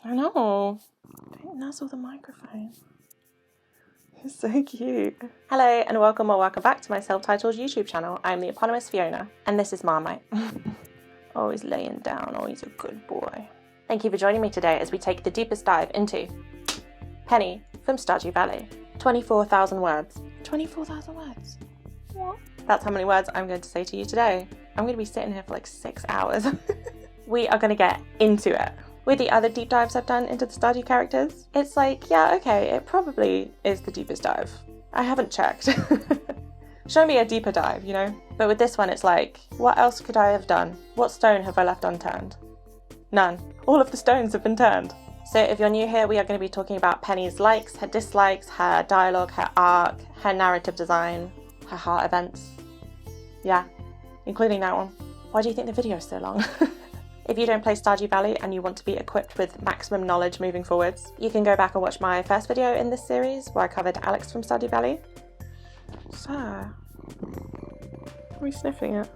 I know. Don't nuzzle the microphone. You're so cute. Hello and welcome or welcome back to my self-titled YouTube channel. I'm the eponymous Fiona and this is Marmite. Always laying down, always a good boy. Thank you for joining me today as we take the deepest dive into Penny from Stardew Valley. 24,000 words. 24,000 words? What? That's how many words I'm going to say to you today. I'm going to be sitting here for like 6 hours. We are going to get into it. With the other deep dives I've done into the Stardew characters, it's like, yeah, okay, it probably is the deepest dive. I haven't checked. Show me a deeper dive, you know? But with this one, it's like, what else could I have done? What stone have I left unturned? None. All of the stones have been turned. So if you're new here, we are going to be talking about Penny's likes, her dislikes, her dialogue, her arc, her narrative design, her heart events. Yeah, including that one. Why do you think the video is so long? If you don't play Stardew Valley and you want to be equipped with maximum knowledge moving forwards, you can go back and watch my first video in this series where I covered Alex from Stardew Valley. Sir, are we sniffing it?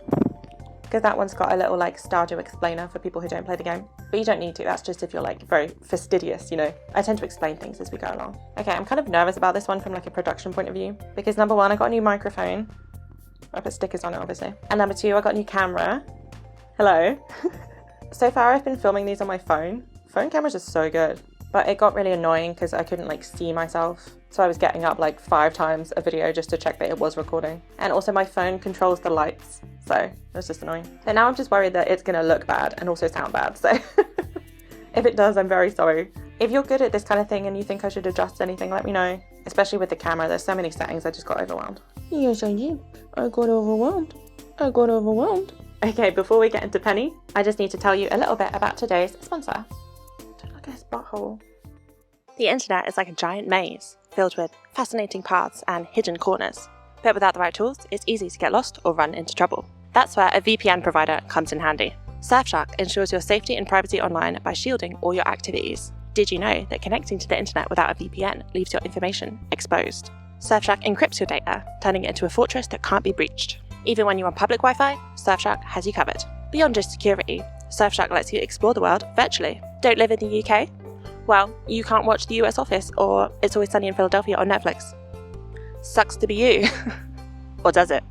Because that one's got a little like Stardew explainer for people who don't play the game. But you don't need to, that's just if you're like very fastidious, you know. I tend to explain things as we go along. Okay, I'm kind of nervous about this one from like a production point of view. Because number one, I got a new microphone. I put stickers on it obviously. And number two, I got a new camera. Hello. So far I've been filming these on my phone. Phone cameras are so good. But it got really annoying because I couldn't like see myself. So I was getting up like 5 times a video just to check that it was recording. And also my phone controls the lights. So it's just annoying. So now I'm just worried that it's gonna look bad and also sound bad. So if it does, I'm very sorry. If you're good at this kind of thing and you think I should adjust anything, let me know. Especially with the camera, there's so many settings, I just got overwhelmed. Yes, I did. I got overwhelmed. I got overwhelmed. Okay, before we get into Penny, I just need to tell you a little bit about today's sponsor. Don't look at his butthole. The internet is like a giant maze, filled with fascinating paths and hidden corners. But without the right tools, it's easy to get lost or run into trouble. That's where a VPN provider comes in handy. Surfshark ensures your safety and privacy online by shielding all your activities. Did you know that connecting to the internet without a VPN leaves your information exposed? Surfshark encrypts your data, turning it into a fortress that can't be breached. Even when you're on public Wi-Fi, Surfshark has you covered. Beyond just security, Surfshark lets you explore the world virtually. Don't live in the UK? Well, you can't watch The US Office or It's Always Sunny in Philadelphia on Netflix. Sucks to be you. Or does it?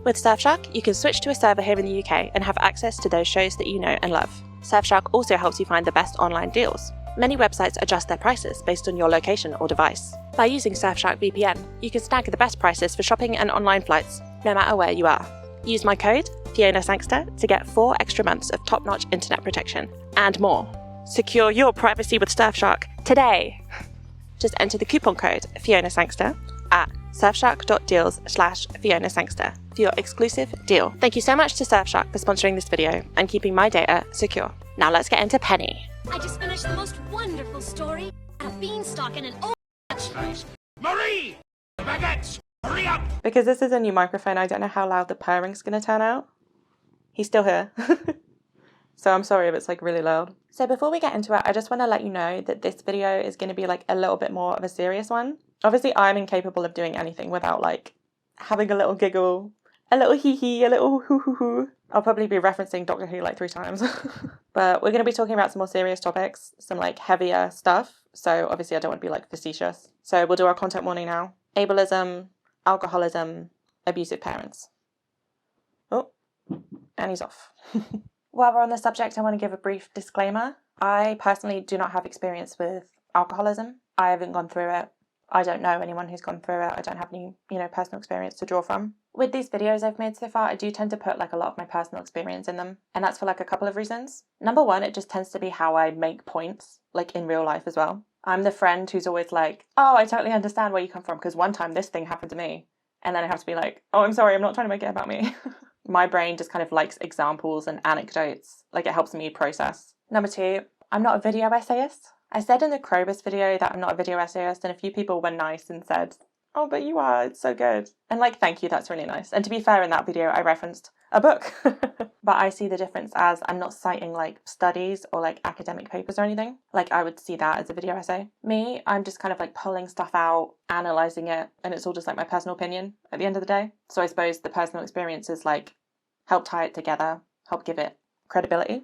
With Surfshark, you can switch to a server here in the UK and have access to those shows that you know and love. Surfshark also helps you find the best online deals. Many websites adjust their prices based on your location or device. By using Surfshark VPN, you can snag the best prices for shopping and online flights, no matter where you are. Use my code, FionaSangster, to get 4 extra months of top-notch internet protection, and more. Secure your privacy with Surfshark today! Just enter the coupon code, FionaSangster, at surfshark.deals/FionaSangster for your exclusive deal. Thank you so much to Surfshark for sponsoring this video and keeping my data secure. Now let's get into Penny. I just finished the most wonderful story. A beanstalk and an old Marie! The baguettes! Hurry up! Because this is a new microphone, I don't know how loud the purring's gonna turn out. He's still here. So I'm sorry if it's like really loud. So before we get into it, I just want to let you know that this video is going to be like a little bit more of a serious one. Obviously, I'm incapable of doing anything without like having a little giggle, a little hee-hee, a little hoo-hoo-hoo. I'll probably be referencing Doctor Who like 3 times. But we're going to be talking about some more serious topics, some like heavier stuff. So obviously I don't want to be like facetious. So we'll do our content warning now. Ableism, alcoholism, abusive parents. Oh, and he's off. While we're on the subject, I want to give a brief disclaimer. I personally do not have experience with alcoholism. I haven't gone through it. I don't know anyone who's gone through it. I don't have any, personal experience to draw from. With these videos I've made so far, I do tend to put like a lot of my personal experience in them. And that's for like a couple of reasons. Number one, it just tends to be how I make points, like in real life as well. I'm the friend who's always like, oh, I totally understand where you come from because one time this thing happened to me. And then I have to be like, oh, I'm sorry, I'm not trying to make it about me. My brain just kind of likes examples and anecdotes. Like it helps me process. Number two, I'm not a video essayist. I said in the Krobus video that I'm not a video essayist and a few people were nice and said, oh, but you are, it's so good. And like, thank you, that's really nice. And to be fair, in that video, I referenced a book. But I see the difference as I'm not citing like studies or like academic papers or anything. Like I would see that as a video essay. Me, I'm just kind of like pulling stuff out, analysing it, and it's all just like my personal opinion at the end of the day. So I suppose the personal experiences like help tie it together, help give it credibility.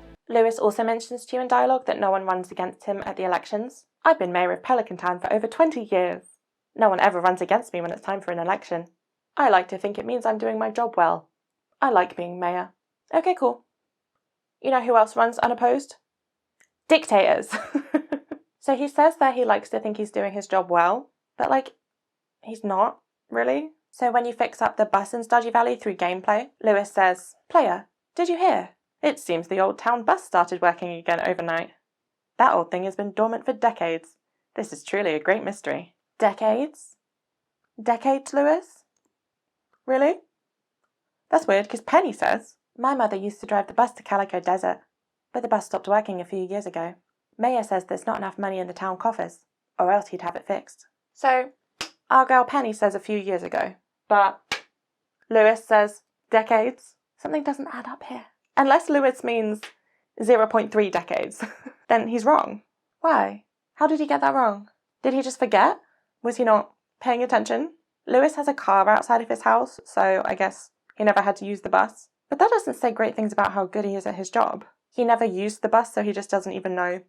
Lewis also mentions to you in dialogue that no one runs against him at the elections. I've been mayor of Pelican Town for over 20 years. No one ever runs against me when it's time for an election. I like to think it means I'm doing my job well. I like being mayor. Okay, cool. You know who else runs unopposed? Dictators. So he says that he likes to think he's doing his job well, but like, he's not, really. So when you fix up the bus in Stardew Valley through gameplay, Lewis says, "Player, did you hear? It seems the old town bus started working again overnight. That old thing has been dormant for decades. This is truly a great mystery." Decades? Decades, Lewis? Really? That's weird, because Penny says, "My mother used to drive the bus to Calico Desert, but the bus stopped working a few years ago. Mayor says there's not enough money in the town coffers, or else he'd have it fixed." So, our girl Penny says a few years ago, but Lewis says decades. Something doesn't add up here. Unless Lewis means 0.3 decades, then he's wrong. Why? How did he get that wrong? Did he just forget? Was he not paying attention? Lewis has a car outside of his house, so I guess he never had to use the bus. But that doesn't say great things about how good he is at his job. He never used the bus, so he just doesn't even know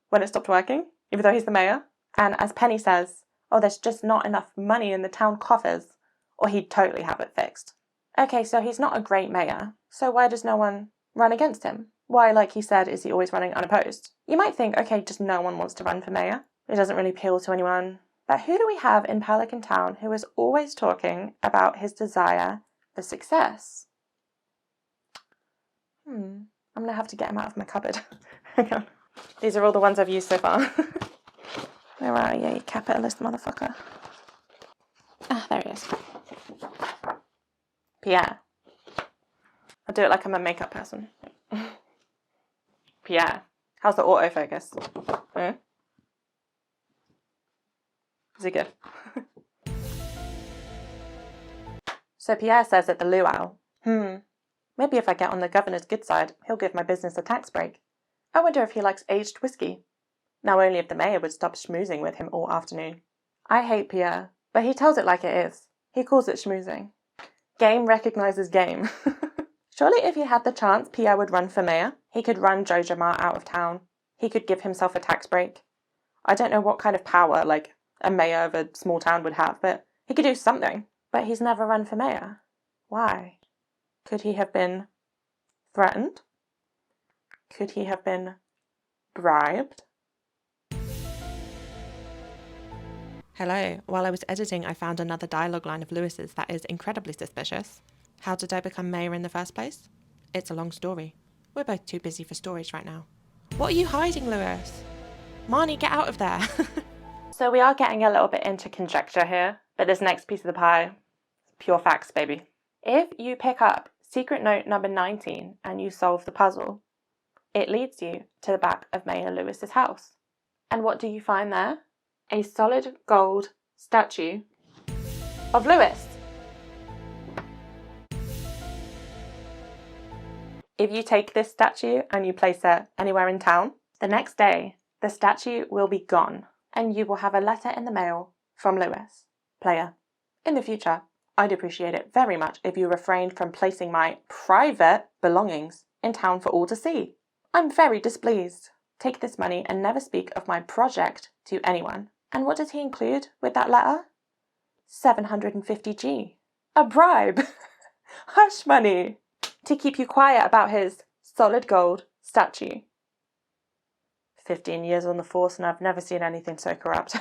when it stopped working, even though he's the mayor. And as Penny says, "Oh, there's just not enough money in the town coffers, or he'd totally have it fixed." Okay, so he's not a great mayor, so why does no one run against him? Why, like he said, is he always running unopposed? You might think, okay, just no one wants to run for mayor. It doesn't really appeal to anyone. But who do we have in Pelican Town who is always talking about his desire for success? I'm going to have to get him out of my cupboard. Hang on. These are all the ones I've used so far. Where are you, you capitalist motherfucker? Ah, there he is. Pierre. I'll do it like I'm a makeup person. Pierre. How's the autofocus? Is it good? So Pierre says at the luau, maybe if I get on the governor's good side, he'll give my business a tax break. I wonder if he likes aged whiskey. Now only if the mayor would stop schmoozing with him all afternoon. I hate Pierre, but he tells it like it is. He calls it schmoozing. Game recognizes game. Surely if he had the chance, Pierre would run for mayor. He could run Jojo Mart out of town. He could give himself a tax break. I don't know what kind of power, like, a mayor of a small town would have, but he could do something. But he's never run for mayor. Why? Could he have been threatened? Could he have been bribed? Hello. While I was editing, I found another dialogue line of Lewis's that is incredibly suspicious. How did I become mayor in the first place? It's a long story. We're both too busy for stories right now. What are you hiding, Lewis? Marnie, get out of there. So we are getting a little bit into conjecture here, but this next piece of the pie, pure facts, baby. If you pick up secret note number 19 and you solve the puzzle, it leads you to the back of Mayor Lewis's house. And what do you find there? A solid gold statue of Lewis. If you take this statue and you place it anywhere in town, the next day, the statue will be gone, and you will have a letter in the mail from Lewis. Player, in the future, I'd appreciate it very much if you refrained from placing my private belongings in town for all to see. I'm very displeased. Take this money and never speak of my project to anyone. And what does he include with that letter? 750G. A bribe. Hush money. To keep you quiet about his solid gold statue. 15 years on the force and I've never seen anything so corrupt.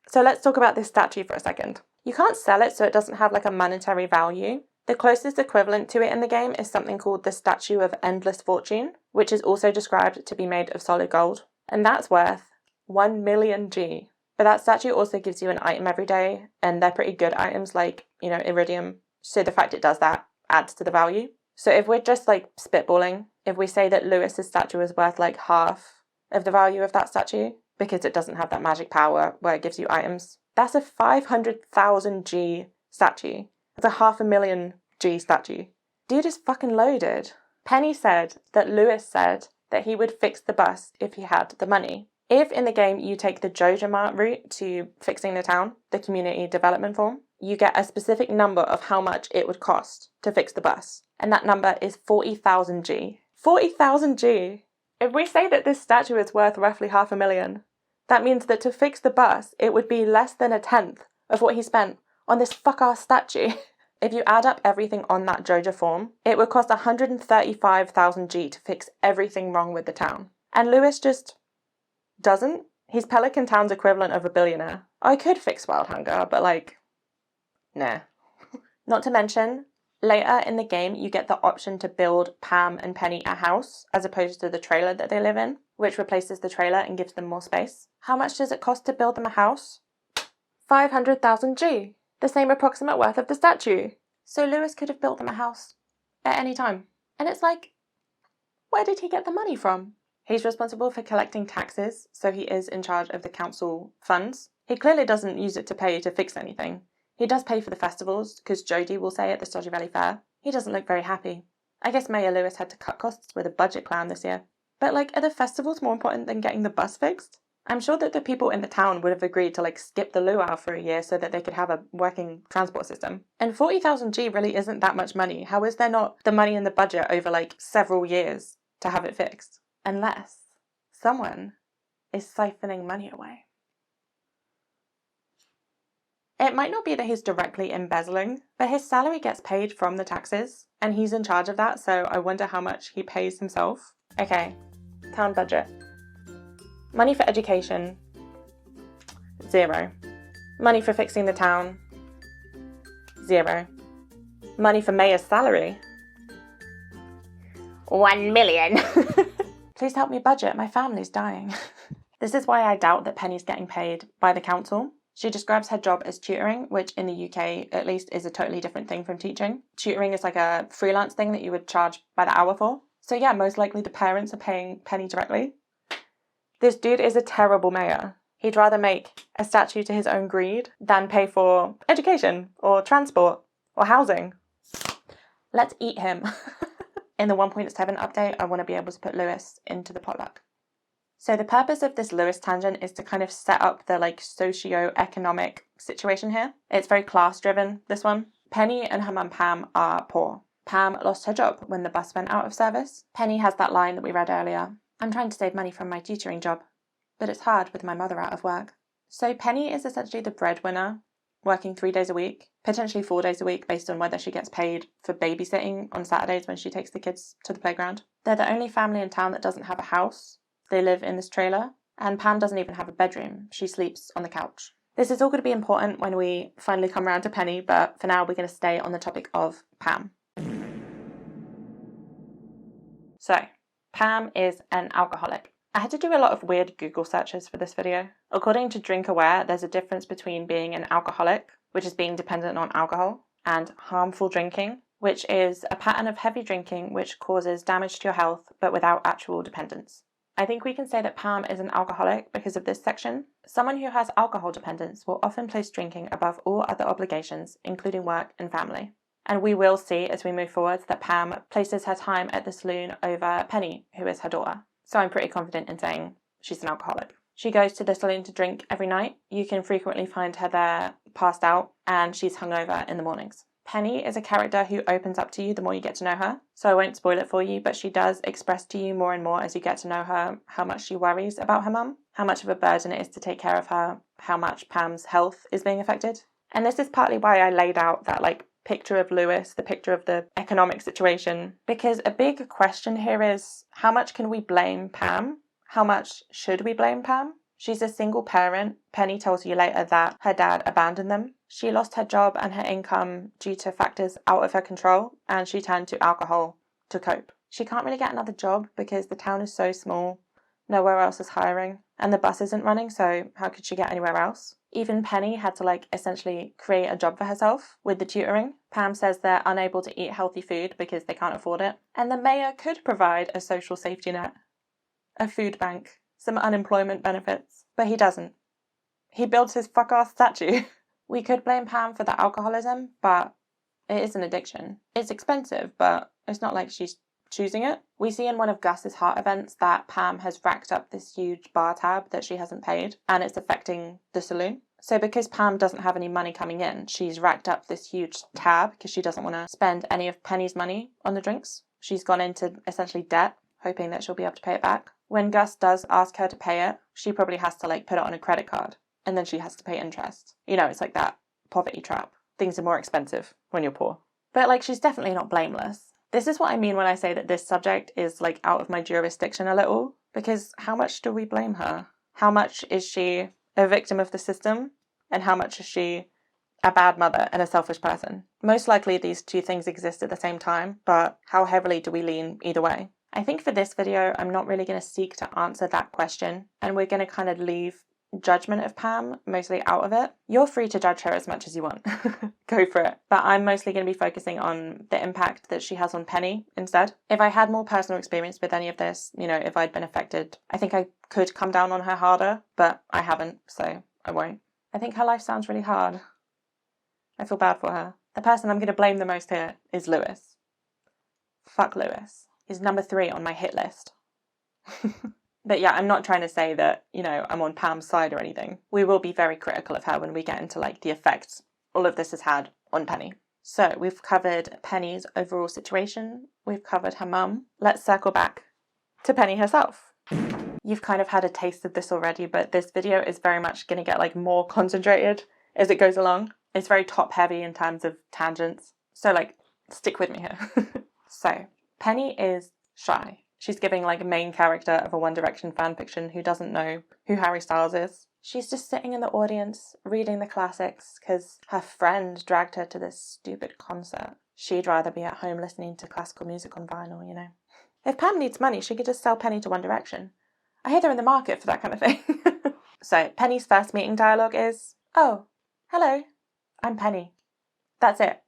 So let's talk about this statue for a second. You can't sell it, so it doesn't have like a monetary value. The closest equivalent to it in the game is something called the Statue of Endless Fortune, which is also described to be made of solid gold. And that's worth 1 million G. But that statue also gives you an item every day, and they're pretty good items like, iridium. So the fact it does that adds to the value. So if we're just like spitballing, if we say that Lewis's statue is worth like half of the value of that statue, because it doesn't have that magic power where it gives you items, that's a 500,000 G statue. That's a 500,000 G statue. Dude is fucking loaded. Penny said that Lewis said that he would fix the bus if he had the money. If in the game you take the Jojo Mart route to fixing the town, the community development form, you get a specific number of how much it would cost to fix the bus. And that number is 40,000 G. 40,000 G. If we say that this statue is worth roughly $500,000, that means that to fix the bus, it would be less than a tenth of what he spent on this fuck-ass statue. If you add up everything on that Joja form, it would cost 135,000 G to fix everything wrong with the town. And Lewis just doesn't. He's Pelican Town's equivalent of a billionaire. I could fix wild hunger, but like, nah. Not to mention, later in the game, you get the option to build Pam and Penny a house, as opposed to the trailer that they live in, which replaces the trailer and gives them more space. How much does it cost to build them a house? 500,000 G, the same approximate worth of the statue. So Lewis could have built them a house at any time. And it's like, where did he get the money from? He's responsible for collecting taxes, so he is in charge of the council funds. He clearly doesn't use it to pay to fix anything. He does pay for the festivals, because Jodie will say at the Stodgy Valley Fair. He doesn't look very happy. I guess Mayor Lewis had to cut costs with a budget clown this year. But like, are the festivals more important than getting the bus fixed? I'm sure that the people in the town would have agreed to like skip the luau for a year so that they could have a working transport system. And 40,000 G really isn't that much money. How is there not the money in the budget over like several years to have it fixed? Unless someone is siphoning money away. It might not be that he's directly embezzling, but his salary gets paid from the taxes, and he's in charge of that, so I wonder how much he pays himself. Okay, town budget. Money for education, 0. Money for fixing the town, 0. Money for mayor's salary, 1 million. Please help me budget, my family's dying. This is why I doubt that Penny's getting paid by the council. She describes her job as tutoring, which in the UK at least is a totally different thing from teaching. Tutoring is like a freelance thing that you would charge by the hour for. So yeah, most likely the parents are paying Penny directly. This dude is a terrible mayor. He'd rather make a statue to his own greed than pay for education or transport or housing. Let's eat him. In the 1.7 update, I want to be able to put Lewis into the potluck. So the purpose of this Lewis tangent is to kind of set up the like socio-economic situation here. It's very class driven, this one. Penny and her mum Pam are poor. Pam lost her job when the bus went out of service. Penny has that line that we read earlier. I'm trying to save money from my tutoring job, but it's hard with my mother out of work. So Penny is essentially the breadwinner, working 3 days a week, potentially 4 days a week based on whether she gets paid for babysitting on Saturdays when she takes the kids to the playground. They're the only family in town that doesn't have a house. They live in this trailer, and Pam doesn't even have a bedroom. She sleeps on the couch. This is all going to be important when we finally come around to Penny, but for now we're going to stay on the topic of Pam. So, Pam is an alcoholic. I had to do a lot of weird Google searches for this video. According to DrinkAware, there's a difference between being an alcoholic, which is being dependent on alcohol, and harmful drinking, which is a pattern of heavy drinking which causes damage to your health but without actual dependence. I think we can say that Pam is an alcoholic because of this section. Someone who has alcohol dependence will often place drinking above all other obligations, including work and family. And we will see as we move forward that Pam places her time at the saloon over Penny, who is her daughter. So I'm pretty confident in saying she's an alcoholic. She goes to the saloon to drink every night. You can frequently find her there passed out, and she's hungover in the mornings. Penny is a character who opens up to you the more you get to know her, so I won't spoil it for you, but she does express to you more and more as you get to know her how much she worries about her mum, how much of a burden it is to take care of her, how much Pam's health is being affected. And this is partly why I laid out that picture of Lewis, the picture of the economic situation, because a big question here is, how much can we blame Pam? How much should we blame Pam? She's a single parent. Penny tells you later that her dad abandoned them. She lost her job and her income due to factors out of her control, and she turned to alcohol to cope. She can't really get another job because the town is so small, nowhere else is hiring, and the bus isn't running, so how could she get anywhere else? Even Penny had to essentially create a job for herself with the tutoring. Pam says they're unable to eat healthy food because they can't afford it. And the mayor could provide a social safety net, a food bank, some unemployment benefits, but he doesn't. He builds his fuck-ass statue. We could blame Pam for the alcoholism, but it is an addiction. It's expensive, but it's not like she's choosing it. We see in one of Gus's heart events that Pam has racked up this huge bar tab that she hasn't paid, and it's affecting the saloon. So because Pam doesn't have any money coming in, she's racked up this huge tab because she doesn't want to spend any of Penny's money on the drinks. She's gone into essentially debt, hoping that she'll be able to pay it back. When Gus does ask her to pay it, she probably has to like put it on a credit card, and then she has to pay interest. You know, it's like that poverty trap. Things are more expensive when you're poor. But like, she's definitely not blameless. This is what I mean when I say that this subject is like out of my jurisdiction a little, because how much do we blame her? How much is she a victim of the system? And how much is she a bad mother and a selfish person? Most likely these two things exist at the same time, but how heavily do we lean either way? I think for this video, I'm not really going to seek to answer that question, and we're going to kind of leave judgment of Pam mostly out of it. You're free to judge her as much as you want. Go for it. But I'm mostly going to be focusing on the impact that she has on Penny instead. If I had more personal experience with any of this, you know, if I'd been affected, I think I could come down on her harder, but I haven't, so I won't. I think her life sounds really hard. I feel bad for her. The person I'm going to blame the most here is Lewis. Fuck Lewis. He's number 3 on my hit list. But yeah, I'm not trying to say that, you know, I'm on Pam's side or anything. We will be very critical of her when we get into like the effects all of this has had on Penny. So we've covered Penny's overall situation. We've covered her mum. Let's circle back to Penny herself. You've kind of had a taste of this already, but this video is very much going to get like more concentrated as it goes along. It's very top heavy in terms of tangents. So like, stick with me here. So Penny is shy. She's giving like a main character of a One Direction fanfiction who doesn't know who Harry Styles is. She's just sitting in the audience reading the classics because her friend dragged her to this stupid concert. She'd rather be at home listening to classical music on vinyl, you know. If Pam needs money, she could just sell Penny to One Direction. I hear they're in the market for that kind of thing. So Penny's first meeting dialogue is, "Oh, hello, I'm Penny." That's it.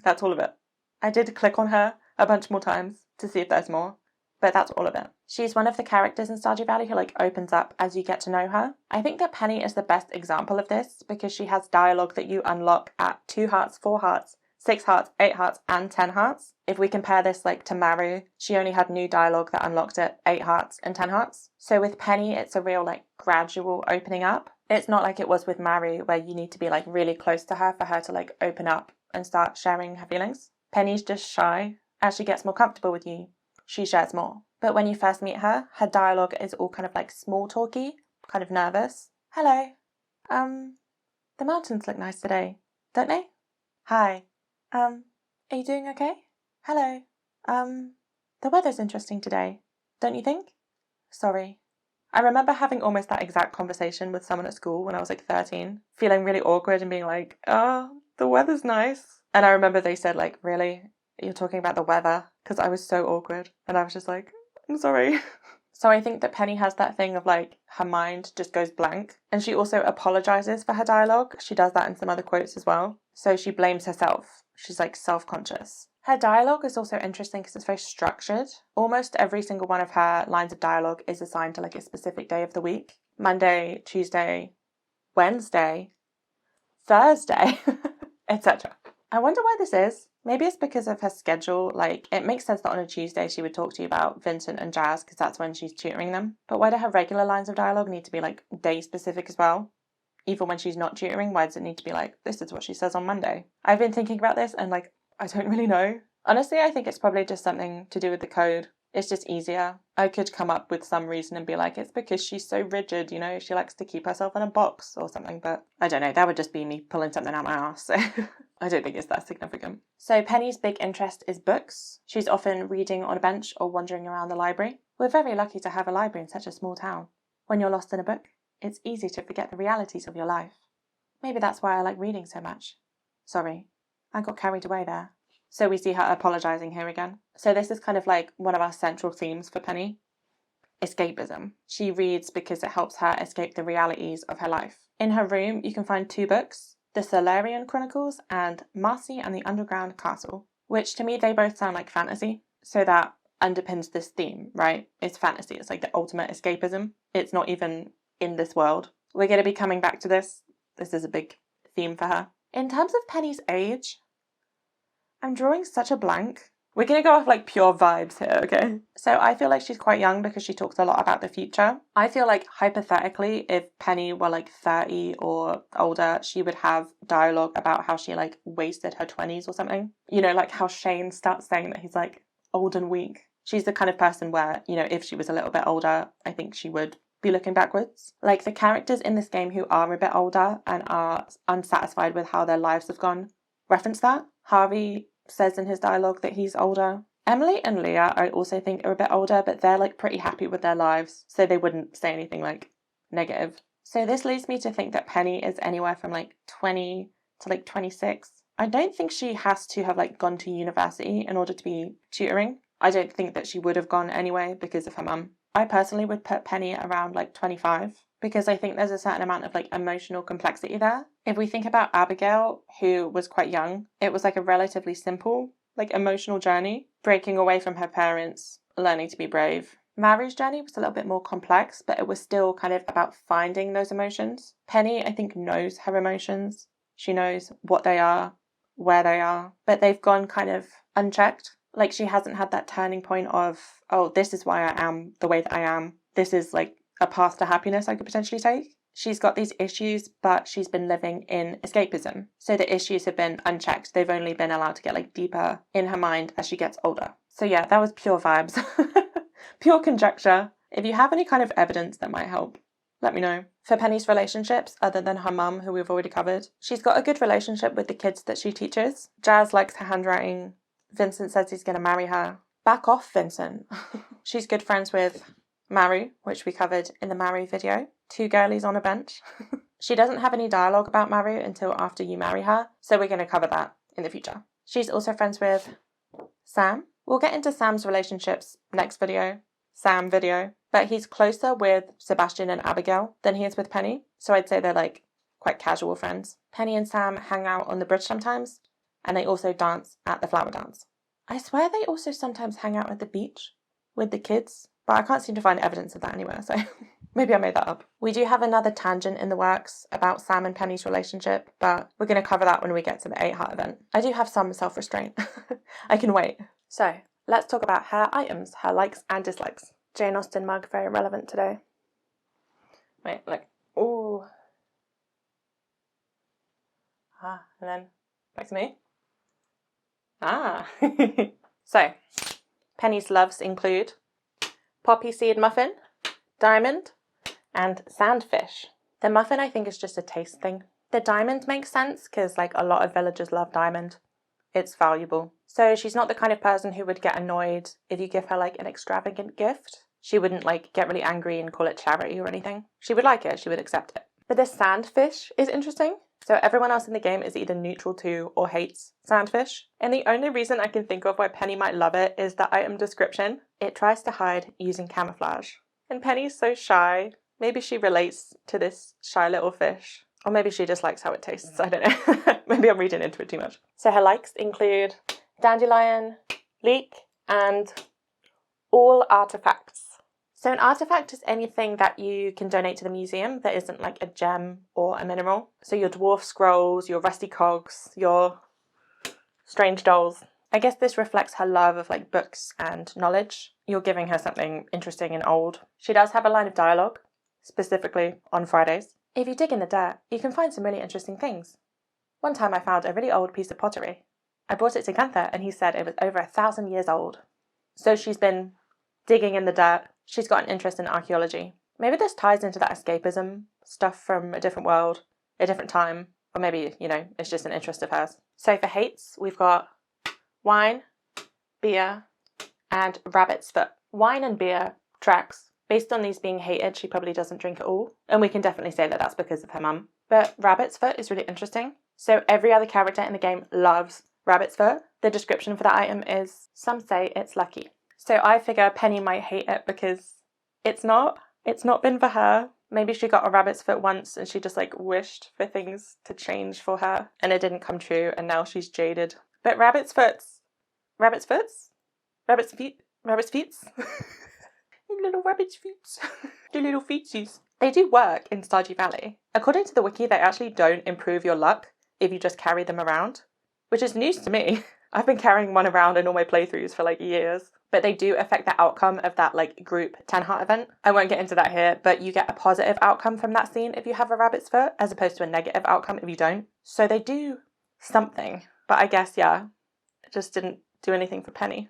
That's all of it. I did click on her a bunch more times to see if there's more, but that's all of it. She's one of the characters in Stardew Valley who like opens up as you get to know her. I think that Penny is the best example of this because she has dialogue that you unlock at 2 hearts, 4 hearts, 6 hearts, 8 hearts, and 10 hearts. If we compare this like to Maru, she only had new dialogue that unlocked at 8 hearts and 10 hearts. So with Penny, it's a real like gradual opening up. It's not like it was with Maru where you need to be like really close to her for her to like open up and start sharing her feelings. Penny's just shy. As she gets more comfortable with you, she shares more. But when you first meet her, her dialogue is all kind of like small talky, kind of nervous. "Hello. The mountains look nice today, don't they? Hi. Are you doing okay? Hello. The weather's interesting today, don't you think? Sorry." I remember having almost that exact conversation with someone at school when I was like 13, feeling really awkward and being like, "Oh, the weather's nice." And I remember they said like, "Really? You're talking about the weather?" Because I was so awkward. And I was just like, "I'm sorry." So I think that Penny has that thing of like, her mind just goes blank. And she also apologizes for her dialogue. She does that in some other quotes as well. So she blames herself. She's like self-conscious. Her dialogue is also interesting because it's very structured. Almost every single one of her lines of dialogue is assigned to like a specific day of the week. Monday, Tuesday, Wednesday, Thursday, etc. I wonder why this is. Maybe it's because of her schedule. Like, it makes sense that on a Tuesday she would talk to you about Vincent and Jazz because that's when she's tutoring them. But why do her regular lines of dialogue need to be like day specific as well? Even when she's not tutoring, why does it need to be like, this is what she says on Monday? I've been thinking about this and like, I don't really know. Honestly, I think it's probably just something to do with the code. It's just easier. I could come up with some reason and be like, it's because she's so rigid, you know, she likes to keep herself in a box or something, but I don't know, that would just be me pulling something out my ass, so I don't think it's that significant. So Penny's big interest is books. She's often reading on a bench or wandering around the library. We're very lucky to have a library in such a small town. When you're lost in a book, it's easy to forget the realities of your life. Maybe that's why I like reading so much. Sorry, I got carried away there. So we see her apologising here again. So this is kind of like one of our central themes for Penny. Escapism. She reads because it helps her escape the realities of her life. In her room, you can find 2 books, The Solarian Chronicles and Marcy and the Underground Castle, which to me, they both sound like fantasy. So that underpins this theme, right? It's fantasy. It's like the ultimate escapism. It's not even in this world. We're going to be coming back to this. This is a big theme for her. In terms of Penny's age, I'm drawing such a blank. We're going to go off like pure vibes here, okay? So I feel like she's quite young because she talks a lot about the future. I feel like hypothetically, if Penny were like 30 or older, she would have dialogue about how she like wasted her 20s or something. You know, like how Shane starts saying that he's like old and weak. She's the kind of person where, you know, if she was a little bit older, I think she would be looking backwards. Like the characters in this game who are a bit older and are unsatisfied with how their lives have gone reference that. Harvey says in his dialogue that he's older. Emily and Leah, I also think, are a bit older, but they're like pretty happy with their lives, so they wouldn't say anything like negative. So this leads me to think that Penny is anywhere from like 20 to like 26. I don't think she has to have like gone to university in order to be tutoring. I don't think that she would have gone anyway because of her mum. I personally would put Penny around like 25 because I think there's a certain amount of like emotional complexity there. If we think about Abigail, who was quite young, it was like a relatively simple like emotional journey, breaking away from her parents, learning to be brave. Mary's journey was a little bit more complex, but it was still kind of about finding those emotions. Penny, I think, knows her emotions. She knows what they are, where they are, but they've gone kind of unchecked. Like she hasn't had that turning point of, oh, this is why I am the way that I am. This is like a path to happiness I could potentially take. She's got these issues, but she's been living in escapism. So the issues have been unchecked. They've only been allowed to get like deeper in her mind as she gets older. So yeah, that was pure vibes. Pure conjecture. If you have any kind of evidence that might help, let me know. For Penny's relationships, other than her mum, who we've already covered, she's got a good relationship with the kids that she teaches. Jazz likes her handwriting. Vincent says he's going to marry her. Back off, Vincent. She's good friends with Maru, which we covered in the Maru video. 2 girlies on a bench. She doesn't have any dialogue about Maru until after you marry her, so we're going to cover that in the future. She's also friends with Sam. We'll get into Sam's relationships next video, Sam video, but he's closer with Sebastian and Abigail than he is with Penny, so I'd say they're like quite casual friends. Penny and Sam hang out on the bridge sometimes, and they also dance at the flower dance. I swear they also sometimes hang out at the beach with the kids, but I can't seem to find evidence of that anywhere, so maybe I made that up. We do have another tangent in the works about Sam and Penny's relationship, but we're going to cover that when we get to the 8-heart event. I do have some self-restraint. I can wait. So, let's talk about her items, her likes and dislikes. Jane Austen mug, very relevant today. Wait, look. Ooh. Ah, and then back to me. Ah. So, Penny's loves include poppy seed muffin, diamond, and sandfish. The muffin, I think, is just a taste thing. The diamond makes sense because like a lot of villagers love diamond. It's valuable. So she's not the kind of person who would get annoyed if you give her like an extravagant gift. She wouldn't like get really angry and call it charity or anything. She would like it, she would accept it. But the sandfish is interesting. So everyone else in the game is either neutral to or hates sandfish. And the only reason I can think of why Penny might love it is the item description. It tries to hide using camouflage. And Penny's so shy. Maybe she relates to this shy little fish. Or maybe she just likes how it tastes. I don't know. Maybe I'm reading into it too much. So her likes include dandelion, leek, and all artifacts. So an artifact is anything that you can donate to the museum that isn't like a gem or a mineral. So your dwarf scrolls, your rusty cogs, your strange dolls. I guess this reflects her love of like books and knowledge. You're giving her something interesting and old. She does have a line of dialogue, specifically on Fridays. If you dig in the dirt, you can find some really interesting things. One time I found a really old piece of pottery. I brought it to Gunther and he said it was over 1,000 years old. So she's been digging in the dirt. She's got an interest in archaeology. Maybe this ties into that escapism stuff from a different world, a different time, or maybe, you know, it's just an interest of hers. So for hates, we've got wine, beer, and rabbit's foot. Wine and beer tracks. Based on these being hated, she probably doesn't drink at all. And we can definitely say that that's because of her mum. But rabbit's foot is really interesting. So every other character in the game loves rabbit's foot. The description for that item is, some say it's lucky. So I figure Penny might hate it because it's not been for her. Maybe she got a rabbit's foot once and she just like wished for things to change for her and it didn't come true and now she's jaded. But rabbit's feet, little rabbit's feet, the little feetsies. They do work in Stardew Valley. According to the wiki, they actually don't improve your luck if you just carry them around, which is news to me. I've been carrying one around in all my playthroughs for like years. But they do affect the outcome of that like group 10-heart event. I won't get into that here, but you get a positive outcome from that scene if you have a rabbit's foot, as opposed to a negative outcome if you don't. So they do something. But I guess, yeah, it just didn't do anything for Penny.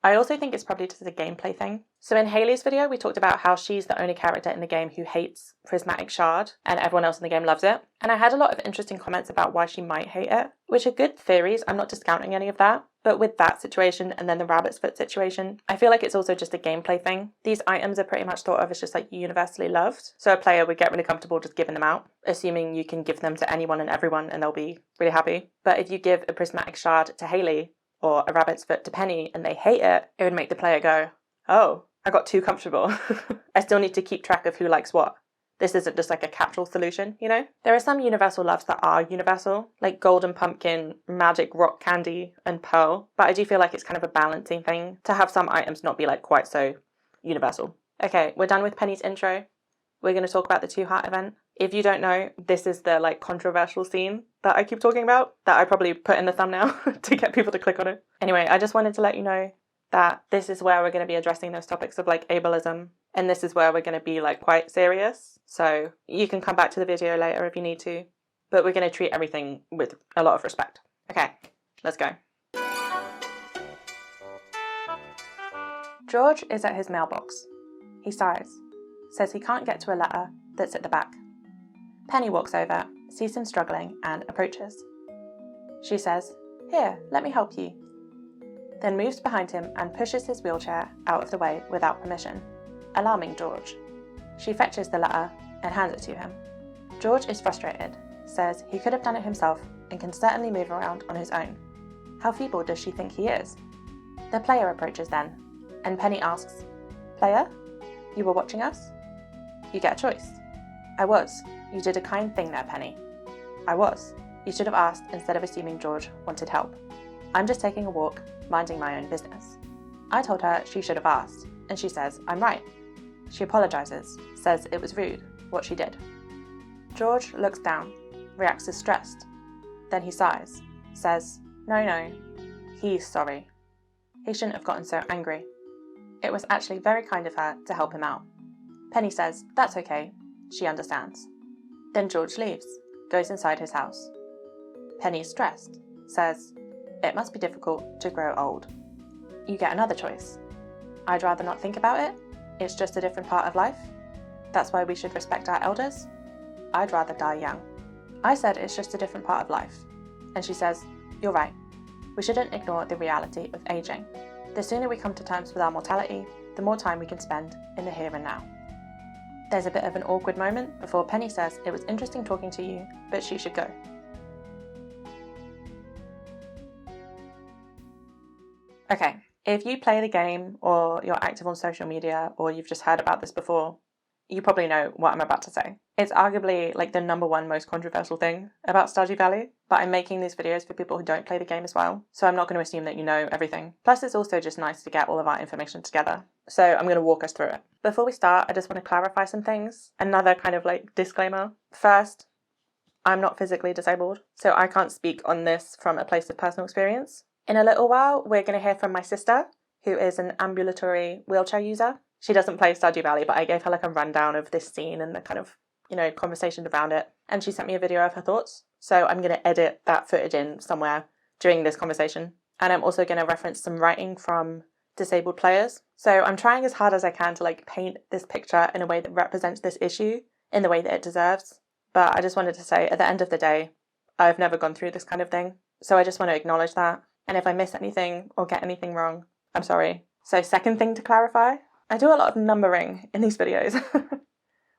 I also think it's probably just a gameplay thing. So in Hayley's video, we talked about how she's the only character in the game who hates prismatic shard and everyone else in the game loves it. And I had a lot of interesting comments about why she might hate it, which are good theories. I'm not discounting any of that. But with that situation and then the rabbit's foot situation, I feel like it's also just a gameplay thing. These items are pretty much thought of as just like universally loved. So a player would get really comfortable just giving them out, assuming you can give them to anyone and everyone and they'll be really happy. But if you give a prismatic shard to Hayley or a rabbit's foot to Penny and they hate it, it would make the player go, oh, I got too comfortable. I still need to keep track of who likes what. This isn't just like a capsule solution, you know? There are some universal loves that are universal, like golden pumpkin, magic rock candy, and pearl. But I do feel like it's kind of a balancing thing to have some items not be like quite so universal. Okay, we're done with Penny's intro. We're going to talk about the 2-heart event. If you don't know, this is the like controversial scene that I keep talking about, that I probably put in the thumbnail to get people to click on it. Anyway, I just wanted to let you know that this is where we're going to be addressing those topics of like ableism, and this is where we're going to be like quite serious. So you can come back to the video later if you need to, but we're going to treat everything with a lot of respect. Okay, let's go. George is at his mailbox. He sighs, says he can't get to a letter that's at the back. Penny walks over, sees him struggling, and approaches. She says, "Here, let me help you," then moves behind him and pushes his wheelchair out of the way without permission, alarming George. She fetches the letter and hands it to him. George is frustrated, says he could have done it himself and can certainly move around on his own. How feeble does she think he is? The player approaches then, and Penny asks, "Player, you were watching us?" You get a choice. "I was. You did a kind thing there, Penny." "I was. You should have asked instead of assuming George wanted help. I'm just taking a walk, minding my own business." I told her she should have asked, and she says I'm right. She apologises, says it was rude, what she did. George looks down, reacts as stressed. Then he sighs, says, no, he's sorry. He shouldn't have gotten so angry. It was actually very kind of her to help him out. Penny says that's okay, she understands. Then George leaves, goes inside his house. Penny is stressed, says, "It must be difficult to grow old." You get another choice. "I'd rather not think about it. It's just a different part of life. That's why we should respect our elders. I'd rather die young." I said it's just a different part of life. And she says, "You're right. We shouldn't ignore the reality of aging. The sooner we come to terms with our mortality, the more time we can spend in the here and now." There's a bit of an awkward moment before Penny says it was interesting talking to you, but she should go. Okay, if you play the game or you're active on social media or you've just heard about this before, you probably know what I'm about to say. It's arguably like the #1 most controversial thing about Stardew Valley, but I'm making these videos for people who don't play the game as well, so I'm not going to assume that you know everything. Plus it's also just nice to get all of our information together. So I'm going to walk us through it. Before we start, I just want to clarify some things. Another kind of like disclaimer. First, I'm not physically disabled, so I can't speak on this from a place of personal experience. In a little while, we're going to hear from my sister, who is an ambulatory wheelchair user. She doesn't play Stardew Valley, but I gave her like a rundown of this scene and the kind of, conversation around it. And she sent me a video of her thoughts. So I'm going to edit that footage in somewhere during this conversation. And I'm also going to reference some writing from disabled players. So I'm trying as hard as I can to like paint this picture in a way that represents this issue in the way that it deserves. But I just wanted to say, at the end of the day, I've never gone through this kind of thing. So I just want to acknowledge that. And if I miss anything or get anything wrong, I'm sorry. So second thing to clarify, I do a lot of numbering in these videos.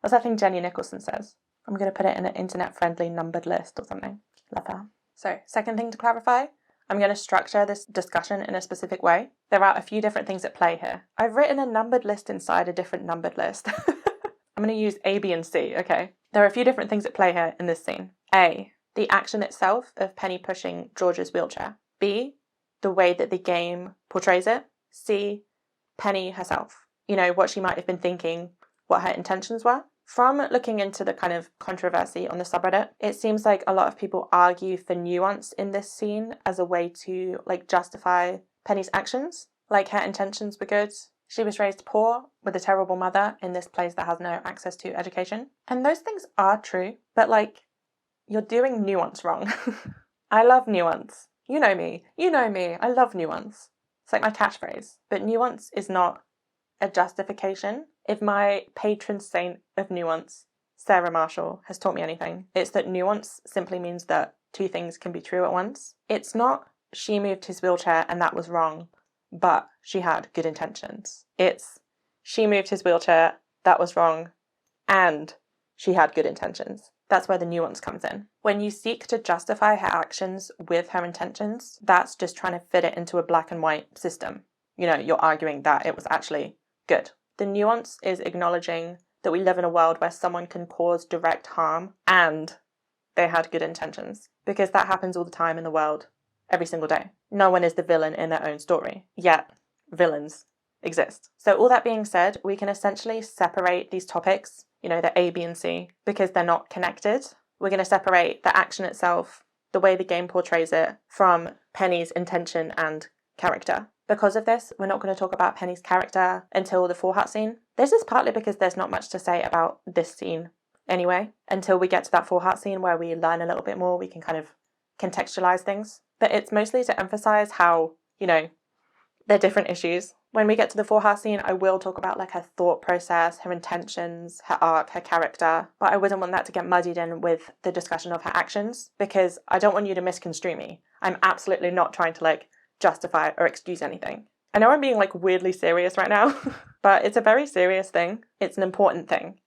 That's that thing Jenny Nicholson says. I'm going to put it in an internet-friendly numbered list or something. Love her. So second thing to clarify, I'm going to structure this discussion in a specific way. There are a few different things at play here. I've written a numbered list inside a different numbered list. I'm going to use A, B, and C, okay? There are a few different things at play here in this scene. A, the action itself of Penny pushing George's wheelchair. B, the way that the game portrays it. C, Penny herself. What she might have been thinking, what her intentions were. From looking into the kind of controversy on the subreddit, it seems like a lot of people argue for nuance in this scene as a way to justify Penny's actions. Like her intentions were good. She was raised poor with a terrible mother in this place that has no access to education. And those things are true, but you're doing nuance wrong. I love nuance. You know me, I love nuance. It's like my catchphrase. But nuance is not a justification. If my patron saint of nuance, Sarah Marshall, has taught me anything, it's that nuance simply means that two things can be true at once. It's not she moved his wheelchair and that was wrong, but she had good intentions. It's she moved his wheelchair, that was wrong, and she had good intentions. That's where the nuance comes in. When you seek to justify her actions with her intentions, that's just trying to fit it into a black and white system. You know, you're arguing that it was actually good. The nuance is acknowledging that we live in a world where someone can cause direct harm and they had good intentions, because that happens all the time in the world, every single day. No one is the villain in their own story, yet villains exist. So all that being said, we can essentially separate these topics, you know, the A, B, and C, because they're not connected. We're going to separate the action itself, the way the game portrays it, from Penny's intention and character. Because of this, we're not going to talk about Penny's character until the 4-heart scene. This is partly because there's not much to say about this scene anyway. Until we get to that 4-heart scene where we learn a little bit more, we can kind of contextualize things. But it's mostly to emphasize how, you know, they're different issues. When we get to the 4-heart scene, I will talk about like her thought process, her intentions, her arc, her character, but I wouldn't want that to get muddied in with the discussion of her actions, because I don't want you to misconstrue me. I'm absolutely not trying to like justify or excuse anything. I know I'm being like weirdly serious right now, but it's a very serious thing. It's an important thing.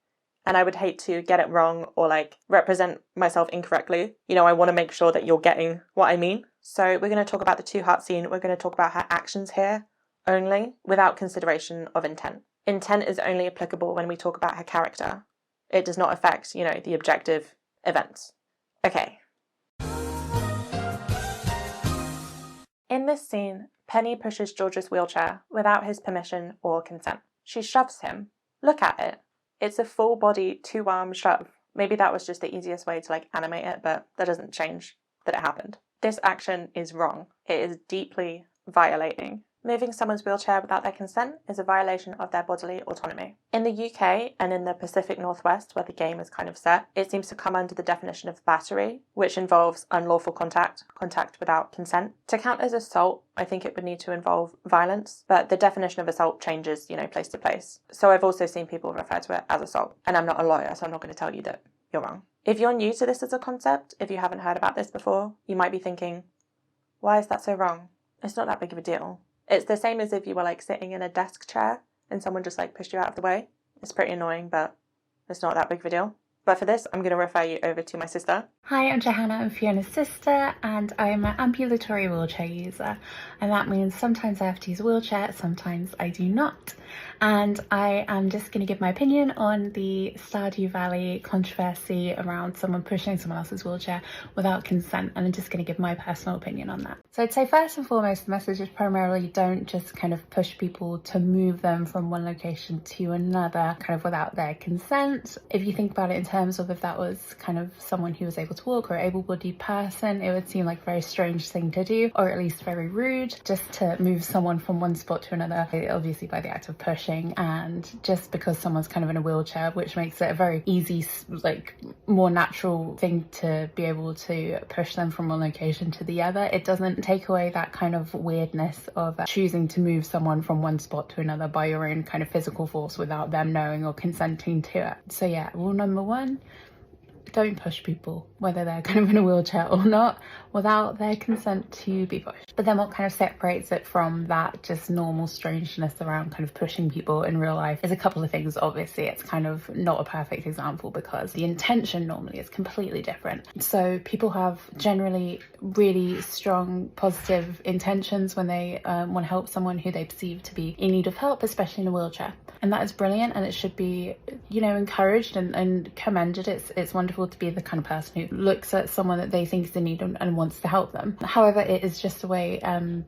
And I would hate to get it wrong or like represent myself incorrectly. You know, I want to make sure that you're getting what I mean. So we're going to talk about the 2-heart scene. We're going to talk about her actions here only, without consideration of intent. Intent is only applicable when we talk about her character. It does not affect, you know, the objective events. Okay. In this scene, Penny pushes George's wheelchair without his permission or consent. She shoves him. Look at it. It's a full body 2-arm shove. Maybe that was just the easiest way to like animate it, but that doesn't change that it happened. This action is wrong. It is deeply violating. Moving someone's wheelchair without their consent is a violation of their bodily autonomy. In the UK and in the Pacific Northwest, where the game is kind of set, it seems to come under the definition of battery, which involves unlawful contact without consent. To count as assault, I think it would need to involve violence, but the definition of assault changes, you know, place to place. So I've also seen people refer to it as assault, and I'm not a lawyer, so I'm not going to tell you that you're wrong. If you're new to this as a concept, if you haven't heard about this before, you might be thinking, why is that so wrong? It's not that big of a deal. It's the same as if you were like sitting in a desk chair and someone just like pushed you out of the way. It's pretty annoying, but it's not that big of a deal. But for this, I'm going to refer you over to my sister. Hi, I'm Johanna, I'm Fiona's sister, and I'm an ambulatory wheelchair user. And that means sometimes I have to use a wheelchair, sometimes I do not. And I am just going to give my opinion on the Stardew Valley controversy around someone pushing someone else's wheelchair without consent. And I'm just going to give my personal opinion on that. So I'd say first and foremost, the message is primarily don't just kind of push people to move them from one location to another kind of without their consent. If you think about it in terms of if that was kind of someone who was able to walk or an able-bodied person, it would seem like a very strange thing to do, or at least very rude, just to move someone from one spot to another, obviously by the act of pushing, and just because someone's kind of in a wheelchair, which makes it a very easy, like more natural thing to be able to push them from one location to the other. It doesn't take away that kind of weirdness of choosing to move someone from one spot to another by your own kind of physical force without them knowing or consenting to it. So yeah, rule number 1, don't push people, whether they're kind of in a wheelchair or not, without their consent to be pushed. But then what kind of separates it from that just normal strangeness around kind of pushing people in real life is a couple of things. Obviously, it's kind of not a perfect example because the intention normally is completely different. So people have generally really strong positive intentions when they want to help someone who they perceive to be in need of help, especially in a wheelchair. And that is brilliant, and it should be, you know, encouraged and commended. It's wonderful to be the kind of person who looks at someone that they think is in need and wants to help them. However, it is just a way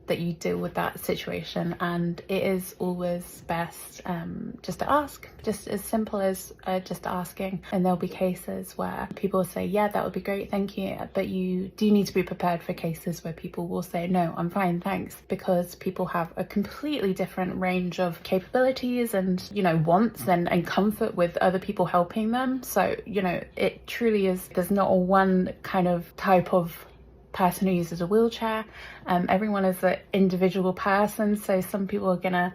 that you deal with that situation, and it is always best just to ask, just as simple as just asking. And there'll be cases where people will say, yeah, that would be great, thank you, but you do need to be prepared for cases where people will say, no, I'm fine, thanks, because people have a completely different range of capabilities and, you know, wants and comfort with other people helping them. So, you know, it truly is, there's not a one kind of type of person who uses a wheelchair. Everyone is an individual person, so some people are gonna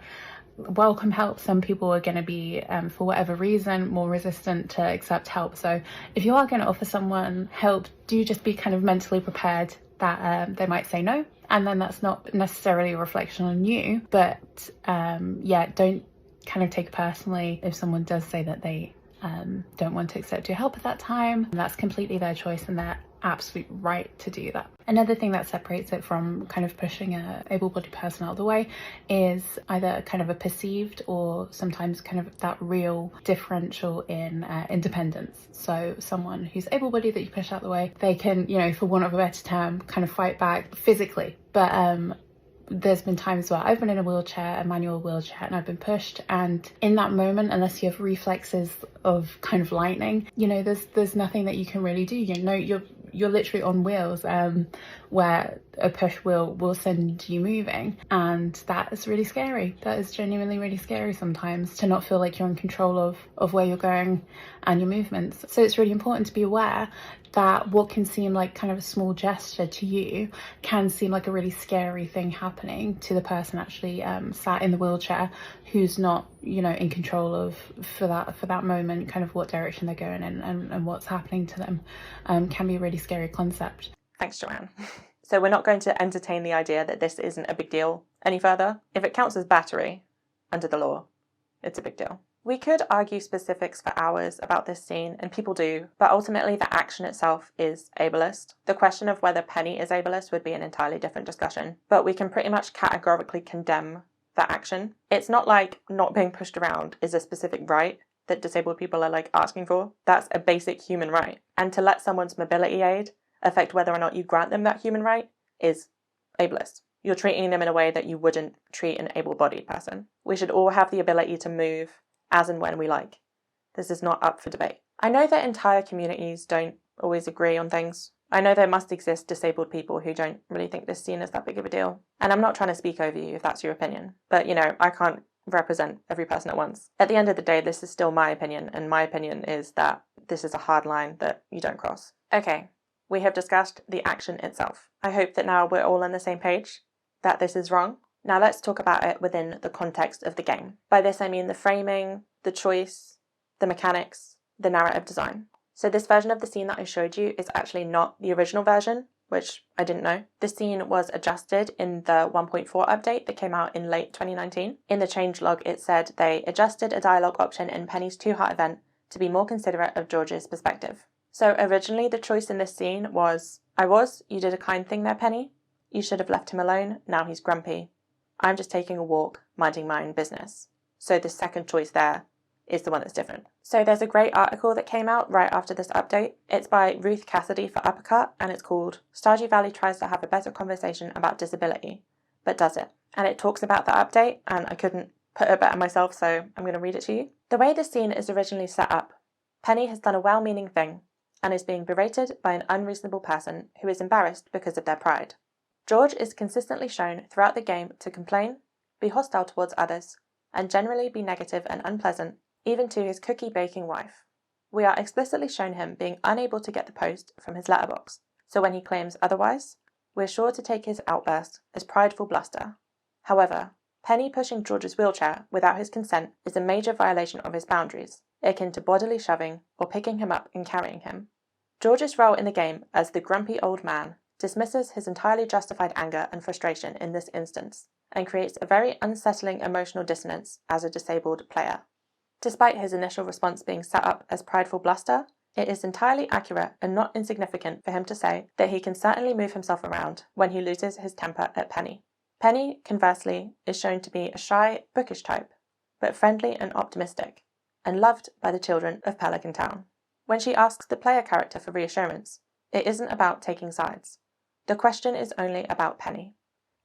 welcome help, some people are going to be for whatever reason more resistant to accept help. So if you are going to offer someone help, do just be kind of mentally prepared that they might say no, and then that's not necessarily a reflection on you, but yeah, don't kind of take it personally if someone does say that they don't want to accept your help at that time. That's completely their choice and their absolute right to do that. Another thing that separates it from kind of pushing a able-bodied person out of the way is either kind of a perceived or sometimes kind of that real differential in independence. So someone who's able-bodied that you push out the way, they can, you know, for want of a better term, kind of fight back physically. But there's been times where I've been in a wheelchair, a manual wheelchair, and I've been pushed, and in that moment, unless you have reflexes of kind of lightning, you know, there's nothing that you can really do. You know, you're literally on wheels, where a push will send you moving, and that is really scary. That is genuinely really scary sometimes, to not feel like you're in control of where you're going and your movements. So it's really important to be aware that what can seem like kind of a small gesture to you can seem like a really scary thing happening to the person actually sat in the wheelchair, who's not, you know, in control of for that moment kind of what direction they're going in and what's happening to them. Can be a really scary concept. Thanks, Joanne. So we're not going to entertain the idea that this isn't a big deal any further. If it counts as battery under the law, it's a big deal. We could argue specifics for hours about this scene, and people do, but ultimately the action itself is ableist. The question of whether Penny is ableist would be an entirely different discussion, but we can pretty much categorically condemn that action. It's not like not being pushed around is a specific right that disabled people are like asking for. That's a basic human right. And to let someone's mobility aid affect whether or not you grant them that human right is ableist. You're treating them in a way that you wouldn't treat an able-bodied person. We should all have the ability to move as and when we like. This is not up for debate. I know that entire communities don't always agree on things. I know there must exist disabled people who don't really think this scene is that big of a deal. And I'm not trying to speak over you if that's your opinion. But, you know, I can't represent every person at once. At the end of the day, this is still my opinion, and my opinion is that this is a hard line that you don't cross. Okay, we have discussed the action itself. I hope that now we're all on the same page, that this is wrong. Now let's talk about it within the context of the game. By this I mean the framing, the choice, the mechanics, the narrative design. So this version of the scene that I showed you is actually not the original version, which I didn't know. The scene was adjusted in the 1.4 update that came out in late 2019. In the changelog it said they adjusted a dialogue option in Penny's two-heart event to be more considerate of George's perspective. So originally the choice in this scene was, you did a kind thing there, Penny. You should have left him alone, now he's grumpy. I'm just taking a walk, minding my own business. So the second choice there is the one that's different. So there's a great article that came out right after this update. It's by Ruth Cassidy for Uppercut, and it's called Stardew Valley Tries to Have a Better Conversation About Disability, but Does It? And it talks about the update, and I couldn't put it better myself, so I'm going to read it to you. The way the scene is originally set up, Penny has done a well-meaning thing, and is being berated by an unreasonable person who is embarrassed because of their pride. George is consistently shown throughout the game to complain, be hostile towards others, and generally be negative and unpleasant, even to his cookie-baking wife. We are explicitly shown him being unable to get the post from his letterbox, so when he claims otherwise, we're sure to take his outburst as prideful bluster. However, Penny pushing George's wheelchair without his consent is a major violation of his boundaries, akin to bodily shoving or picking him up and carrying him. George's role in the game as the grumpy old man dismisses his entirely justified anger and frustration in this instance, and creates a very unsettling emotional dissonance as a disabled player. Despite his initial response being set up as prideful bluster, it is entirely accurate and not insignificant for him to say that he can certainly move himself around when he loses his temper at Penny. Penny, conversely, is shown to be a shy, bookish type, but friendly and optimistic, and loved by the children of Pelican Town. When she asks the player character for reassurance, it isn't about taking sides. The question is only about Penny.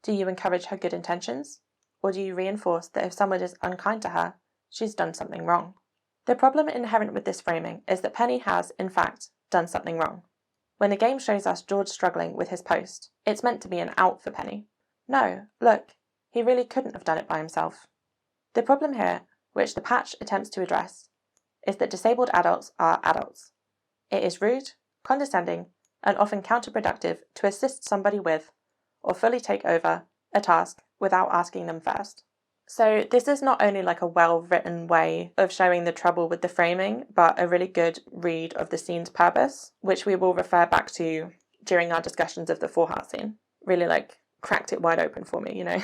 Do you encourage her good intentions, or do you reinforce that if someone is unkind to her, she's done something wrong? The problem inherent with this framing is that Penny has, in fact, done something wrong. When the game shows us George struggling with his post, it's meant to be an out for Penny. No, look, he really couldn't have done it by himself. The problem here, which the patch attempts to address, is that disabled adults are adults. It is rude, condescending, and often counterproductive to assist somebody with, or fully take over, a task without asking them first. So this is not only like a well-written way of showing the trouble with the framing, but a really good read of the scene's purpose, which we will refer back to during our discussions of the 4-heart scene. Really like cracked it wide open for me, you know.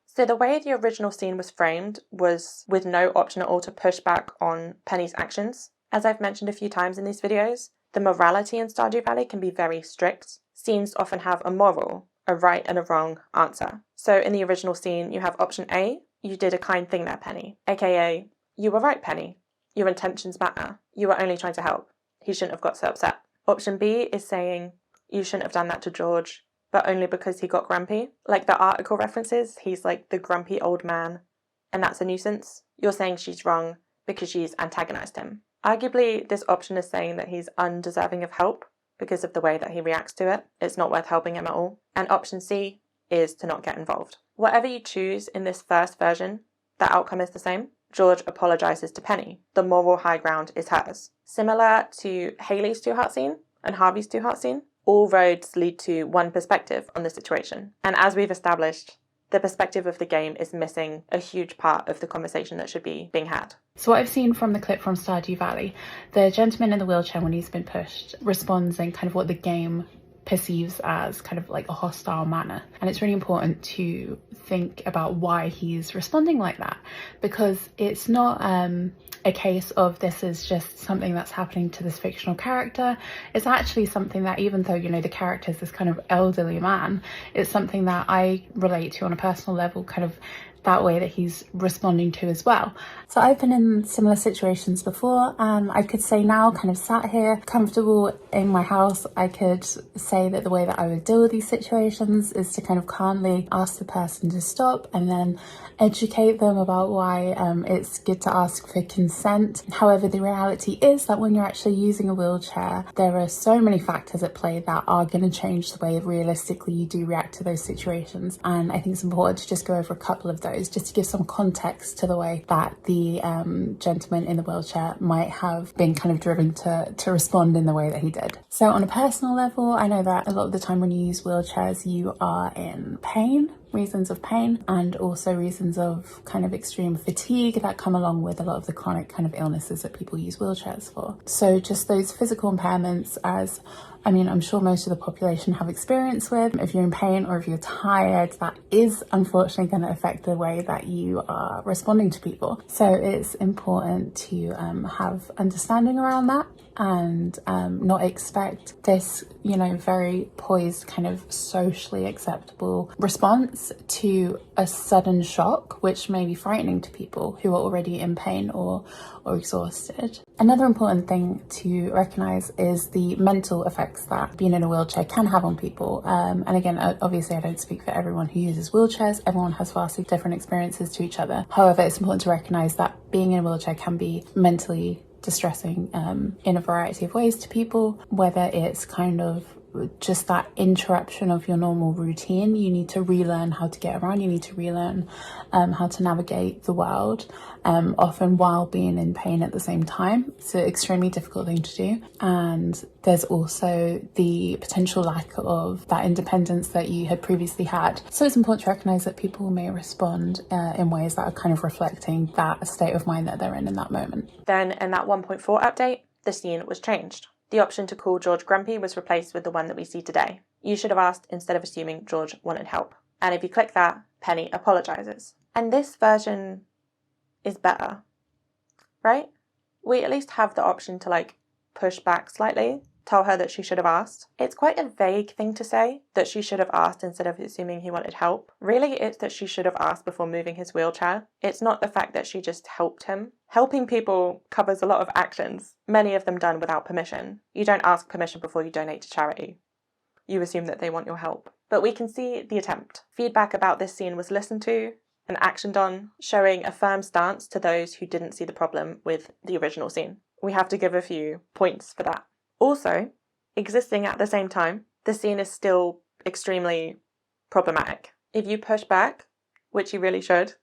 So the way the original scene was framed was with no option at all to push back on Penny's actions. As I've mentioned a few times in these videos, the morality in Stardew Valley can be very strict. Scenes often have a moral, a right and a wrong answer. So in the original scene, you have option A, you did a kind thing there, Penny, aka, you were right, Penny. Your intentions matter. You were only trying to help. He shouldn't have got so upset. Option B is saying, you shouldn't have done that to George, but only because he got grumpy. Like the article references, he's like the grumpy old man, and that's a nuisance. You're saying she's wrong because she's antagonized him. Arguably, this option is saying that he's undeserving of help because of the way that he reacts to it. It's not worth helping him at all. And option C is to not get involved. Whatever you choose in this first version, the outcome is the same. George apologizes to Penny. The moral high ground is hers. Similar to Haley's 2-heart scene and Harvey's 2-heart scene, all roads lead to one perspective on the situation. And as we've established, the perspective of the game is missing a huge part of the conversation that should be being had. So what I've seen from the clip from Stardew Valley, the gentleman in the wheelchair, when he's been pushed, responds in kind of what the game perceives as kind of like a hostile manner. And it's really important to think about why he's responding like that, because it's not a case of this is just something that's happening to this fictional character. It's actually something that, even though, you know, the character is this kind of elderly man, it's something that I relate to on a personal level, kind of that way that he's responding to as well. So I've been in similar situations before, and I could say now, kind of sat here comfortable in my house, I could say that the way that I would deal with these situations is to kind of calmly ask the person to stop and then educate them about why it's good to ask for consent. However, the reality is that when you're actually using a wheelchair, there are so many factors at play that are going to change the way realistically you do react to those situations. And I think it's important to just go over a couple of those, just to give some context to the way that the gentleman in the wheelchair might have been kind of driven to respond in the way that he did. So on a personal level, I know that a lot of the time when you use wheelchairs, you are in pain, reasons of pain, and also reasons of kind of extreme fatigue that come along with a lot of the chronic kind of illnesses that people use wheelchairs for. So just those physical impairments, as I mean, I'm sure most of the population have experience with. If you're in pain or if you're tired, that is unfortunately going to affect the way that you are responding to people. So it's important to have understanding around that and not expect this, you know, very poised kind of socially acceptable response to a sudden shock, which may be frightening to people who are already in pain or exhausted. Another important thing to recognize is the mental effects that being in a wheelchair can have on people. And again, obviously I don't speak for everyone who uses wheelchairs. Everyone has vastly different experiences to each other. However, it's important to recognize that being in a wheelchair can be mentally distressing in a variety of ways to people, whether it's kind of just that interruption of your normal routine. You need to relearn how to get around, you need to relearn how to navigate the world, often while being in pain at the same time. It's an extremely difficult thing to do, and there's also the potential lack of that independence that you had previously had. So it's important to recognize that people may respond in ways that are kind of reflecting that state of mind that they're in that moment. Then in that 1.4 update, the scene was changed. The option to call George grumpy was replaced with the one that we see today. You should have asked instead of assuming George wanted help. And if you click that, Penny apologizes. And this version is better, right? We at least have the option to like push back slightly, tell her that she should have asked. It's quite a vague thing to say, that she should have asked instead of assuming he wanted help. Really, it's that she should have asked before moving his wheelchair. It's not the fact that she just helped him. Helping people covers a lot of actions, many of them done without permission. You don't ask permission before you donate to charity. You assume that they want your help. But we can see the attempt. Feedback about this scene was listened to and actioned on, showing a firm stance to those who didn't see the problem with the original scene. We have to give a few points for that. Also, existing at the same time, the scene is still extremely problematic. If you push back, which you really should,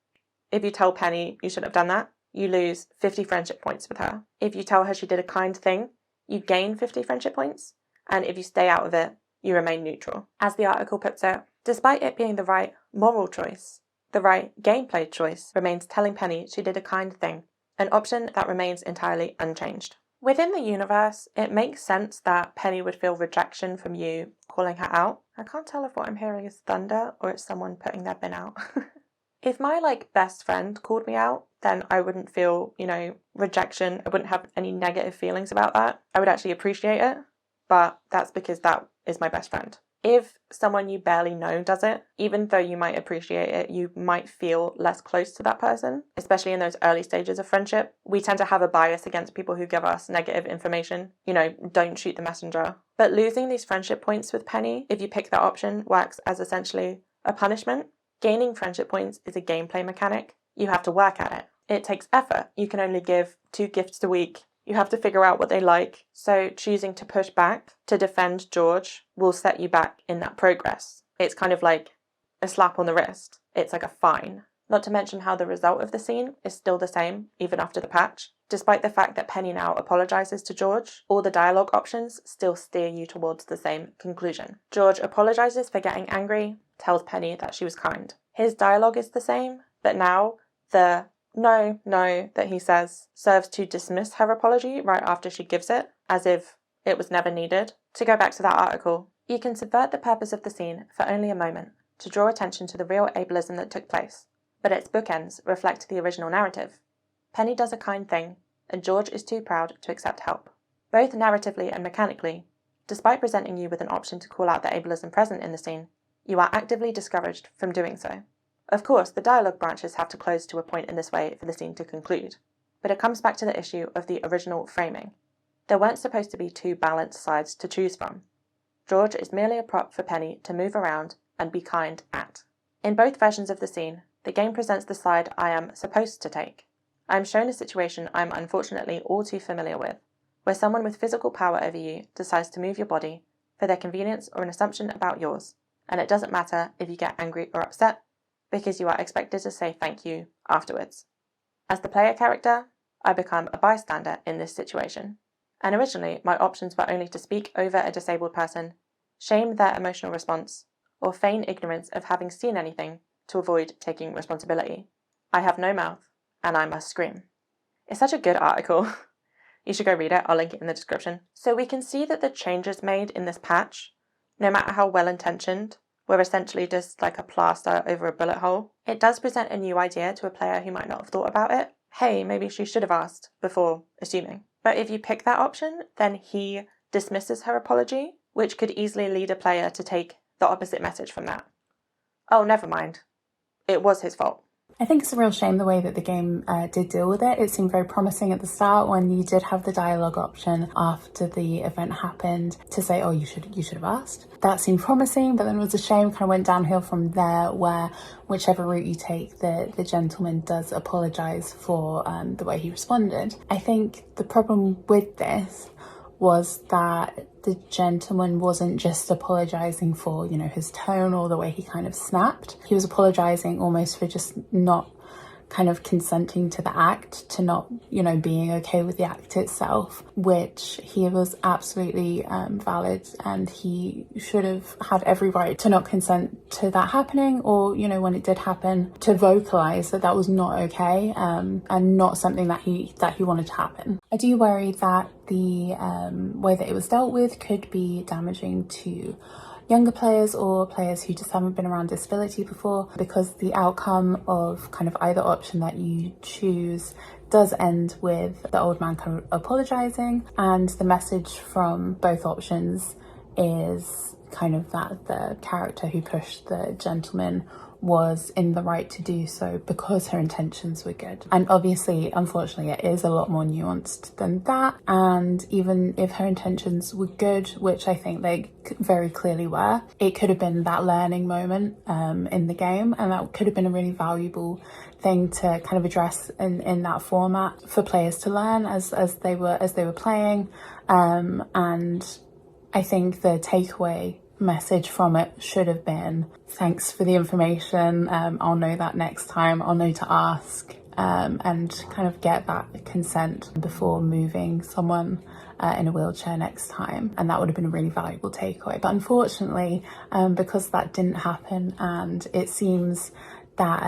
if you tell Penny you shouldn't have done that, you lose 50 friendship points with her. If you tell her she did a kind thing, you gain 50 friendship points. and if you stay out of it, you remain neutral. As the article puts it, despite it being the right moral choice, the right gameplay choice remains telling Penny she did a kind thing, an option that remains entirely unchanged. Within the universe, it makes sense that Penny would feel rejection from you calling her out. I can't tell if what I'm hearing is thunder or it's someone putting their bin out. If my best friend called me out, then I wouldn't feel, rejection. I wouldn't have any negative feelings about that. I would actually appreciate it, but that's because that is my best friend. If someone you barely know does it, even though you might appreciate it, you might feel less close to that person, especially in those early stages of friendship. We tend to have a bias against people who give us negative information. Don't shoot the messenger. But losing these friendship points with Penny, if you pick that option, works as essentially a punishment. Gaining friendship points is a gameplay mechanic. You have to work at it. It takes effort. You can only give 2 gifts a week. You have to figure out what they like. So choosing to push back, to defend George, will set you back in that progress. It's kind of like a slap on the wrist. It's like a fine. Not to mention how the result of the scene is still the same, even after the patch. Despite the fact that Penny now apologises to George, all the dialogue options still steer you towards the same conclusion. George apologises for getting angry, tells Penny that she was kind. His dialogue is the same, but now the no that he says serves to dismiss her apology right after she gives it, as if it was never needed. To go back to that article, you can subvert the purpose of the scene for only a moment to draw attention to the real ableism that took place, but its bookends reflect the original narrative. Penny does a kind thing, and George is too proud to accept help. Both narratively and mechanically, despite presenting you with an option to call out the ableism present in the scene, you are actively discouraged from doing so. Of course, the dialogue branches have to close to a point in this way for the scene to conclude, but it comes back to the issue of the original framing. There weren't supposed to be 2 balanced sides to choose from. George is merely a prop for Penny to move around and be kind at. In both versions of the scene, the game presents the side I am supposed to take. I am shown a situation I am unfortunately all too familiar with, where someone with physical power over you decides to move your body for their convenience or an assumption about yours, and it doesn't matter if you get angry or upset, because you are expected to say thank you afterwards. As the player character, I become a bystander in this situation, and originally my options were only to speak over a disabled person, shame their emotional response, or feign ignorance of having seen anything to avoid taking responsibility. I have no mouth, and I must scream. It's such a good article. You should go read it, I'll link it in the description. So we can see that the changes made in this patch, no matter how well-intentioned, were essentially just like a plaster over a bullet hole. It does present a new idea to a player who might not have thought about it. Hey, maybe she should have asked before assuming. But if you pick that option, then he dismisses her apology, which could easily lead a player to take the opposite message from that. Oh, never mind. It was his fault. I think it's a real shame the way that the game did deal with it. It seemed very promising at the start when you did have the dialogue option after the event happened to say, oh, you should have asked. That seemed promising, but then it was a shame, kind of went downhill from there, where whichever route you take, the gentleman does apologise for the way he responded. I think the problem with this was that the gentleman wasn't just apologising for, his tone or the way he kind of snapped. He was apologising almost for just not kind of consenting to the act, to not, being okay with the act itself, which he was absolutely valid, and he should have had every right to not consent to that happening, or, when it did happen, to vocalise that that was not okay, and not something that he wanted to happen. I do worry that the way that it was dealt with could be damaging to younger players or players who just haven't been around disability before, because the outcome of kind of either option that you choose does end with the old man kind of apologising, and the message from both options is kind of that the character who pushed the gentleman was in the right to do so because her intentions were good. And obviously, unfortunately, it is a lot more nuanced than that. And even if her intentions were good, which I think they very clearly were, it could have been that learning moment in the game, and that could have been a really valuable thing to kind of address in that format for players to learn as they were playing. And I think the takeaway message from it should have been, thanks for the information, I'll know that next time, I'll know to ask, and kind of get that consent before moving someone in a wheelchair next time, and that would have been a really valuable takeaway. But unfortunately, because that didn't happen, and it seems that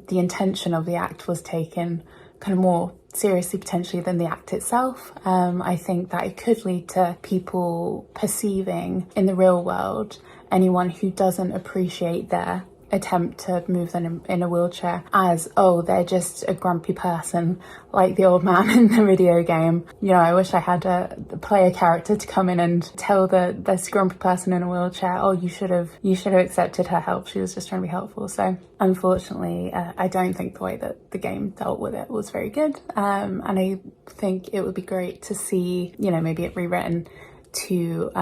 the intention of the act was taken kind of more seriously potentially than the act itself, I think that it could lead to people perceiving in the real world anyone who doesn't appreciate their attempt to move them in a wheelchair as, oh, they're just a grumpy person like the old man in the video game. You know, I wish I had a player character to come in and tell this grumpy person in a wheelchair, oh, you should have accepted her help, she was just trying to be helpful. So unfortunately, I don't think the way that the game dealt with it was very good, and I think it would be great to see, you know, maybe it rewritten to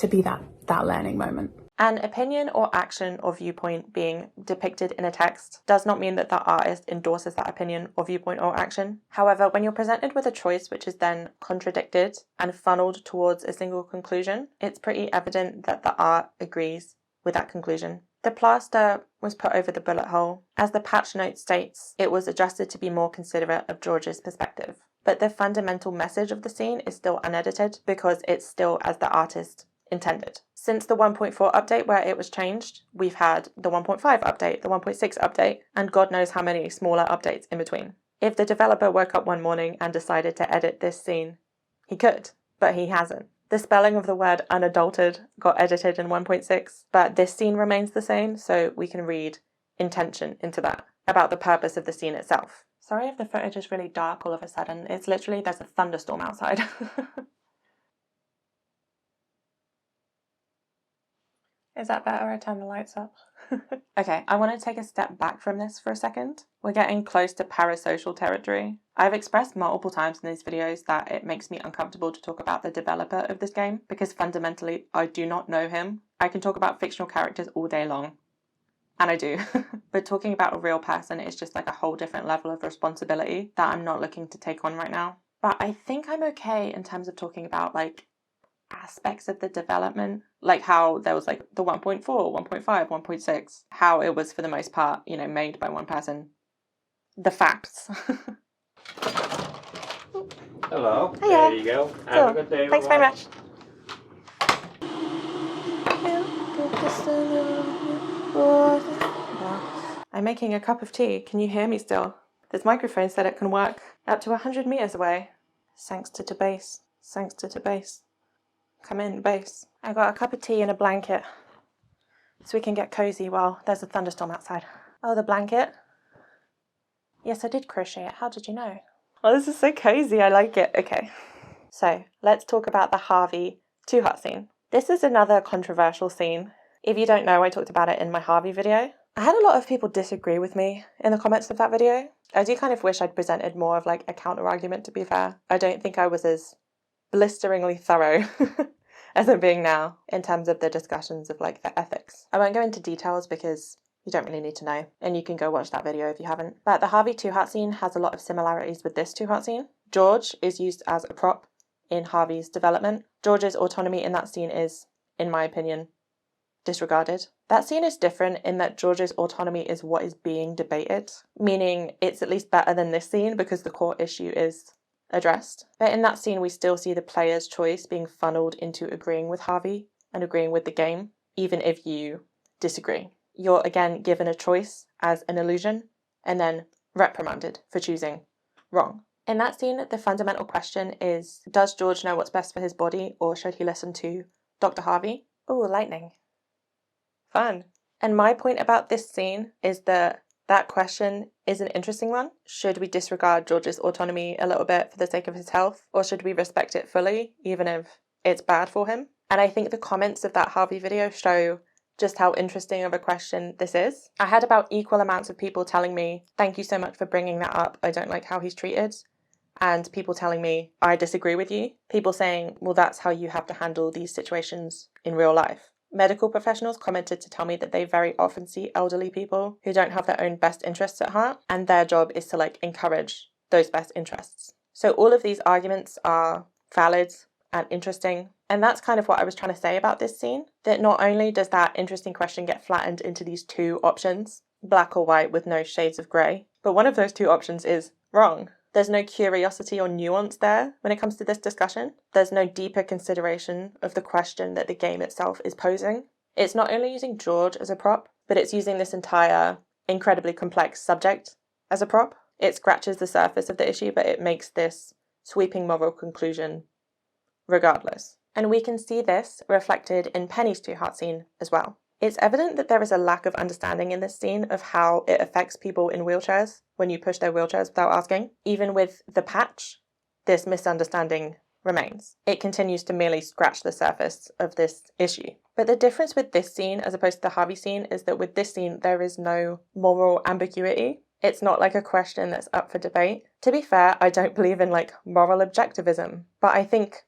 be that learning moment. An opinion or action or viewpoint being depicted in a text does not mean that the artist endorses that opinion or viewpoint or action. However, when you're presented with a choice which is then contradicted and funneled towards a single conclusion, it's pretty evident that the art agrees with that conclusion. The plaster was put over the bullet hole. As the patch note states, it was adjusted to be more considerate of George's perspective. But the fundamental message of the scene is still unedited because it's still as the artist intended. Since the 1.4 update where it was changed, we've had the 1.5 update, the 1.6 update, and God knows how many smaller updates in between. If the developer woke up one morning and decided to edit this scene, he could, but he hasn't. The spelling of the word unadulterated got edited in 1.6, but this scene remains the same, so we can read intention into that, about the purpose of the scene itself. Sorry if the footage is really dark all of a sudden. It's literally, there's a thunderstorm outside. Is that better? I turn the lights up. Okay, I want to take a step back from this for a second. We're getting close to parasocial territory. I've expressed multiple times in these videos that it makes me uncomfortable to talk about the developer of this game because fundamentally I do not know him. I can talk about fictional characters all day long, and I do. But talking about a real person is just like a whole different level of responsibility that I'm not looking to take on right now. But I think I'm okay in terms of talking about like aspects of the development, like how there was like the 1.4, 1.5, 1.6, how it was for the most part, you know, made by one person. The facts. Hello. Hiya. There you go. Have a good day. Thanks very Bye-bye. much. I'm making a cup of tea. Can you hear me still? This microphone said it can work up to 100 meters away. Thanks to base. Thanks to base. Come in, base. I got a cup of tea and a blanket so we can get cozy while there's a thunderstorm outside. Oh, the blanket? Yes, I did crochet it. How did you know? Oh, this is so cozy. I like it. Okay. So, let's talk about the Harvey 2 Hut scene. This is another controversial scene. If you don't know, I talked about it in my Harvey video. I had a lot of people disagree with me in the comments of that video. I do kind of wish I'd presented more of like a counter argument, to be fair. I don't think I was as blisteringly thorough as I'm being now in terms of the discussions of like the ethics. I won't go into details because you don't really need to know, and you can go watch that video if you haven't. But the Harvey 2 Hut scene has a lot of similarities with this 2 Hut scene. George is used as a prop in Harvey's development. George's autonomy in that scene is, in my opinion, disregarded. That scene is different in that George's autonomy is what is being debated, meaning it's at least better than this scene because the core issue is addressed. But in that scene, we still see the player's choice being funneled into agreeing with Harvey and agreeing with the game, even if you disagree. You're again given a choice as an illusion and then reprimanded for choosing wrong. In that scene, the fundamental question is, does George know what's best for his body, or should he listen to Dr. Harvey? Oh, lightning. Fun. And my point about this scene is that question is an interesting one. Should we disregard George's autonomy a little bit for the sake of his health, or should we respect it fully, even if it's bad for him? And I think the comments of that Harvey video show just how interesting of a question this is. I had about equal amounts of people telling me, thank you so much for bringing that up, I don't like how he's treated, and people telling me, I disagree with you. People saying, well, that's how you have to handle these situations in real life. Medical professionals commented to tell me that they very often see elderly people who don't have their own best interests at heart, and their job is to encourage those best interests. So all of these arguments are valid and interesting, and that's kind of what I was trying to say about this scene, that not only does that interesting question get flattened into these 2 options, black or white with no shades of grey, but one of those 2 options is wrong. There's no curiosity or nuance there when it comes to this discussion. There's no deeper consideration of the question that the game itself is posing. It's not only using George as a prop, but it's using this entire incredibly complex subject as a prop. It scratches the surface of the issue, but it makes this sweeping moral conclusion regardless. And we can see this reflected in Penny's two-heart scene as well. It's evident that there is a lack of understanding in this scene of how it affects people in wheelchairs when you push their wheelchairs without asking. Even with the patch, this misunderstanding remains. It continues to merely scratch the surface of this issue. But the difference with this scene as opposed to the Harvey scene is that with this scene, there is no moral ambiguity. It's not like a question that's up for debate. To be fair, I don't believe in like moral objectivism, but I think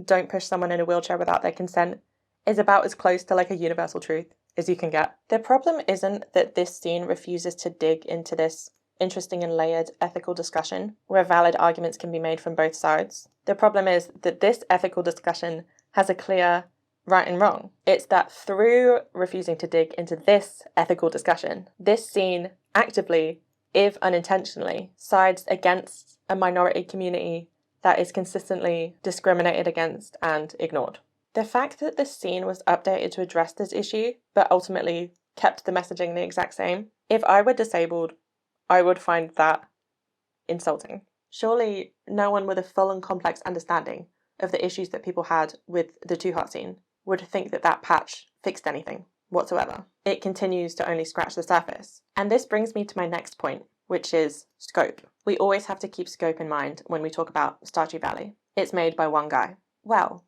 don't push someone in a wheelchair without their consent is about as close to like a universal truth as you can get. The problem isn't that this scene refuses to dig into this interesting and layered ethical discussion where valid arguments can be made from both sides. The problem is that this ethical discussion has a clear right and wrong. It's that through refusing to dig into this ethical discussion, this scene actively, if unintentionally, sides against a minority community that is consistently discriminated against and ignored. The fact that this scene was updated to address this issue, but ultimately kept the messaging the exact same, if I were disabled, I would find that insulting. Surely no one with a full and complex understanding of the issues that people had with the two-heart scene would think that that patch fixed anything whatsoever. It continues to only scratch the surface. And this brings me to my next point, which is scope. We always have to keep scope in mind when we talk about Stardew Valley. It's made by one guy. Well,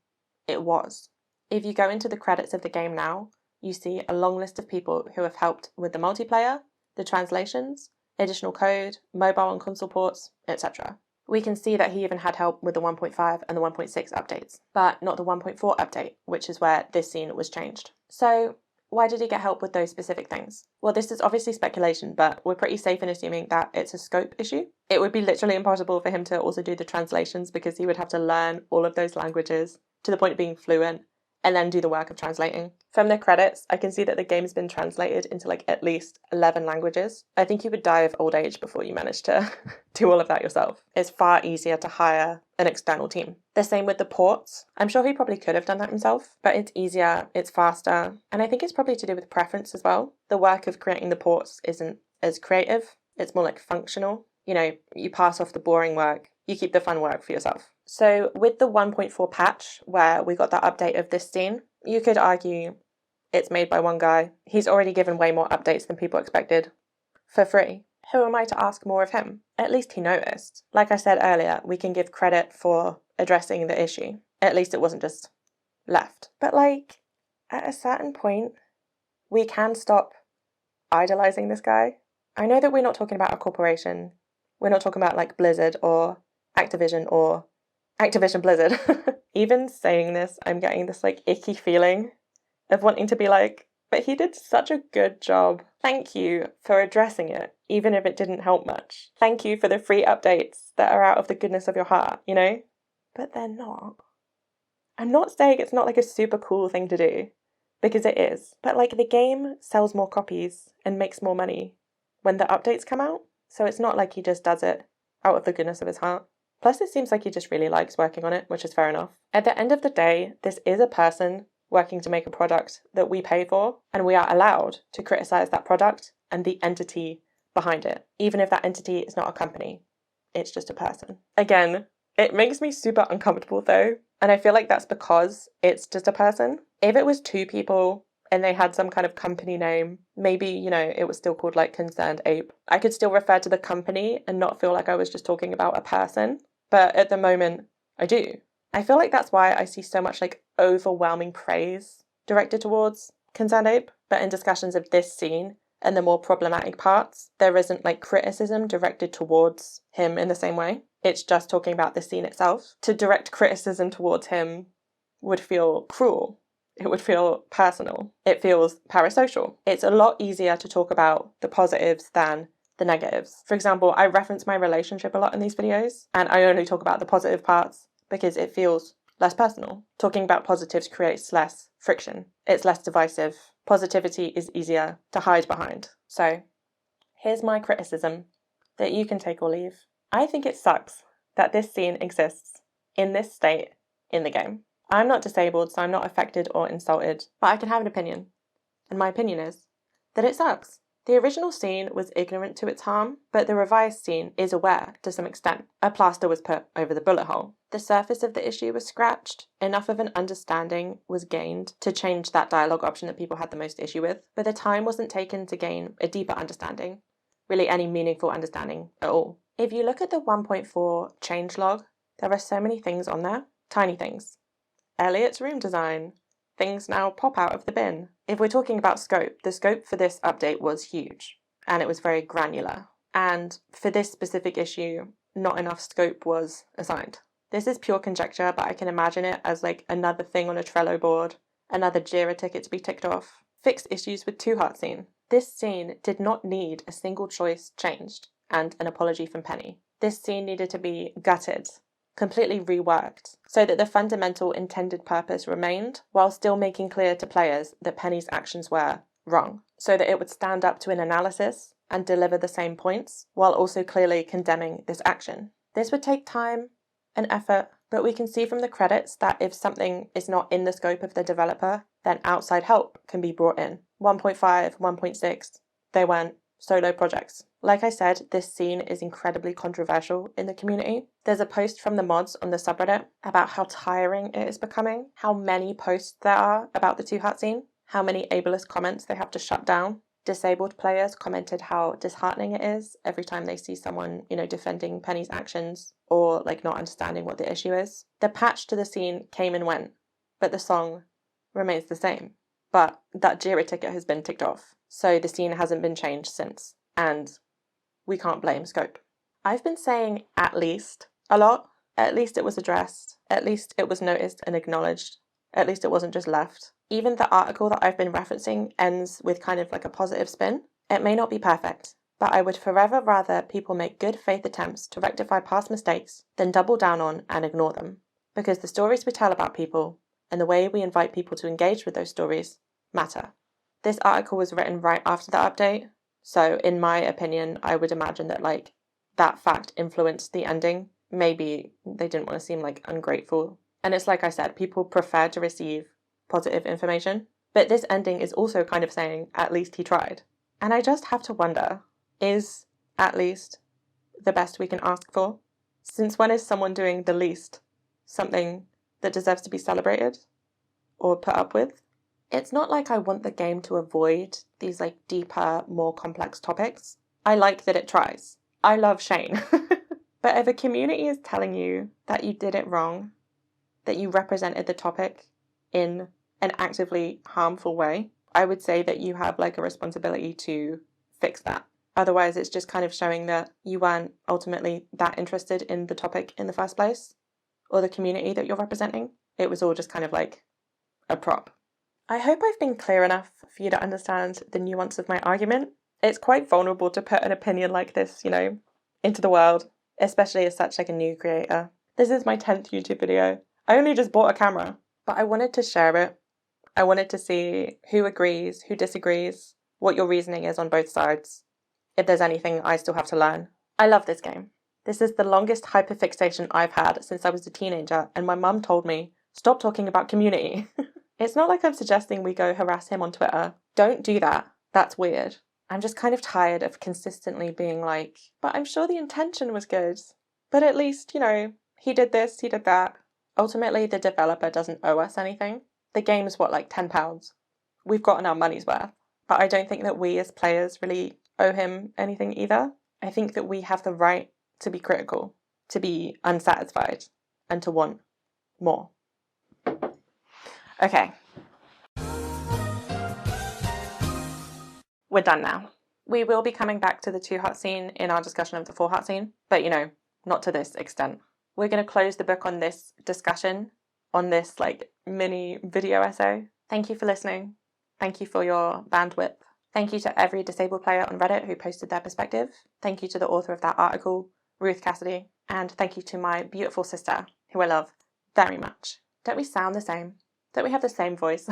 it was. If you go into the credits of the game now, you see a long list of people who have helped with the multiplayer, the translations, additional code, mobile and console ports, etc. We can see that he even had help with the 1.5 and the 1.6 updates, but not the 1.4 update, which is where this scene was changed. So why did he get help with those specific things? Well, this is obviously speculation, but we're pretty safe in assuming that it's a scope issue. It would be literally impossible for him to also do the translations because he would have to learn all of those languages to the point of being fluent and then do the work of translating. From the credits, I can see that the game's been translated into like at least 11 languages. I think you would die of old age before you manage to do all of that yourself. It's far easier to hire an external team. The same with the ports. I'm sure he probably could have done that himself, but it's easier, it's faster, and I think it's probably to do with preference as well. The work of creating the ports isn't as creative, it's more like functional. You know, you pass off the boring work, you keep the fun work for yourself. So with the 1.4 patch, where we got that update of this scene, you could argue it's made by one guy. He's already given way more updates than people expected for free. Who am I to ask more of him? At least he noticed. Like I said earlier, we can give credit for addressing the issue. At least it wasn't just left. But like, at a certain point, we can stop idolizing this guy. I know that we're not talking about a corporation. We're not talking about like Blizzard or Activision Blizzard. Even saying this, I'm getting this like icky feeling of wanting to be like, but he did such a good job. Thank you for addressing it, even if it didn't help much. Thank you for the free updates that are out of the goodness of your heart, you know? But they're not. I'm not saying it's not like a super cool thing to do, because it is. But like the game sells more copies and makes more money when the updates come out. So it's not like he just does it out of the goodness of his heart. Plus it seems like he just really likes working on it, which is fair enough. At the end of the day, this is a person working to make a product that we pay for, and we are allowed to criticize that product and the entity behind it, even if that entity is not a company. It's just a person. Again, it makes me super uncomfortable though, and I feel like that's because it's just a person. If it was two people and they had some kind of company name, maybe, you know, it was still called like Concerned Ape, I could still refer to the company and not feel like I was just talking about a person. But at the moment, I do. I feel like that's why I see so much like overwhelming praise directed towards Concerned Ape. But in discussions of this scene and the more problematic parts, there isn't like criticism directed towards him in the same way. It's just talking about the scene itself. To direct criticism towards him would feel cruel. It would feel personal. It feels parasocial. It's a lot easier to talk about the positives than the negatives. For example, I reference my relationship a lot in these videos, and I only talk about the positive parts because it feels less personal. Talking about positives creates less friction. It's less divisive. Positivity is easier to hide behind. So here's my criticism that you can take or leave. I think it sucks that this scene exists in this state in the game. I'm not disabled, so I'm not affected or insulted, but I can have an opinion. And my opinion is that it sucks. The original scene was ignorant to its harm, but the revised scene is aware to some extent. A plaster was put over the bullet hole. The surface of the issue was scratched. Enough of an understanding was gained to change that dialogue option that people had the most issue with, but the time wasn't taken to gain a deeper understanding, really any meaningful understanding at all. If you look at the 1.4 changelog, there are so many things on there, tiny things. Elliot's room design. Things now pop out of the bin. If we're talking about scope, the scope for this update was huge, and it was very granular. And for this specific issue, not enough scope was assigned. This is pure conjecture, but I can imagine it as like another thing on a Trello board, another Jira ticket to be ticked off. Fixed issues with 2 Heart scene. This scene did not need a single choice changed, and an apology from Penny. This scene needed to be gutted, completely reworked, so that the fundamental intended purpose remained, while still making clear to players that Penny's actions were wrong, so that it would stand up to an analysis and deliver the same points, while also clearly condemning this action. This would take time and effort, but we can see from the credits that if something is not in the scope of the developer, then outside help can be brought in. 1.5, 1.6, they weren't solo projects. Like I said, this scene is incredibly controversial in the community. There's a post from the mods on the subreddit about how tiring it is becoming, how many posts there are about the 2 Heart scene, how many ableist comments they have to shut down. Disabled players commented how disheartening it is every time they see someone, defending Penny's actions or like not understanding what the issue is. The patch to the scene came and went, but the song remains the same. But that Jira ticket has been ticked off, so the scene hasn't been changed since, and we can't blame scope. I've been saying at least a lot. At least it was addressed. At least it was noticed and acknowledged. At least it wasn't just left. Even the article that I've been referencing ends with kind of like a positive spin. It may not be perfect, but I would forever rather people make good faith attempts to rectify past mistakes than double down on and ignore them. Because the stories we tell about people and the way we invite people to engage with those stories matter. This article was written right after the update, so in my opinion, I would imagine that that fact influenced the ending. Maybe they didn't want to seem ungrateful. And it's like I said, people prefer to receive positive information. But this ending is also kind of saying, at least he tried. And I just have to wonder, is at least the best we can ask for? Since when is someone doing the least something that deserves to be celebrated or put up with? It's not like I want the game to avoid these deeper, more complex topics. I like that it tries. I love Shane. But if a community is telling you that you did it wrong, that you represented the topic in an actively harmful way, I would say that you have a responsibility to fix that. Otherwise, it's just kind of showing that you weren't ultimately that interested in the topic in the first place, or the community that you're representing. It was all just kind of a prop. I hope I've been clear enough for you to understand the nuance of my argument. It's quite vulnerable to put an opinion like this, into the world, especially as such a new creator. This is my 10th YouTube video. I only just bought a camera, but I wanted to share it. I wanted to see who agrees, who disagrees, what your reasoning is on both sides, if there's anything I still have to learn. I love this game. This is the longest hyperfixation I've had since I was a teenager, and my mum told me, stop talking about community. It's not like I'm suggesting we go harass him on Twitter. Don't do that. That's weird. I'm just kind of tired of consistently being but I'm sure the intention was good. But at least, he did this, he did that. Ultimately, the developer doesn't owe us anything. The game's £10. We've gotten our money's worth. But I don't think that we as players really owe him anything either. I think that we have the right to be critical, to be unsatisfied, and to want more. Okay. We're done now. We will be coming back to the 2 Heart scene in our discussion of the 4 Heart scene, but not to this extent. We're going to close the book on this discussion, on this mini video essay. Thank you for listening. Thank you for your bandwidth. Thank you to every disabled player on Reddit who posted their perspective. Thank you to the author of that article, Ruth Cassidy. And thank you to my beautiful sister, who I love very much. Don't we sound the same? Don't we have the same voice?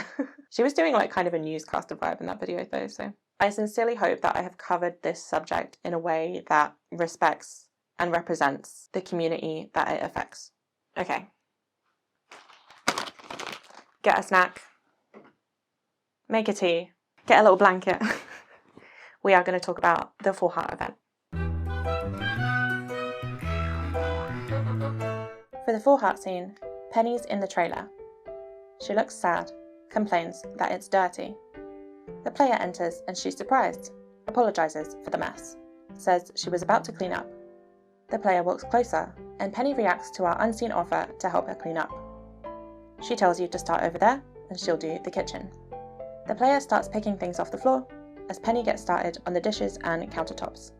She was doing kind of a newscaster vibe in that video though, so I sincerely hope that I have covered this subject in a way that respects and represents the community that it affects. Okay. Get a snack. Make a tea. Get a little blanket. We are going to talk about the Full Heart event. For the Full Heart scene, Penny's in the trailer. She looks sad, complains that it's dirty. The player enters and she's surprised, apologises for the mess, says she was about to clean up. The player walks closer and Penny reacts to our unseen offer to help her clean up. She tells you to start over there and she'll do the kitchen. The player starts picking things off the floor as Penny gets started on the dishes and countertops.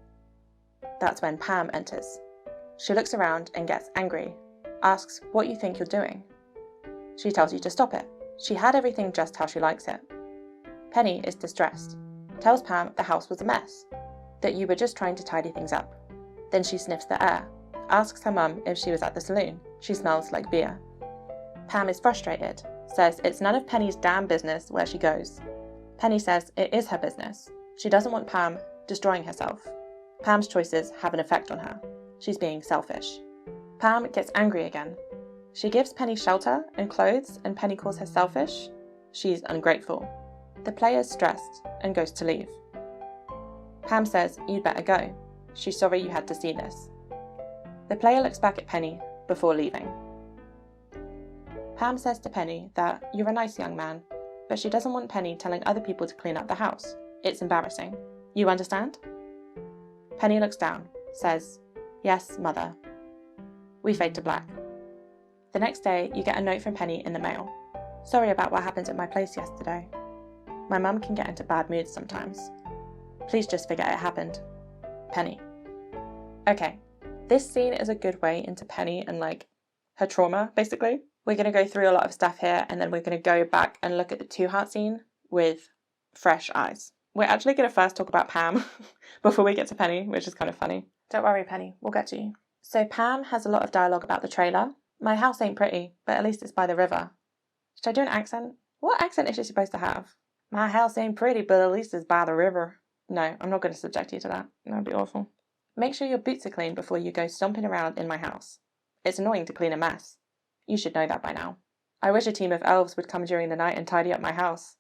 That's when Pam enters. She looks around and gets angry, asks what you think you're doing. She tells you to stop it. She had everything just how she likes it. Penny is distressed, tells Pam the house was a mess, that you were just trying to tidy things up. Then she sniffs the air, asks her mum if she was at the saloon. She smells like beer. Pam is frustrated, says it's none of Penny's damn business where she goes. Penny says it is her business. She doesn't want Pam destroying herself. Pam's choices have an effect on her. She's being selfish. Pam gets angry again. She gives Penny shelter and clothes and Penny calls her selfish. She's ungrateful. The player's stressed and goes to leave. Pam says you'd better go. She's sorry you had to see this. The player looks back at Penny before leaving. Pam says to Penny that you're a nice young man, but she doesn't want Penny telling other people to clean up the house. It's embarrassing. You understand? Penny looks down, says, "Yes, mother." We fade to black. The next day, you get a note from Penny in the mail. "Sorry about what happened at my place yesterday. My mum can get into bad moods sometimes. Please just forget it happened. Penny." Okay, this scene is a good way into Penny and her trauma, basically. We're going to go through a lot of stuff here and then we're going to go back and look at the 2-heart scene with fresh eyes. We're actually going to first talk about Pam before we get to Penny, which is kind of funny. Don't worry, Penny, we'll get to you. So Pam has a lot of dialogue about the trailer. "My house ain't pretty, but at least it's by the river." Should I do an accent? What accent is she supposed to have? "My house ain't pretty, but at least it's by the river." No, I'm not going to subject you to that. That would be awful. "Make sure your boots are clean before you go stomping around in my house. It's annoying to clean a mess. You should know that by now. I wish a team of elves would come during the night and tidy up my house.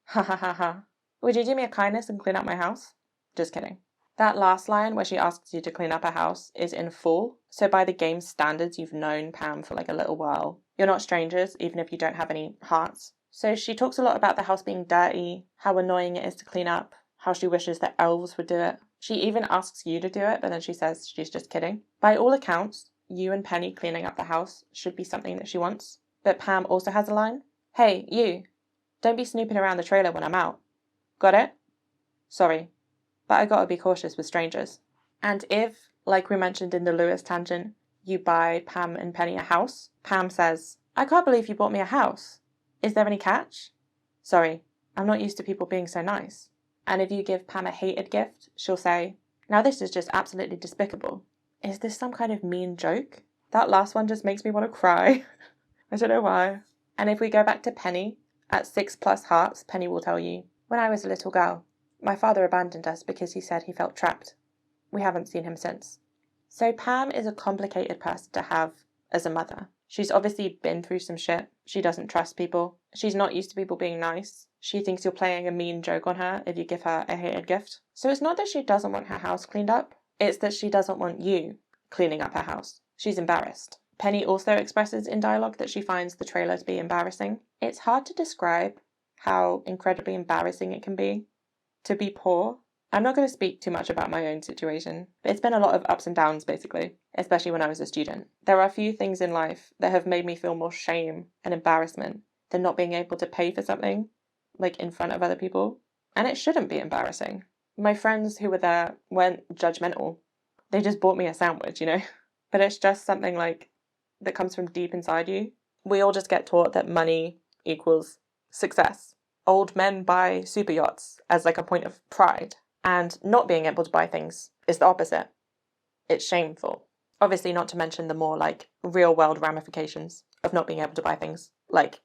Ha ha ha ha. Would you do me a kindness and clean up my house?" Just kidding. That last line where she asks you to clean up her house is in full, so by the game's standards you've known Pam for a little while. You're not strangers, even if you don't have any hearts. So she talks a lot about the house being dirty, how annoying it is to clean up, how she wishes that elves would do it. She even asks you to do it, but then she says she's just kidding. By all accounts, you and Penny cleaning up the house should be something that she wants. But Pam also has a line. "Hey, you. Don't be snooping around the trailer when I'm out. Got it? Sorry, but I gotta be cautious with strangers." And if, like we mentioned in the Lewis tangent, you buy Pam and Penny a house, Pam says, "I can't believe you bought me a house. Is there any catch? Sorry, I'm not used to people being so nice." And if you give Pam a hated gift, she'll say, "Now this is just absolutely despicable. Is this some kind of mean joke?" That last one just makes me want to cry. I don't know why. And if we go back to Penny, at 6+ hearts, Penny will tell you, "When I was a little girl, my father abandoned us because he said he felt trapped. We haven't seen him since." So Pam is a complicated person to have as a mother. She's obviously been through some shit. She doesn't trust people. She's not used to people being nice. She thinks you're playing a mean joke on her if you give her a hated gift. So it's not that she doesn't want her house cleaned up. It's that she doesn't want you cleaning up her house. She's embarrassed. Penny also expresses in dialogue that she finds the trailer to be embarrassing. It's hard to describe how incredibly embarrassing it can be to be poor. I'm not going to speak too much about my own situation, but it's been a lot of ups and downs basically, especially when I was a student. There are a few things in life that have made me feel more shame and embarrassment than not being able to pay for something, in front of other people. And it shouldn't be embarrassing. My friends who were there weren't judgmental. They just bought me a sandwich, But it's just something that comes from deep inside you. We all just get taught that money equals success. Old men buy super yachts as a point of pride. And not being able to buy things is the opposite. It's shameful. Obviously not to mention the more real world ramifications of not being able to buy things, like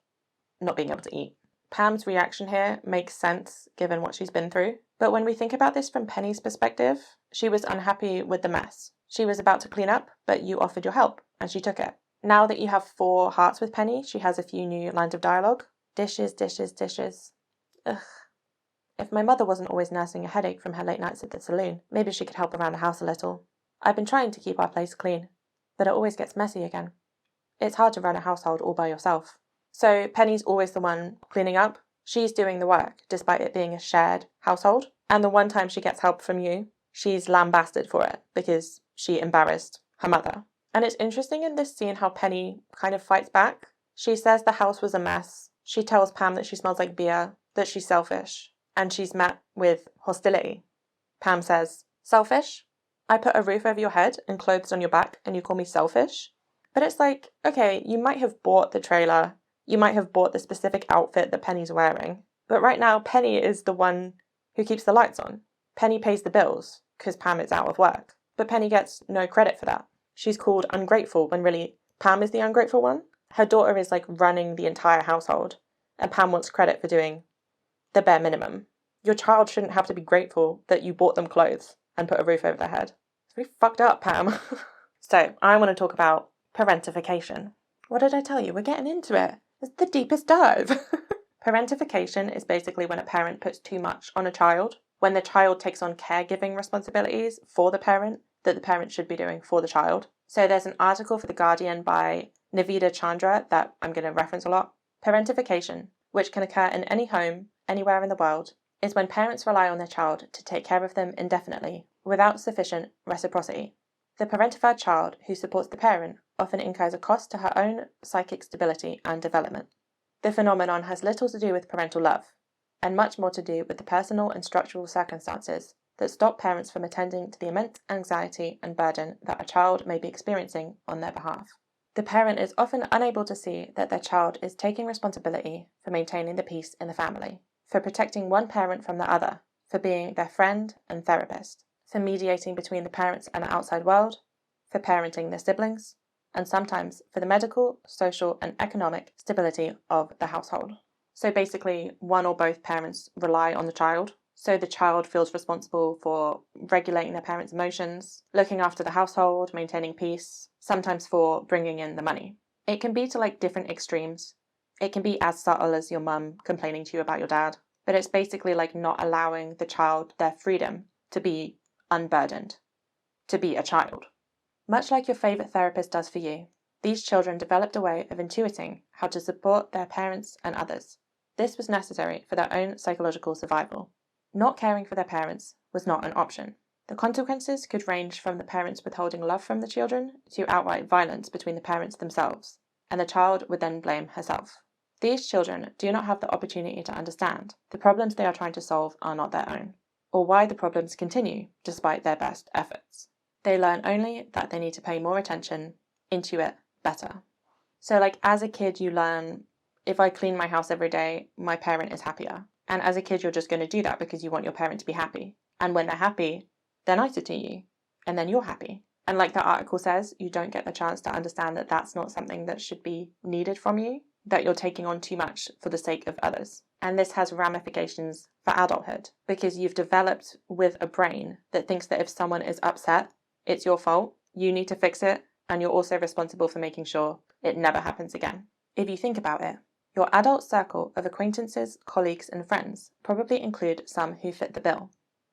not being able to eat. Pam's reaction here makes sense given what she's been through. But when we think about this from Penny's perspective, She was unhappy with the mess. She was about to clean up, but you offered your help, and she took it. Now that you have 4 hearts with Penny, she has a few new lines of dialogue. Dishes, dishes, dishes. Ugh. If my mother wasn't always nursing a headache from her late nights at the saloon, maybe she could help around the house a little. I've been trying to keep our place clean, but it always gets messy again. It's hard to run a household all by yourself. So Penny's always the one cleaning up. She's doing the work, despite it being a shared household. And the one time she gets help from you, she's lambasted for it because she embarrassed her mother. And it's interesting in this scene how Penny kind of fights back. She says the house was a mess. She tells Pam that she smells like beer, that she's selfish, and she's met with hostility. Pam says, "Selfish? I put a roof over your head and clothes on your back and you call me selfish?" But it's like, okay, you might have bought the trailer, you might have bought the specific outfit that Penny's wearing, but right now Penny is the one who keeps the lights on. Penny pays the bills because Pam is out of work, but Penny gets no credit for that. She's called ungrateful when really Pam is the ungrateful one. Her daughter is like running the entire household, and Pam wants credit for doing the bare minimum. Your child shouldn't have to be grateful that you bought them clothes and put a roof over their head. It's pretty fucked up, Pam. So I want to talk about parentification. What did I tell you? We're getting into it. It's the deepest dive. Parentification is basically when a parent puts too much on a child, when the child takes on caregiving responsibilities for the parent that the parent should be doing for the child. So there's an article for The Guardian by Navida Chandra that I'm going to reference a lot. Parentification, which can occur in any home, anywhere in the world, is when parents rely on their child to take care of them indefinitely, without sufficient reciprocity. The parentified child who supports the parent often incurs a cost to her own psychic stability and development. The phenomenon has little to do with parental love, and much more to do with the personal and structural circumstances that stop parents from attending to the immense anxiety and burden that a child may be experiencing on their behalf. The parent is often unable to see that their child is taking responsibility for maintaining the peace in the family, for protecting one parent from the other, for being their friend and therapist, for mediating between the parents and the outside world, for parenting their siblings, and sometimes for the medical, social, and economic stability of the household. So basically, one or both parents rely on the child, so the child feels responsible for regulating their parents' emotions, looking after the household, maintaining peace, sometimes for bringing in the money. It can be to like different extremes. It can be as subtle as your mum complaining to you about your dad, but it's basically like not allowing the child their freedom to be unburdened, to be a child. Much like your favourite therapist does for you, these children developed a way of intuiting how to support their parents and others. This was necessary for their own psychological survival. Not caring for their parents was not an option. The consequences could range from the parents withholding love from the children to outright violence between the parents themselves, and the child would then blame herself. These children do not have the opportunity to understand the problems they are trying to solve are not their own, or why the problems continue despite their best efforts. They learn only that they need to pay more attention, intuit better. So like as a kid you learn, if I clean my house every day, my parent is happier. And as a kid you're just going to do that because you want your parent to be happy. And when they're happy, they're nicer to you. And then you're happy. And like the article says, you don't get the chance to understand that that's not something that should be needed from you, that you're taking on too much for the sake of others. And this has ramifications for adulthood because you've developed with a brain that thinks that if someone is upset, it's your fault, you need to fix it, and you're also responsible for making sure it never happens again. If you think about it, your adult circle of acquaintances, colleagues, and friends probably include some who fit the bill.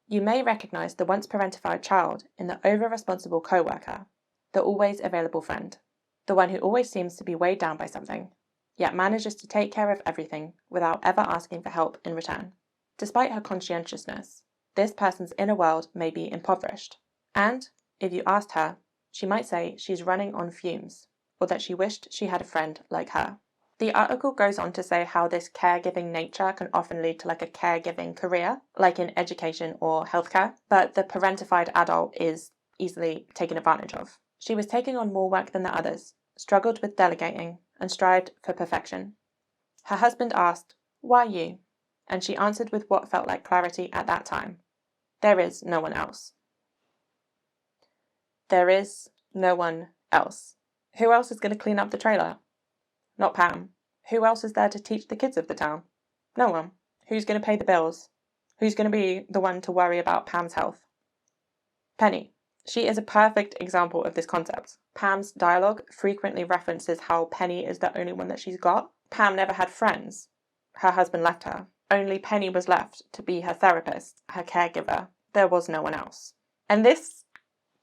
You may recognise the once parentified child in the over-responsible co-worker, the always available friend, the one who always seems to be weighed down by something, yet manages to take care of everything without ever asking for help in return. Despite her conscientiousness, this person's inner world may be impoverished, and if you asked her, she might say she's running on fumes, or that she wished she had a friend like her. The article goes on to say how this caregiving nature can often lead to like a caregiving career, like in education or healthcare, but the parentified adult is easily taken advantage of. She was taking on more work than the others, struggled with delegating, and strived for perfection. Her husband asked, "Why you?" And she answered with what felt like clarity at that time. There is no one else. There is no one else. Who else is going to clean up the trailer? Not Pam. Who else is there to teach the kids of the town? No one. Who's going to pay the bills? Who's going to be the one to worry about Pam's health? Penny. She is a perfect example of this concept. Pam's dialogue frequently references how Penny is the only one that she's got. Pam never had friends. Her husband left her. Only Penny was left to be her therapist, her caregiver. There was no one else. And this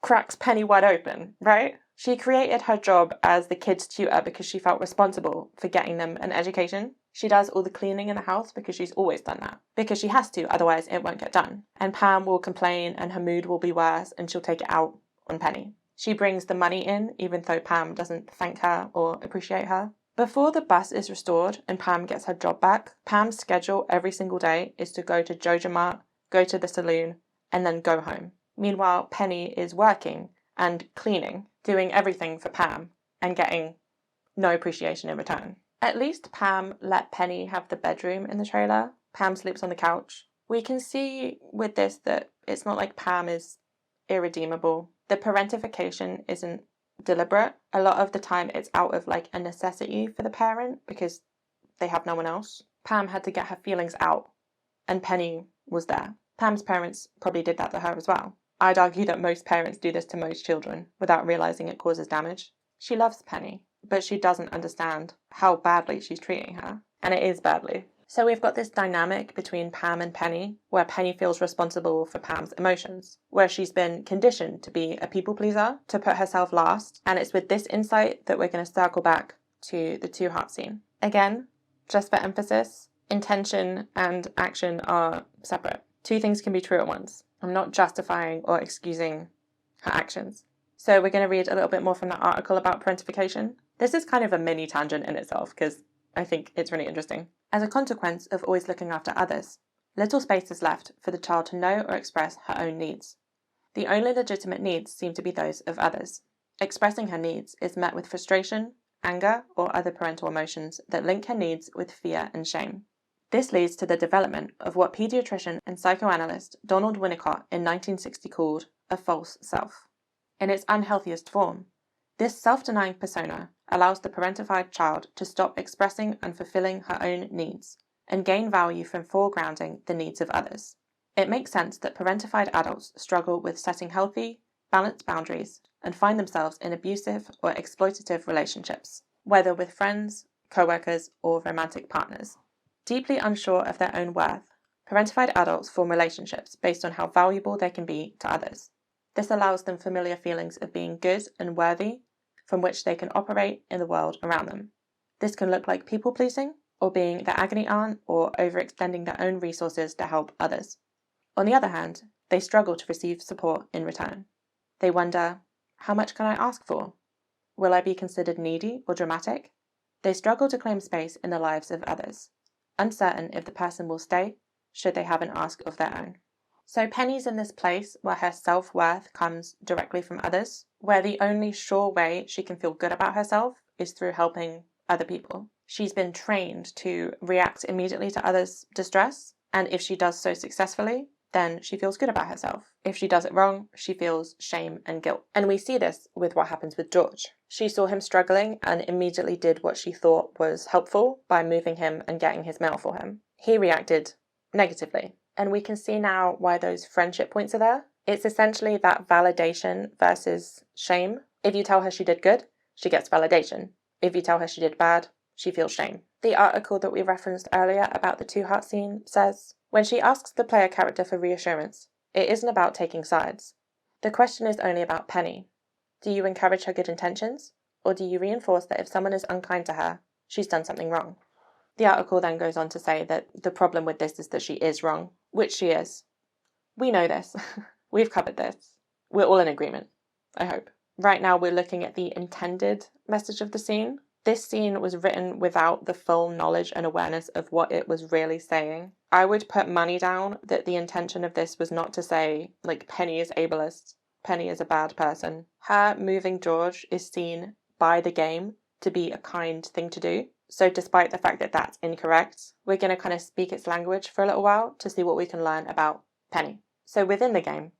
cracks Penny wide open, right? She created her job as the kids' tutor because she felt responsible for getting them an education. She does all the cleaning in the house because she's always done that. Because she has to, otherwise it won't get done. And Pam will complain and her mood will be worse and she'll take it out on Penny. She brings the money in even though Pam doesn't thank her or appreciate her. Before the bus is restored and Pam gets her job back, Pam's schedule every single day is to go to Joja Mart, go to the saloon, and then go home. Meanwhile, Penny is working and cleaning, doing everything for Pam, and getting no appreciation in return. At least Pam let Penny have the bedroom in the trailer. Pam sleeps on the couch. We can see with this that it's not like Pam is irredeemable. The parentification isn't deliberate. A lot of the time it's out of like a necessity for the parent because they have no one else. Pam had to get her feelings out, and Penny was there. Pam's parents probably did that to her as well. I'd argue that most parents do this to most children without realizing it causes damage. She loves Penny, but she doesn't understand how badly she's treating her. And it is badly. So we've got this dynamic between Pam and Penny, where Penny feels responsible for Pam's emotions, where she's been conditioned to be a people pleaser, to put herself last, and it's with this insight that we're going to circle back to the two-heart scene. Again, just for emphasis, intention and action are separate. Two things can be true at once. I'm not justifying or excusing her actions. So we're going to read a little bit more from that article about parentification. This is kind of a mini tangent in itself because I think it's really interesting. As a consequence of always looking after others, little space is left for the child to know or express her own needs. The only legitimate needs seem to be those of others. Expressing her needs is met with frustration, anger, or other parental emotions that link her needs with fear and shame. This leads to the development of what pediatrician and psychoanalyst Donald Winnicott in 1960 called a false self. In its unhealthiest form, this self-denying persona allows the parentified child to stop expressing and fulfilling her own needs and gain value from foregrounding the needs of others. It makes sense that parentified adults struggle with setting healthy, balanced boundaries and find themselves in abusive or exploitative relationships, whether with friends, co-workers, or romantic partners. Deeply unsure of their own worth, parentified adults form relationships based on how valuable they can be to others. This allows them familiar feelings of being good and worthy, from which they can operate in the world around them. This can look like people-pleasing, or being the agony aunt, or overextending their own resources to help others. On the other hand, they struggle to receive support in return. They wonder, how much can I ask for? Will I be considered needy or dramatic? They struggle to claim space in the lives of others, uncertain if the person will stay should they have an ask of their own. So Penny's in this place where her self-worth comes directly from others, where the only sure way she can feel good about herself is through helping other people. She's been trained to react immediately to others' distress, and if she does so successfully, then she feels good about herself. If she does it wrong, she feels shame and guilt. And we see this with what happens with George. She saw him struggling and immediately did what she thought was helpful by moving him and getting his mail for him. He reacted negatively. And we can see now why those friendship points are there. It's essentially that validation versus shame. If you tell her she did good, she gets validation. If you tell her she did bad, she feels shame. The article that we referenced earlier about the two-heart scene says, when she asks the player character for reassurance, it isn't about taking sides. The question is only about Penny. Do you encourage her good intentions, or do you reinforce that if someone is unkind to her, she's done something wrong? The article then goes on to say that the problem with this is that she is wrong, which she is. We know this. We've covered this. We're all in agreement, I hope. Right now we're looking at the intended message of the scene. This scene was written without the full knowledge and awareness of what it was really saying. I would put money down that the intention of this was not to say, like, Penny is ableist, Penny is a bad person. Her moving George is seen by the game to be a kind thing to do. So despite the fact that that's incorrect, we're going to kind of speak its language for a little while to see what we can learn about Penny. So within the game,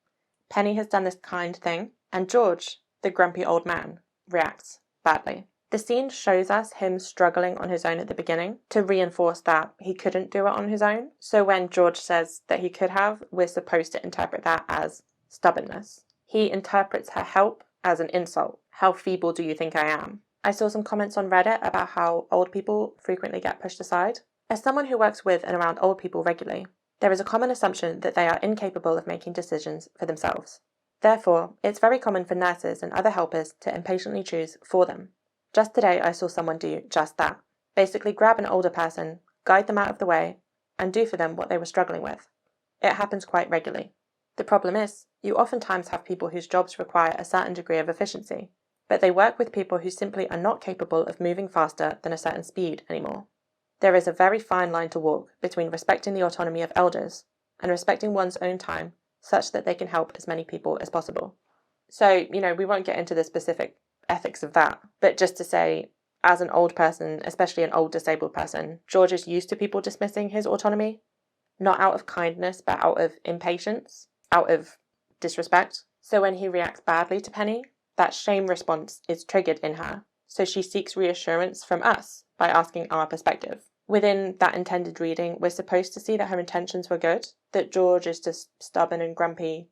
Penny has done this kind thing, and George, the grumpy old man, reacts badly. The scene shows us him struggling on his own at the beginning to reinforce that he couldn't do it on his own. So when George says that he could have, we're supposed to interpret that as stubbornness. He interprets her help as an insult. How feeble do you think I am? I saw some comments on Reddit about how old people frequently get pushed aside. As someone who works with and around old people regularly, there is a common assumption that they are incapable of making decisions for themselves. Therefore, it's very common for nurses and other helpers to impatiently choose for them. Just today, I saw someone do just that. Basically grab an older person, guide them out of the way, and do for them what they were struggling with. It happens quite regularly. The problem is, you oftentimes have people whose jobs require a certain degree of efficiency, but they work with people who simply are not capable of moving faster than a certain speed anymore. There is a very fine line to walk between respecting the autonomy of elders and respecting one's own time such that they can help as many people as possible. So, we won't get into the specific ethics of that, but just to say, as an old person, especially an old disabled person, George is used to people dismissing his autonomy, not out of kindness, but out of impatience, out of disrespect. So when he reacts badly to Penny, that shame response is triggered in her. So she seeks reassurance from us by asking our perspective. Within that intended reading, we're supposed to see that her intentions were good, that George is just stubborn and grumpy,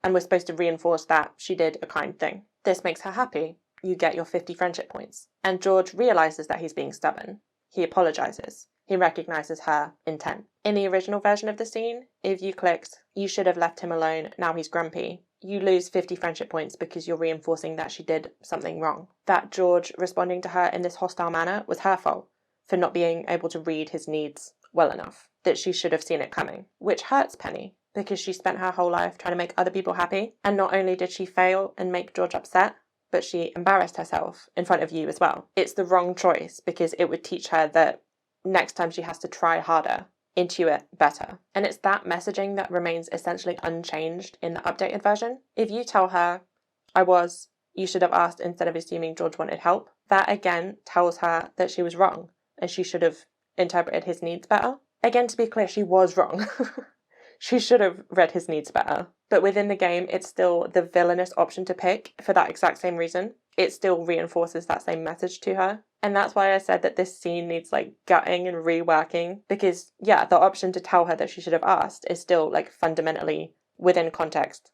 and we're supposed to reinforce that she did a kind thing. This makes her happy. You get your 50 friendship points. And George realises that he's being stubborn. He apologises. He recognises her intent. In the original version of the scene, if you clicked, "You should have left him alone, now he's grumpy," you lose 50 friendship points because you're reinforcing that she did something wrong. That George responding to her in this hostile manner was her fault for not being able to read his needs well enough, that she should have seen it coming, which hurts Penny because she spent her whole life trying to make other people happy, and not only did she fail and make George upset, but she embarrassed herself in front of you as well. It's the wrong choice because it would teach her that next time she has to try harder, intuit better. And it's that messaging that remains essentially unchanged in the updated version. If you tell her, you should have asked instead of assuming George wanted help, that again tells her that she was wrong and she should have interpreted his needs better. Again, to be clear, she was wrong. She should have read his needs better. But within the game, it's still the villainous option to pick for that exact same reason. It still reinforces that same message to her. And that's why I said that this scene needs gutting and reworking, because the option to tell her that she should have asked is still fundamentally within context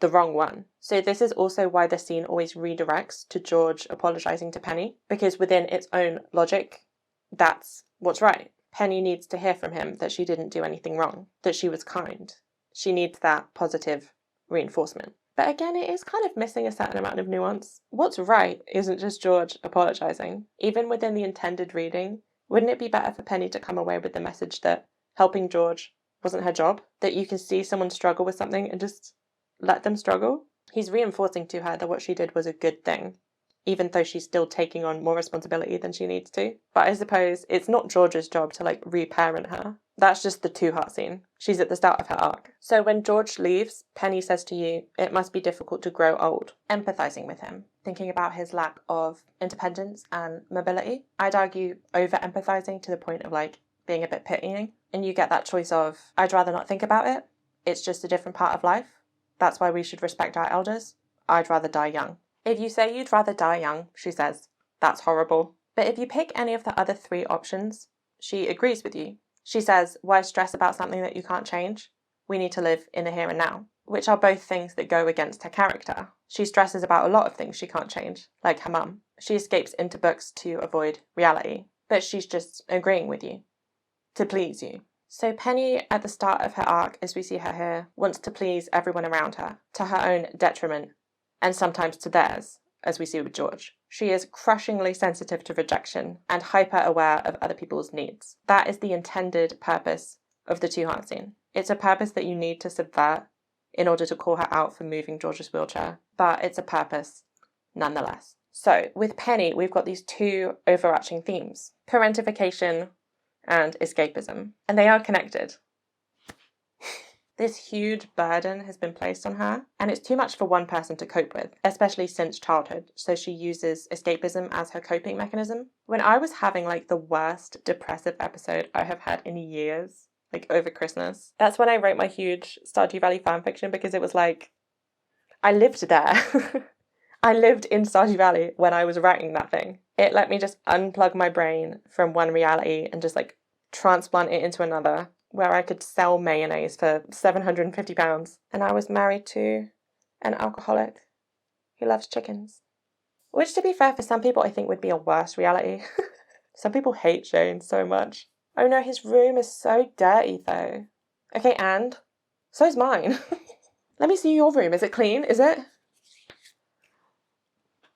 the wrong one. So this is also why the scene always redirects to George apologising to Penny, because within its own logic, that's what's right. Penny needs to hear from him that she didn't do anything wrong, that she was kind. She needs that positive reinforcement. But again, it is kind of missing a certain amount of nuance. What's right isn't just George apologising. Even within the intended reading, wouldn't it be better for Penny to come away with the message that helping George wasn't her job? That you can see someone struggle with something and just let them struggle? He's reinforcing to her that what she did was a good thing, even though she's still taking on more responsibility than she needs to. But I suppose it's not George's job to reparent her. That's just the 2-heart scene. She's at the start of her arc. So when George leaves, Penny says to you, "It must be difficult to grow old," empathising with him, thinking about his lack of independence and mobility. I'd argue over-empathising to the point of being a bit pitying. And you get that choice of, I'd rather not think about it. It's just a different part of life. That's why we should respect our elders. I'd rather die young. If you say you'd rather die young, she says, that's horrible. But if you pick any of the other 3 options, she agrees with you. She says, why stress about something that you can't change? We need to live in the here and now, which are both things that go against her character. She stresses about a lot of things she can't change, like her mum. She escapes into books to avoid reality, but she's just agreeing with you, to please you. So Penny, at the start of her arc, as we see her here, wants to please everyone around her, to her own detriment, and sometimes to theirs, as we see with George. She is crushingly sensitive to rejection and hyper-aware of other people's needs. That is the intended purpose of the 2-heart scene. It's a purpose that you need to subvert in order to call her out for moving George's wheelchair, but it's a purpose nonetheless. So with Penny, we've got these 2 overarching themes: parentification and escapism, and they are connected. This huge burden has been placed on her, and it's too much for one person to cope with, especially since childhood, so she uses escapism as her coping mechanism. When I was having the worst depressive episode I have had in years, over Christmas, that's when I wrote my huge Stardew Valley fanfiction, because it was I lived there. I lived in Stardew Valley when I was writing that thing. It let me just unplug my brain from one reality and just transplant it into another, where I could sell mayonnaise for £750. And I was married to an alcoholic who loves chickens. Which, to be fair, for some people I think would be a worse reality. Some people hate Shane so much. Oh no, his room is so dirty though. Okay, and so's mine. Let me see your room. Is it clean? Is it?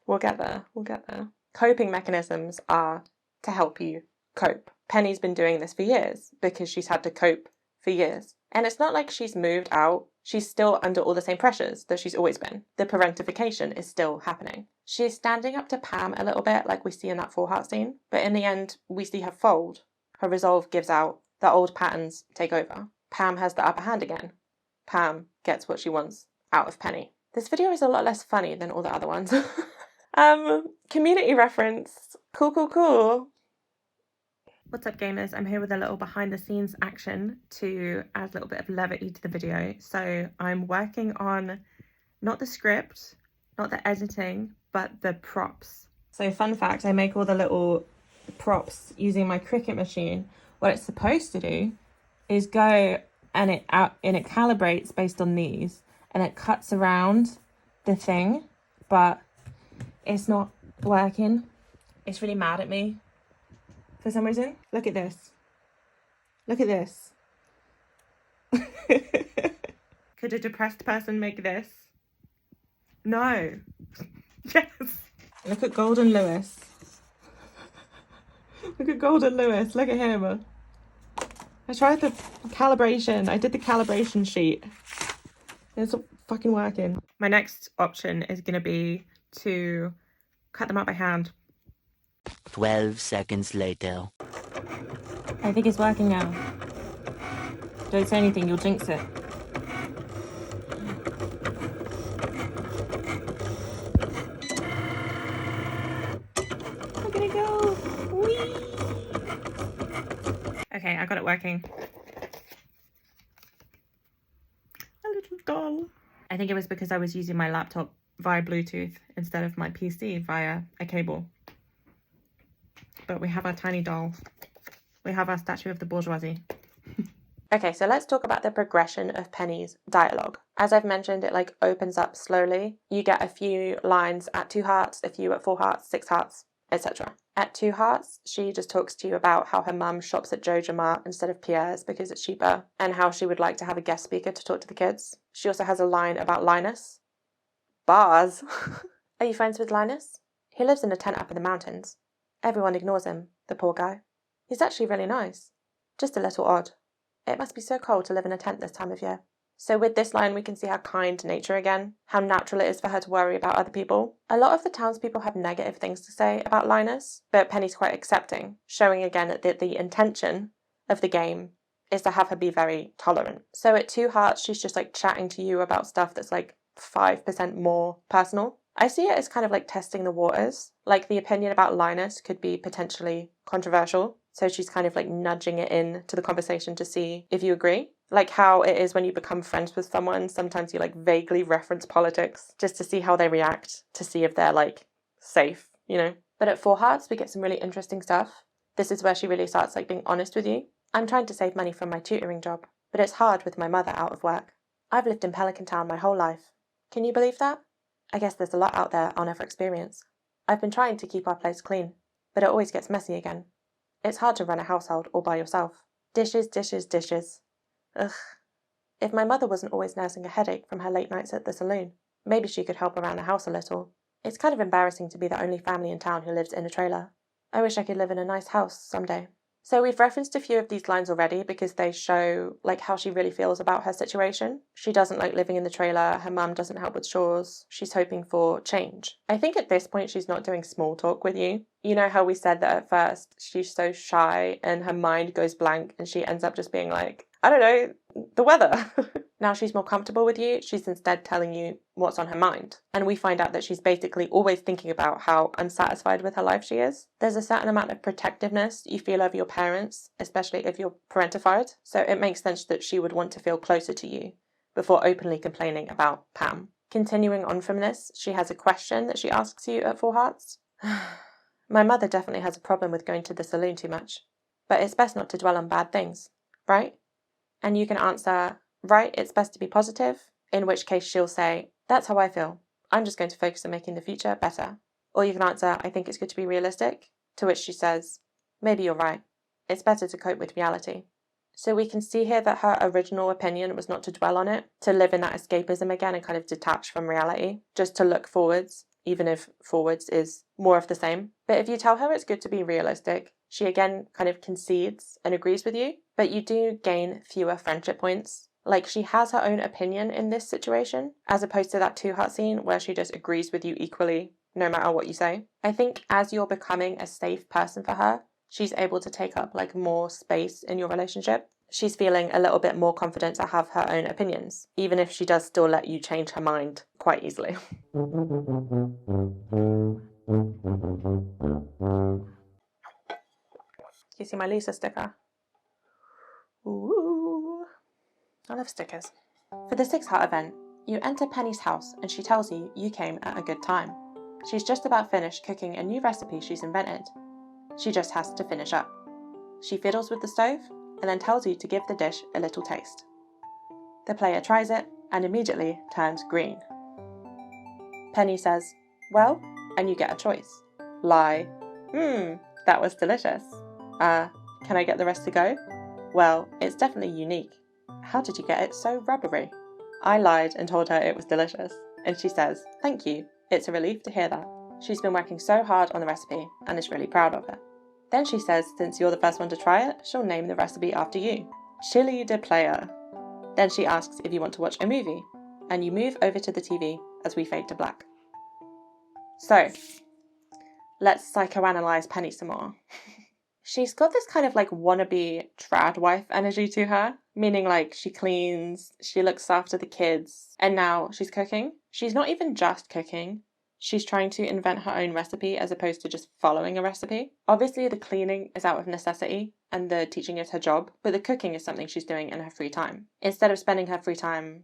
We'll get there. We'll get there. Coping mechanisms are to help you cope. Penny's been doing this for years because she's had to cope for years. And it's not like she's moved out. She's still under all the same pressures that she's always been. The parentification is still happening. She's standing up to Pam a little bit like we see in that Four Heart scene. But in the end, we see her fold. Her resolve gives out. The old patterns take over. Pam has the upper hand again. Pam gets what she wants out of Penny. This video is a lot less funny than all the other ones. Community reference. Cool, cool, cool. What's up, gamers? I'm here with a little behind the scenes action to add a little bit of levity to the video. So I'm working on not the script, not the editing, but the props. So fun fact, I make all the little props using my Cricut machine. What it's supposed to do is go and it calibrates based on these and it cuts around the thing, but it's not working. It's really mad at me for some reason. Look at this. Look at this. Could a depressed person make this? No. Yes. Look at Golden Lewis. Look at Golden Lewis. Look at him. I tried the calibration. I did the calibration sheet. It's not fucking working. My next option is going to be to cut them up by hand. 12 seconds later. I think it's working now. Don't say anything, you'll jinx it. Look at it go! Whee! Okay, I got it working. A little doll. I think it was because I was using my laptop via Bluetooth instead of my PC via a cable. But we have our tiny doll. We have our statue of the bourgeoisie. Okay, so let's talk about the progression of Penny's dialogue. As I've mentioned, it opens up slowly. You get a few lines at 2 hearts, a few at 4 hearts, 6 hearts, etc. At 2 hearts, she just talks to you about how her mum shops at Joja Mart instead of Pierre's because it's cheaper, and how she would like to have a guest speaker to talk to the kids. She also has a line about Linus. Bars! Are you friends with Linus? He lives in a tent up in the mountains. Everyone ignores him, the poor guy. He's actually really nice. Just a little odd. It must be so cold to live in a tent this time of year. So with this line, we can see how kind nature again, how natural it is for her to worry about other people. A lot of the townspeople have negative things to say about Linus, but Penny's quite accepting, showing again that the intention of the game is to have her be very tolerant. So at 2 hearts, she's just chatting to you about stuff that's 5% more personal. I see it as kind of testing the waters. The opinion about Linus could be potentially controversial. So she's kind of nudging it in to the conversation to see if you agree. Like how it is when you become friends with someone, sometimes you vaguely reference politics just to see how they react, to see if they're safe, you know. But at 4 hearts, we get some really interesting stuff. This is where she really starts being honest with you. I'm trying to save money from my tutoring job, but it's hard with my mother out of work. I've lived in Pelican Town my whole life. Can you believe that? I guess there's a lot out there I'll never experience. I've been trying to keep our place clean, but it always gets messy again. It's hard to run a household all by yourself. Dishes, dishes, dishes. Ugh. If my mother wasn't always nursing a headache from her late nights at the saloon, maybe she could help around the house a little. It's kind of embarrassing to be the only family in town who lives in a trailer. I wish I could live in a nice house someday. So we've referenced a few of these lines already because they show how she really feels about her situation. She doesn't like living in the trailer, her mum doesn't help with chores, she's hoping for change. I think at this point she's not doing small talk with you. You know how we said that at first she's so shy and her mind goes blank and she ends up just being I don't know, the weather. Now she's more comfortable with you, she's instead telling you what's on her mind. And we find out that she's basically always thinking about how unsatisfied with her life she is. There's a certain amount of protectiveness you feel over your parents, especially if you're parentified. So it makes sense that she would want to feel closer to you before openly complaining about Pam. Continuing on from this, she has a question that she asks you at 4 hearts. My mother definitely has a problem with going to the saloon too much, but it's best not to dwell on bad things, right? And you can answer, right, it's best to be positive, in which case she'll say, That's how I feel. I'm just going to focus on making the future better. Or you can answer, I think it's good to be realistic, to which she says, maybe you're right. It's better to cope with reality. So we can see here that her original opinion was not to dwell on it, to live in that escapism again and kind of detach from reality, just to look forwards, even if forwards is more of the same. But if you tell her it's good to be realistic, she again kind of concedes and agrees with you, but you do gain fewer friendship points. Like, she has her own opinion in this situation, as opposed to that 2-heart scene where she just agrees with you equally, no matter what you say. I think as you're becoming a safe person for her, she's able to take up like more space in your relationship. She's feeling a little bit more confident to have her own opinions, even if she does still let you change her mind quite easily. You see my Lisa sticker? Ooh, I love stickers. For the 6-heart event, you enter Penny's house and she tells you you came at a good time. She's just about finished cooking a new recipe she's invented. She just has to finish up. She fiddles with the stove and then tells you to give the dish a little taste. The player tries it and immediately turns green. Penny says, well, and you get a choice. Lie, that was delicious. Can I get the rest to go? Well, it's definitely unique. How did you get it so rubbery? I lied and told her it was delicious, and she says, thank you, it's a relief to hear that. She's been working so hard on the recipe and is really proud of it. Then she says since you're the first one to try it, she'll name the recipe after you. Chili de Player. Then she asks if you want to watch a movie, and you move over to the TV as we fade to black. So, let's psychoanalyze Penny some more. She's got this kind of like wannabe trad wife energy to her, meaning like she cleans, she looks after the kids, and now she's cooking. She's not even just cooking. She's trying to invent her own recipe as opposed to just following a recipe. Obviously, the cleaning is out of necessity and the teaching is her job, but the cooking is something she's doing in her free time. Instead of spending her free time,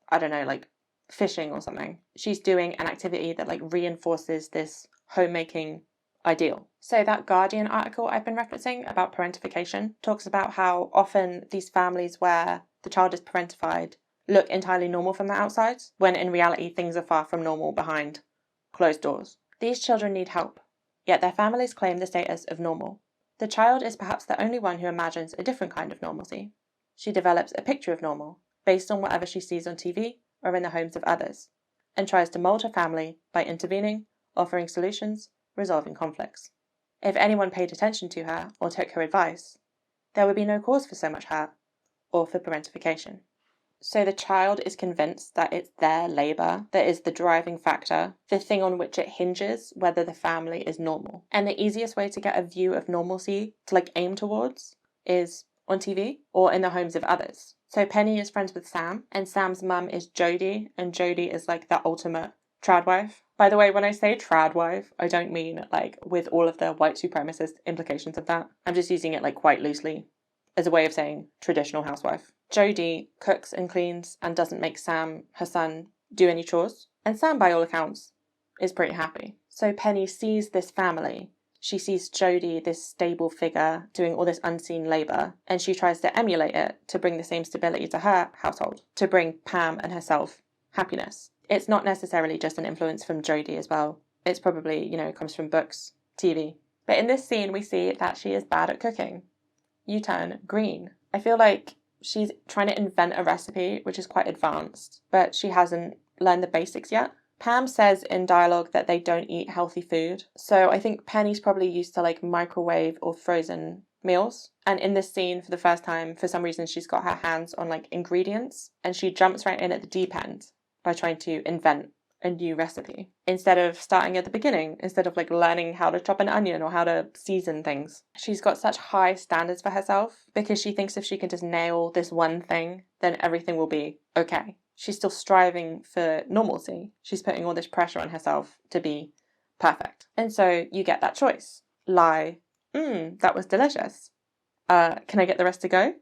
I don't know, like fishing or something, she's doing an activity that like reinforces this homemaking ideal. So that Guardian article I've been referencing about parentification talks about how often these families where the child is parentified look entirely normal from the outside, when in reality things are far from normal behind closed doors. These children need help, yet their families claim the status of normal. The child is perhaps the only one who imagines a different kind of normalcy. She develops a picture of normal, based on whatever she sees on TV or in the homes of others, and tries to mold her family by intervening, offering solutions, resolving conflicts. If anyone paid attention to her or took her advice, there would be no cause for so much hurt or for parentification. So the child is convinced that it's their labour that is the driving factor, the thing on which it hinges whether the family is normal. And the easiest way to get a view of normalcy to like aim towards is on TV or in the homes of others. So Penny is friends with Sam, and Sam's mum is Jodie, and Jodie is like the ultimate trad wife. By the way, when I say trad wife, I don't mean like with all of the white supremacist implications of that. I'm just using it like quite loosely as a way of saying traditional housewife. Jodie cooks and cleans and doesn't make Sam, her son, do any chores. And Sam, by all accounts, is pretty happy. So Penny sees this family. She sees Jodie, this stable figure, doing all this unseen labour, and she tries to emulate it to bring the same stability to her household, to bring Pam and herself happiness. It's not necessarily just an influence from Jodie as well. It's probably, it comes from books, TV. But in this scene, we see that she is bad at cooking. You turn green. I feel like she's trying to invent a recipe, which is quite advanced, but she hasn't learned the basics yet. Pam says in dialogue that they don't eat healthy food. So I think Penny's probably used to like microwave or frozen meals. And in this scene, for the first time, for some reason, she's got her hands on like ingredients and she jumps right in at the deep end by trying to invent a new recipe instead of starting at the beginning, instead of like learning how to chop an onion or how to season things. She's got such high standards for herself because she thinks if she can just nail this one thing, then everything will be okay. She's still striving for normalcy. She's putting all this pressure on herself to be perfect. And so you get that choice. Lie, that was delicious. Can I get the rest to go?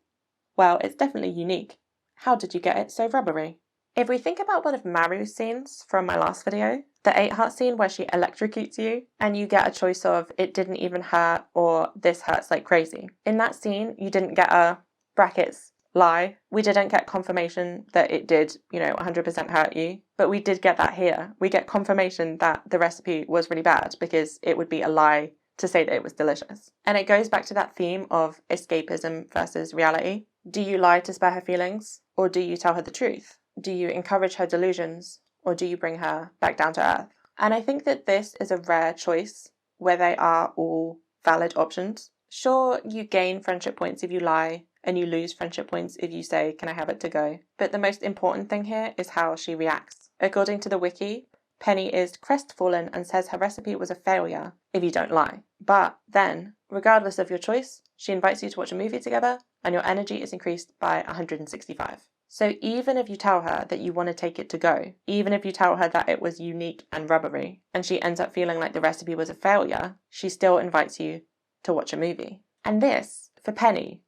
Well, it's definitely unique. How did you get it so rubbery? If we think about one of Maru's scenes from my last video, the 8-heart scene where she electrocutes you and you get a choice of it didn't even hurt or this hurts like crazy. In that scene, you didn't get a brackets lie. We didn't get confirmation that it did, 100% hurt you. But we did get that here. We get confirmation that the recipe was really bad because it would be a lie to say that it was delicious. And it goes back to that theme of escapism versus reality. Do you lie to spare her feelings, or do you tell her the truth? Do you encourage her delusions, or do you bring her back down to earth? And I think that this is a rare choice where they are all valid options. Sure, you gain friendship points if you lie, and you lose friendship points if you say, can I have it to go? But the most important thing here is how she reacts. According to the wiki, Penny is crestfallen and says her recipe was a failure if you don't lie. But then, regardless of your choice, she invites you to watch a movie together and your energy is increased by 165. So even if you tell her that you want to take it to go, even if you tell her that it was unique and rubbery, and she ends up feeling like the recipe was a failure, she still invites you to watch a movie. And this, for Penny,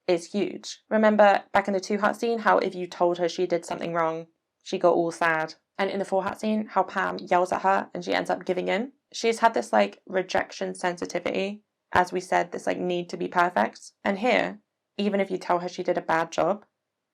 is huge. Remember back in the 2-heart scene, how if you told her she did something wrong, she got all sad. And in the 4-heart scene, how Pam yells at her and she ends up giving in. She's had this like rejection sensitivity, as we said, this like need to be perfect. And here, even if you tell her she did a bad job,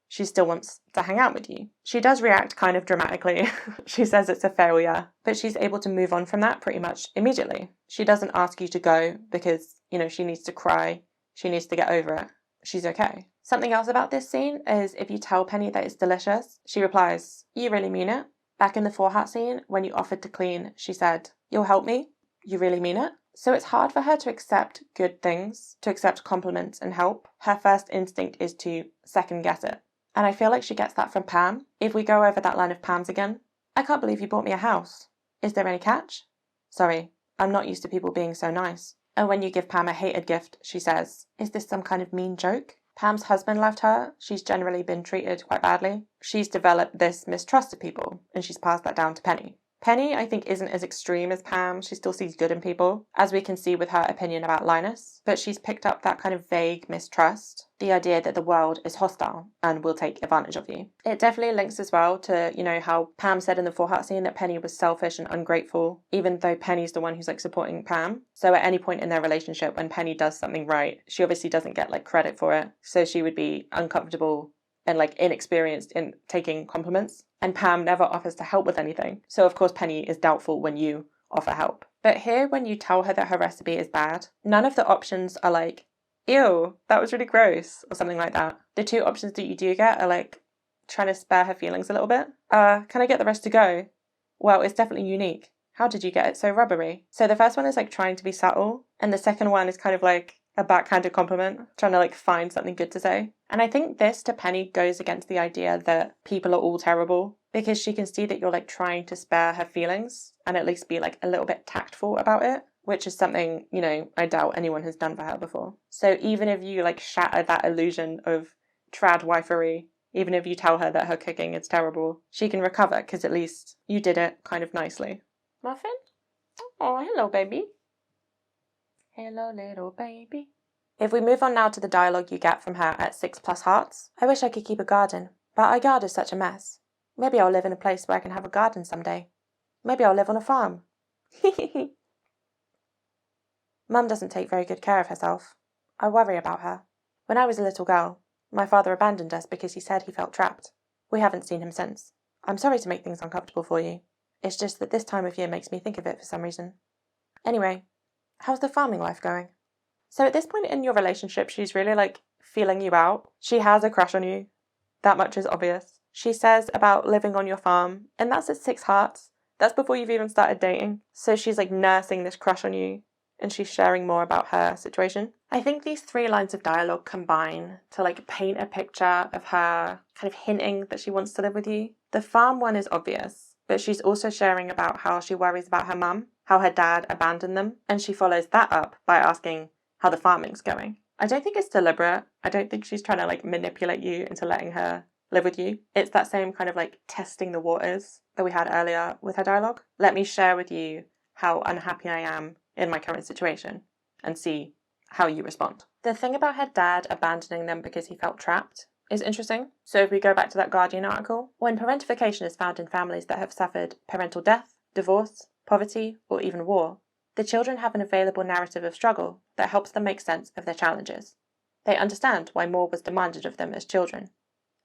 she still wants to hang out with you. She does react kind of dramatically. She says it's a failure, but she's able to move on from that pretty much immediately. She doesn't ask you to go because, she needs to cry. She needs to get over it. She's okay. Something else about this scene is if you tell Penny that it's delicious, she replies, you really mean it? Back in the 4-heart scene, when you offered to clean, she said, you'll help me? You really mean it? So it's hard for her to accept good things, to accept compliments and help. Her first instinct is to second guess it. And I feel like she gets that from Pam. If we go over that line of Pam's again, I can't believe you bought me a house. Is there any catch? Sorry, I'm not used to people being so nice. And when you give Pam a hated gift, she says, is this some kind of mean joke? Pam's husband left her. She's generally been treated quite badly. She's developed this mistrust of people, and she's passed that down to Penny. Penny, I think, isn't as extreme as Pam. She still sees good in people, as we can see with her opinion about Linus. But she's picked up that kind of vague mistrust, the idea that the world is hostile and will take advantage of you. It definitely links as well to, how Pam said in the 4-heart scene that Penny was selfish and ungrateful, even though Penny's the one who's supporting Pam. So at any point in their relationship, when Penny does something right, she obviously doesn't get credit for it. So she would be uncomfortable and inexperienced in taking compliments. And Pam never offers to help with anything. So of course Penny is doubtful when you offer help. But here, when you tell her that her recipe is bad, none of the options are ew, that was really gross, or something like that. The 2 options that you do get are trying to spare her feelings a little bit. Can I get the rest to go? Well, it's definitely unique. How did you get it so rubbery? So the first one is trying to be subtle, and the second one is kind of a backhanded compliment, trying to find something good to say. And I think this to Penny goes against the idea that people are all terrible, because she can see that you're trying to spare her feelings and at least be a little bit tactful about it, which is something, I doubt anyone has done for her before. So even if you shatter that illusion of trad wifery, even if you tell her that her cooking is terrible, she can recover because at least you did it kind of nicely. Muffin? Oh, hello, baby. Hello, little baby. If we move on now to the dialogue you get from her at 6+ hearts. I wish I could keep a garden, but our yard is such a mess. Maybe I'll live in a place where I can have a garden someday. Maybe I'll live on a farm. Mum doesn't take very good care of herself. I worry about her. When I was a little girl, my father abandoned us because he said he felt trapped. We haven't seen him since. I'm sorry to make things uncomfortable for you. It's just that this time of year makes me think of it for some reason. Anyway, how's the farming life going? So at this point in your relationship, she's really feeling you out. She has a crush on you. That much is obvious. She says about living on your farm, and that's at 6 hearts. That's before you've even started dating. So she's nursing this crush on you, and she's sharing more about her situation. I think these 3 lines of dialogue combine to paint a picture of her kind of hinting that she wants to live with you. The farm one is obvious, but she's also sharing about how she worries about her mum, how her dad abandoned them, and she follows that up by asking how the farming's going. I don't think it's deliberate. I don't think she's trying to manipulate you into letting her live with you. It's that same kind of testing the waters that we had earlier with her dialogue. Let me share with you how unhappy I am in my current situation and see how you respond. The thing about her dad abandoning them because he felt trapped is interesting. So if we go back to that Guardian article, when parentification is found in families that have suffered parental death, divorce, poverty, or even war, the children have an available narrative of struggle that helps them make sense of their challenges. They understand why more was demanded of them as children,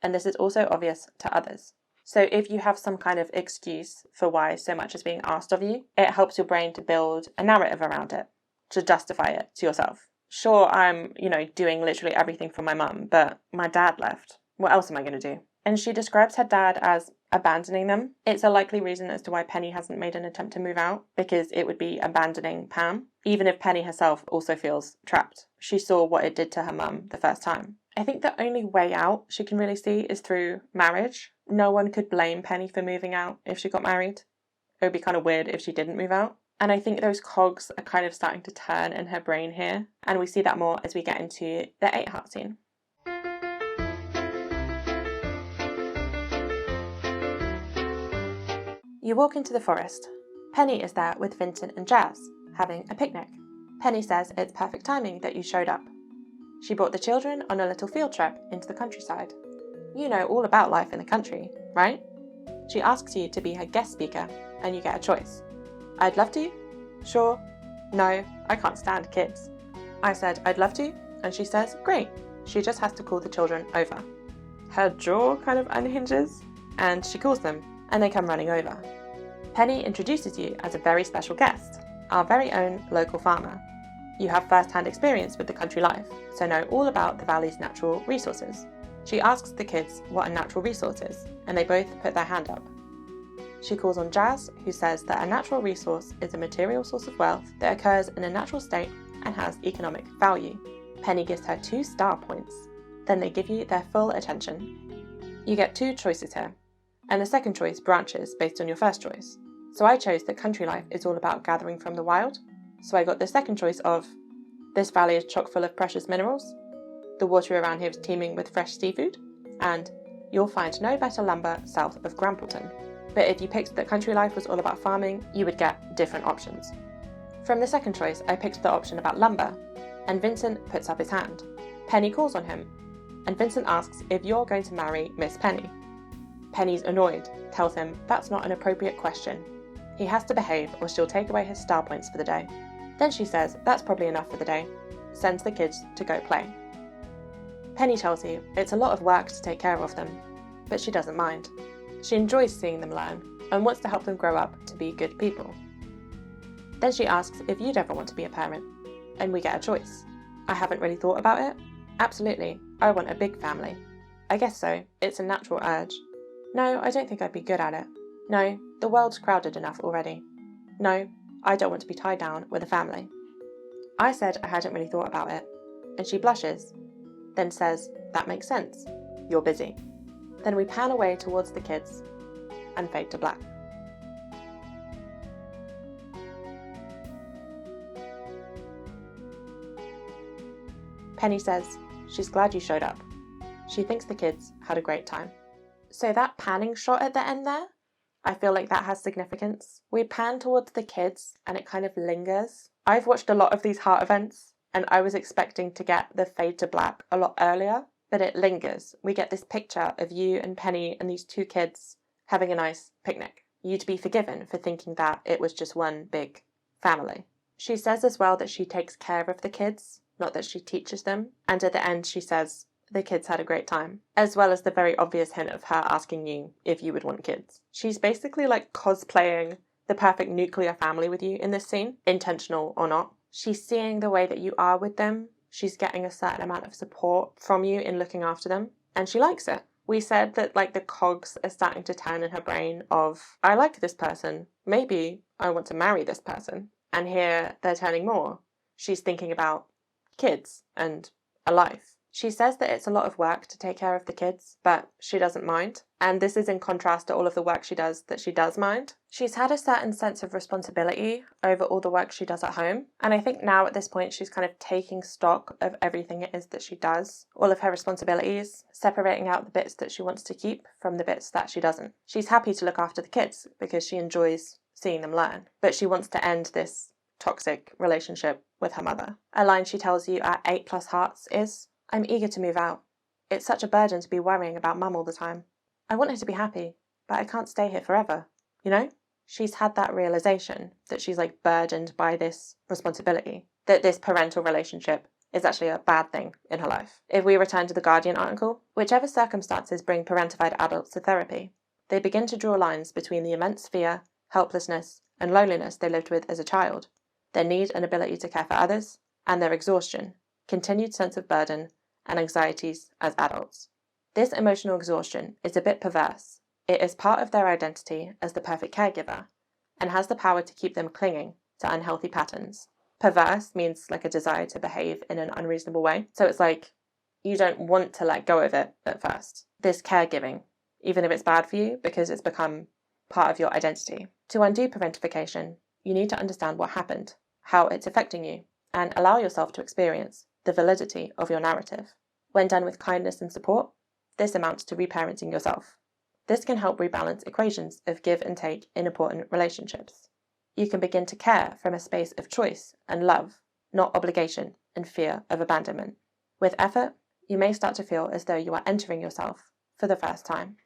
and this is also obvious to others. So if you have some kind of excuse for why so much is being asked of you, it helps your brain to build a narrative around it, to justify it to yourself. Sure, I'm, doing literally everything for my mum, but my dad left. What else am I going to do? And she describes her dad as abandoning them. It's a likely reason as to why Penny hasn't made an attempt to move out, because it would be abandoning Pam, even if Penny herself also feels trapped. She saw what it did to her mum the first time. I think the only way out she can really see is through marriage. No one could blame Penny for moving out if she got married. It would be kind of weird if she didn't move out. And I think those cogs are kind of starting to turn in her brain here, and we see that more as we get into the 8 heart scene. You walk into the forest. Penny is there with Vincent and Jazz, having a picnic. Penny says it's perfect timing that you showed up. She brought the children on a little field trip into the countryside. You know all about life in the country, right? She asks you to be her guest speaker, and you get a choice. I'd love to? Sure. No, I can't stand kids. I said I'd love to, and she says great. She just has to call the children over. Her jaw kind of unhinges, and she calls them, and they come running over. Penny introduces you as a very special guest, our very own local farmer. You have first-hand experience with the country life, so know all about the valley's natural resources. She asks the kids what a natural resource is, and they both put their hand up. She calls on Jazz, who says that a natural resource is a material source of wealth that occurs in a natural state and has economic value. Penny gives her 2 star points. Then they give you their full attention. You get 2 choices here, and the second choice branches based on your first choice. So I chose that country life is all about gathering from the wild. So I got the second choice of, this valley is chock full of precious minerals, the water around here is teeming with fresh seafood, and you'll find no better lumber south of Grampleton. But if you picked that country life was all about farming, you would get different options. From the second choice, I picked the option about lumber, and Vincent puts up his hand. Penny calls on him, and Vincent asks if you're going to marry Miss Penny. Penny's annoyed, tells him that's not an appropriate question. He has to behave or she'll take away his star points for the day. Then she says that's probably enough for the day, sends the kids to go play. Penny tells you it's a lot of work to take care of them, but she doesn't mind. She enjoys seeing them learn and wants to help them grow up to be good people. Then she asks if you'd ever want to be a parent, and we get a choice. I haven't really thought about it. Absolutely, I want a big family. I guess so, it's a natural urge. No, I don't think I'd be good at it. No, the world's crowded enough already. No, I don't want to be tied down with a family. I said I hadn't really thought about it, and she blushes, then says, that makes sense, you're busy. Then we pan away towards the kids and fade to black. Penny says she's glad you showed up. She thinks the kids had a great time. So that panning shot at the end there, I feel like that has significance. We pan towards the kids and it kind of lingers. I've watched a lot of these heart events and I was expecting to get the fade to black a lot earlier, but it lingers. We get this picture of you and Penny and these 2 kids having a nice picnic. You'd be forgiven for thinking that it was just one big family. She says as well that she takes care of the kids, not that she teaches them. And at the end she says the kids had a great time, as well as the very obvious hint of her asking you if you would want kids. She's basically like cosplaying the perfect nuclear family with you in this scene, intentional or not. She's seeing the way that you are with them. She's getting a certain amount of support from you in looking after them, and she likes it. We said that like the cogs are starting to turn in her brain of, I like this person, maybe I want to marry this person. And here they're turning more. She's thinking about kids and a life. She says that it's a lot of work to take care of the kids, but she doesn't mind. And this is in contrast to all of the work she does that she does mind. She's had a certain sense of responsibility over all the work she does at home. And I think now at this point, she's kind of taking stock of everything it is that she does, all of her responsibilities, separating out the bits that she wants to keep from the bits that she doesn't. She's happy to look after the kids because she enjoys seeing them learn, but she wants to end this toxic relationship with her mother. A line she tells you at 8+ hearts is, I'm eager to move out. It's such a burden to be worrying about mum all the time. I want her to be happy, but I can't stay here forever, you know? She's had that realization that she's like burdened by this responsibility, that this parental relationship is actually a bad thing in her life. If we return to the Guardian article, whichever circumstances bring parentified adults to therapy, they begin to draw lines between the immense fear, helplessness, and loneliness they lived with as a child, their need and ability to care for others, and their exhaustion, continued sense of burden, and anxieties as adults. This emotional exhaustion is a bit perverse. It is part of their identity as the perfect caregiver, and has the power to keep them clinging to unhealthy patterns. Perverse means like a desire to behave in an unreasonable way. So it's like you don't want to let go of it at first. This caregiving, even if it's bad for you, because it's become part of your identity. To undo parentification, you need to understand what happened, how it's affecting you, and allow yourself to experience the validity of your narrative. When done with kindness and support, this amounts to reparenting yourself. This can help rebalance equations of give and take in important relationships. You can begin to care from a space of choice and love, not obligation and fear of abandonment. With effort, you may start to feel as though you are entering yourself for the first time.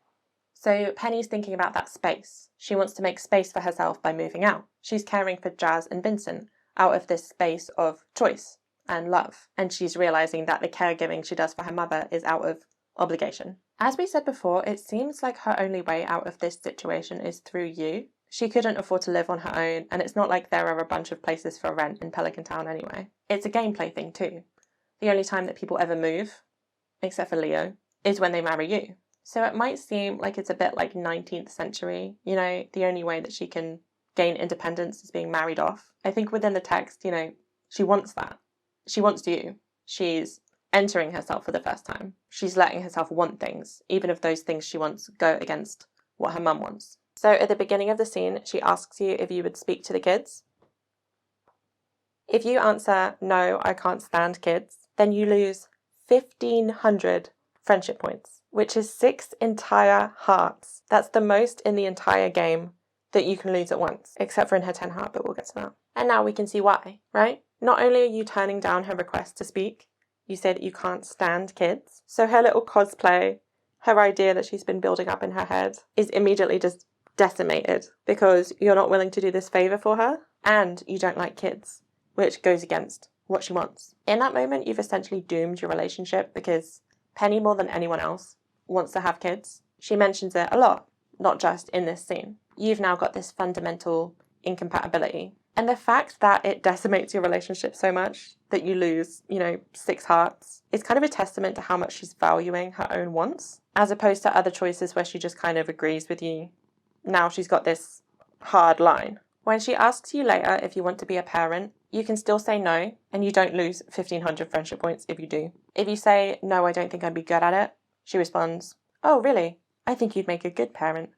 So Penny's thinking about that space. She wants to make space for herself by moving out. She's caring for Jazz and Vincent out of this space of choice and love. And she's realizing that the caregiving she does for her mother is out of obligation. As we said before, it seems like her only way out of this situation is through you. She couldn't afford to live on her own, and it's not like there are a bunch of places for rent in Pelican Town anyway. It's a gameplay thing too. The only time that people ever move, except for Leo, is when they marry you. So it might seem like it's a bit like 19th century, you know, the only way that she can gain independence is being married off. I think within the text, you know, she wants that. She wants you. She's entering herself for the first time. She's letting herself want things, even if those things she wants go against what her mum wants. So at the beginning of the scene, she asks you if you would speak to the kids. If you answer, no, I can't stand kids, then you lose 1,500 friendship points, which is 6 entire hearts. That's the most in the entire game that you can lose at once, except for in her 10 heart, but we'll get to that. And now we can see why, right? Not only are you turning down her request to speak, you say that you can't stand kids. So her little cosplay, her idea that she's been building up in her head, is immediately just decimated because you're not willing to do this favor for her and you don't like kids, which goes against what she wants. In that moment, you've essentially doomed your relationship because Penny, more than anyone else, wants to have kids. She mentions it a lot, not just in this scene. You've now got this fundamental incompatibility. And the fact that it decimates your relationship so much that you lose, 6 hearts, is kind of a testament to how much she's valuing her own wants, as opposed to other choices where she just kind of agrees with you. Now she's got this hard line. When she asks you later if you want to be a parent, you can still say no, and you don't lose 1,500 friendship points if you do. If you say, no, I don't think I'd be good at it, she responds, oh, really? I think you'd make a good parent.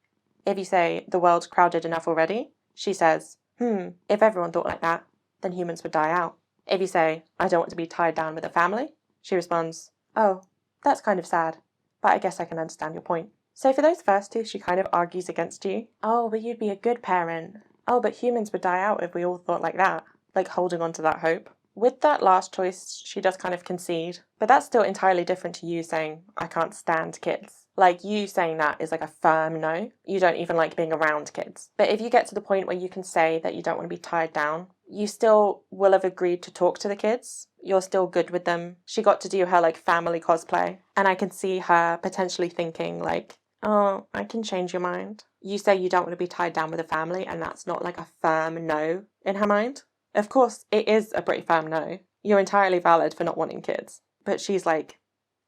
If you say, the world's crowded enough already, she says, if everyone thought like that, then humans would die out. If you say, I don't want to be tied down with a family, she responds, oh, that's kind of sad, but I guess I can understand your point. So for those first two, she kind of argues against you. Oh, but you'd be a good parent. Oh, but humans would die out if we all thought like that. Like holding on to that hope. With that last choice, she does kind of concede, but that's still entirely different to you saying, I can't stand kids. Like, you saying that is like a firm no. You don't even like being around kids. But if you get to the point where you can say that you don't want to be tied down, you still will have agreed to talk to the kids. You're still good with them. She got to do her like family cosplay, and I can see her potentially thinking like, oh, I can change your mind. You say you don't want to be tied down with a family, and that's not like a firm no in her mind. Of course, it is a pretty firm no. You're entirely valid for not wanting kids. But she's like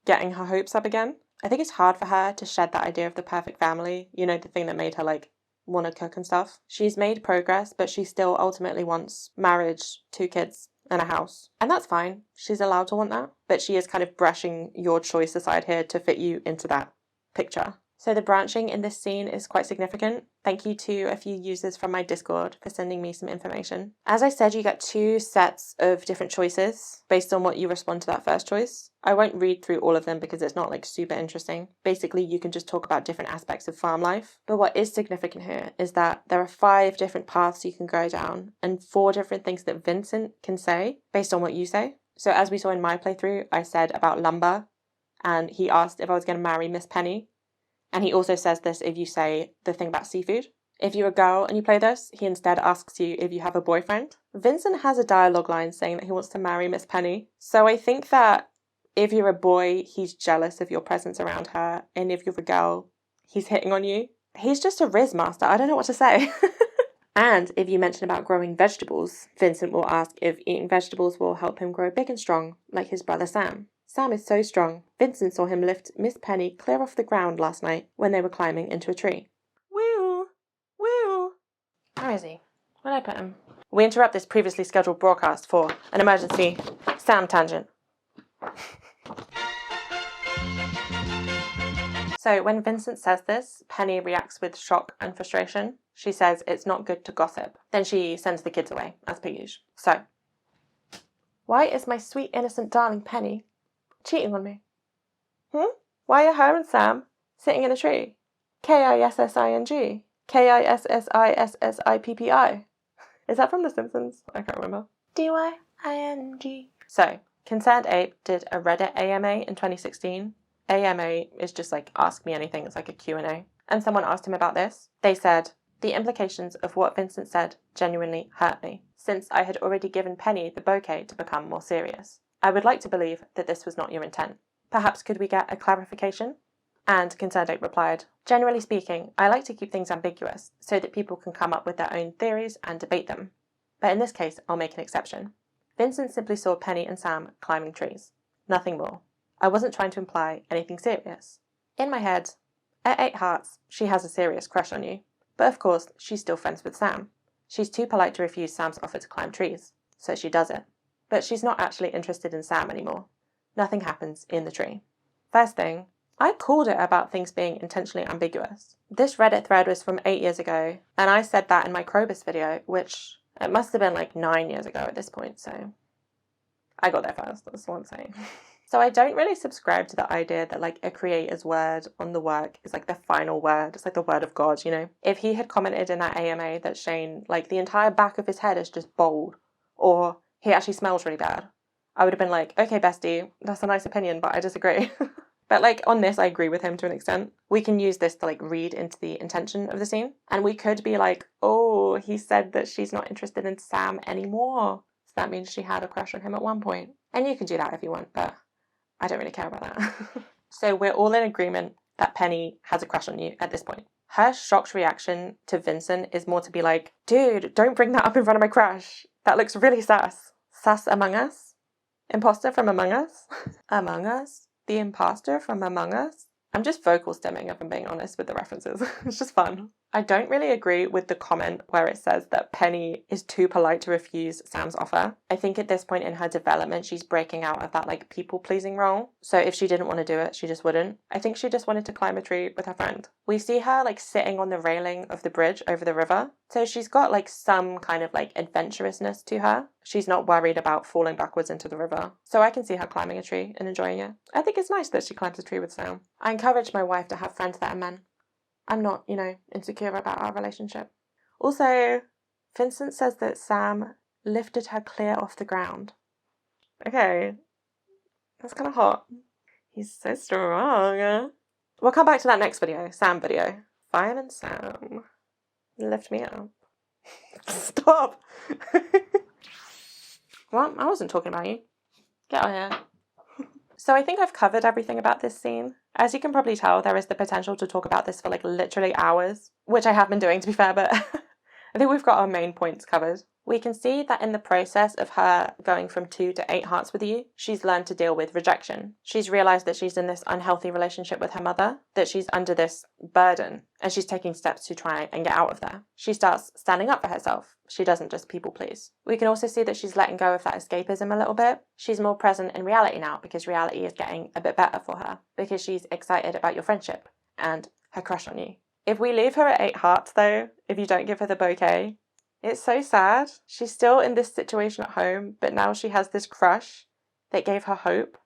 getting her hopes up again. I think it's hard for her to shed that idea of the perfect family, the thing that made her like want to cook and stuff. She's made progress, but she still ultimately wants marriage, 2 kids, and a house. And that's fine. She's allowed to want that. But she is kind of brushing your choice aside here to fit you into that picture. So the branching in this scene is quite significant. Thank you to a few users from my Discord for sending me some information. As I said, you get 2 sets of different choices based on what you respond to that first choice. I won't read through all of them because it's not like super interesting. Basically, you can just talk about different aspects of farm life. But what is significant here is that there are 5 different paths you can go down and 4 different things that Vincent can say based on what you say. So as we saw in my playthrough, I said about lumber, and he asked if I was going to marry Miss Penny. And he also says this if you say the thing about seafood. If you're a girl and you play this, he instead asks you if you have a boyfriend. Vincent has a dialogue line saying that he wants to marry Miss Penny. So I think that if you're a boy, he's jealous of your presence around her. And if you're a girl, he's hitting on you. He's just a Riz master. I don't know what to say. And if you mention about growing vegetables, Vincent will ask if eating vegetables will help him grow big and strong, like his brother Sam. Sam is so strong. Vincent saw him lift Miss Penny clear off the ground last night when they were climbing into a tree. Woo! Woo! Where is he? Where did I put him? We interrupt this previously scheduled broadcast for an emergency Sam tangent. So when Vincent says this, Penny reacts with shock and frustration. She says it's not good to gossip. Then she sends the kids away, as per usual. So, why is my sweet innocent darling Penny cheating on me? Why are her and Sam sitting in a tree? Kissing. Kississippi. Is that from The Simpsons? I can't remember. Dying. So, Concerned Ape did a Reddit AMA in 2016. AMA is just like Ask Me Anything. It's like a Q&A. And someone asked him about this. They said, the implications of what Vincent said genuinely hurt me, since I had already given Penny the bouquet to become more serious. I would like to believe that this was not your intent. Perhaps could we get a clarification? And Concerned Ape replied, generally speaking, I like to keep things ambiguous so that people can come up with their own theories and debate them. But in this case, I'll make an exception. Vincent simply saw Penny and Sam climbing trees. Nothing more. I wasn't trying to imply anything serious. In my head, at 8 hearts, she has a serious crush on you. But of course, she's still friends with Sam. She's too polite to refuse Sam's offer to climb trees, so she does it. But she's not actually interested in Sam anymore. Nothing happens in the tree. First thing, I called it about things being intentionally ambiguous. This Reddit thread was from 8 years ago, and I said that in my Krobus video, which it must have been like 9 years ago at this point, so I got there first, that's all I'm saying. So I don't really subscribe to the idea that like a creator's word on the work is like the final word. It's like the word of God, you know? If he had commented in that AMA that Shane, like the entire back of his head is just bald, or he actually smells really bad, I would have been like, okay, bestie, that's a nice opinion, but I disagree. But like on this, I agree with him to an extent. We can use this to like read into the intention of the scene. And we could be like, oh, he said that she's not interested in Sam anymore. So that means she had a crush on him at one point. And you can do that if you want, but I don't really care about that. So we're all in agreement that Penny has a crush on you at this point. Her shocked reaction to Vincent is more to be like, dude, don't bring that up in front of my crush. That looks really sus. Sus Among Us? Imposter from Among Us? Among Us? The imposter from Among Us? I'm just vocal stemming, if I'm being honest, with the references. It's just fun. I don't really agree with the comment where it says that Penny is too polite to refuse Sam's offer. I think at this point in her development, she's breaking out of that like people-pleasing role. So if she didn't want to do it, she just wouldn't. I think she just wanted to climb a tree with her friend. We see her like sitting on the railing of the bridge over the river. So she's got like some kind of like adventurousness to her. She's not worried about falling backwards into the river. So I can see her climbing a tree and enjoying it. I think it's nice that she climbs a tree with Sam. I encourage my wife to have friends that are men. I'm not, insecure about our relationship. Also, Vincent says that Sam lifted her clear off the ground. Okay, that's kind of hot. He's so strong. We'll come back to that next video, Sam video. Fine and Sam, lift me up. Stop! Well, I wasn't talking about you. Get out of here. So I think I've covered everything about this scene. As you can probably tell, there is the potential to talk about this for like literally hours, which I have been doing to be fair, but I think we've got our main points covered. We can see that in the process of her going from 2 to 8 hearts with you, she's learned to deal with rejection. She's realised that she's in this unhealthy relationship with her mother, that she's under this burden, and she's taking steps to try and get out of there. She starts standing up for herself. She doesn't just people please. We can also see that she's letting go of that escapism a little bit. She's more present in reality now because reality is getting a bit better for her, because she's excited about your friendship and her crush on you. If we leave her at 8 hearts though, if you don't give her the bouquet, it's so sad. She's still in this situation at home, but now she has this crush that gave her hope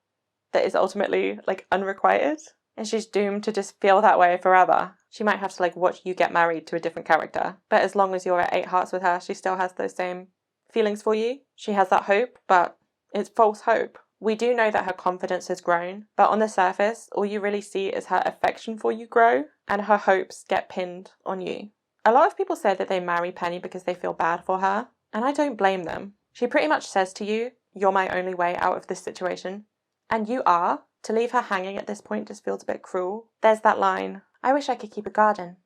that is ultimately like unrequited. And she's doomed to just feel that way forever. She might have to like watch you get married to a different character. But as long as you're at 8 hearts with her, she still has those same feelings for you. She has that hope, but it's false hope. We do know that her confidence has grown, but on the surface, all you really see is her affection for you grow and her hopes get pinned on you. A lot of people say that they marry Penny because they feel bad for her, and I don't blame them. She pretty much says to you, you're my only way out of this situation. And you are. To leave her hanging at this point just feels a bit cruel. There's that line, I wish I could keep a garden,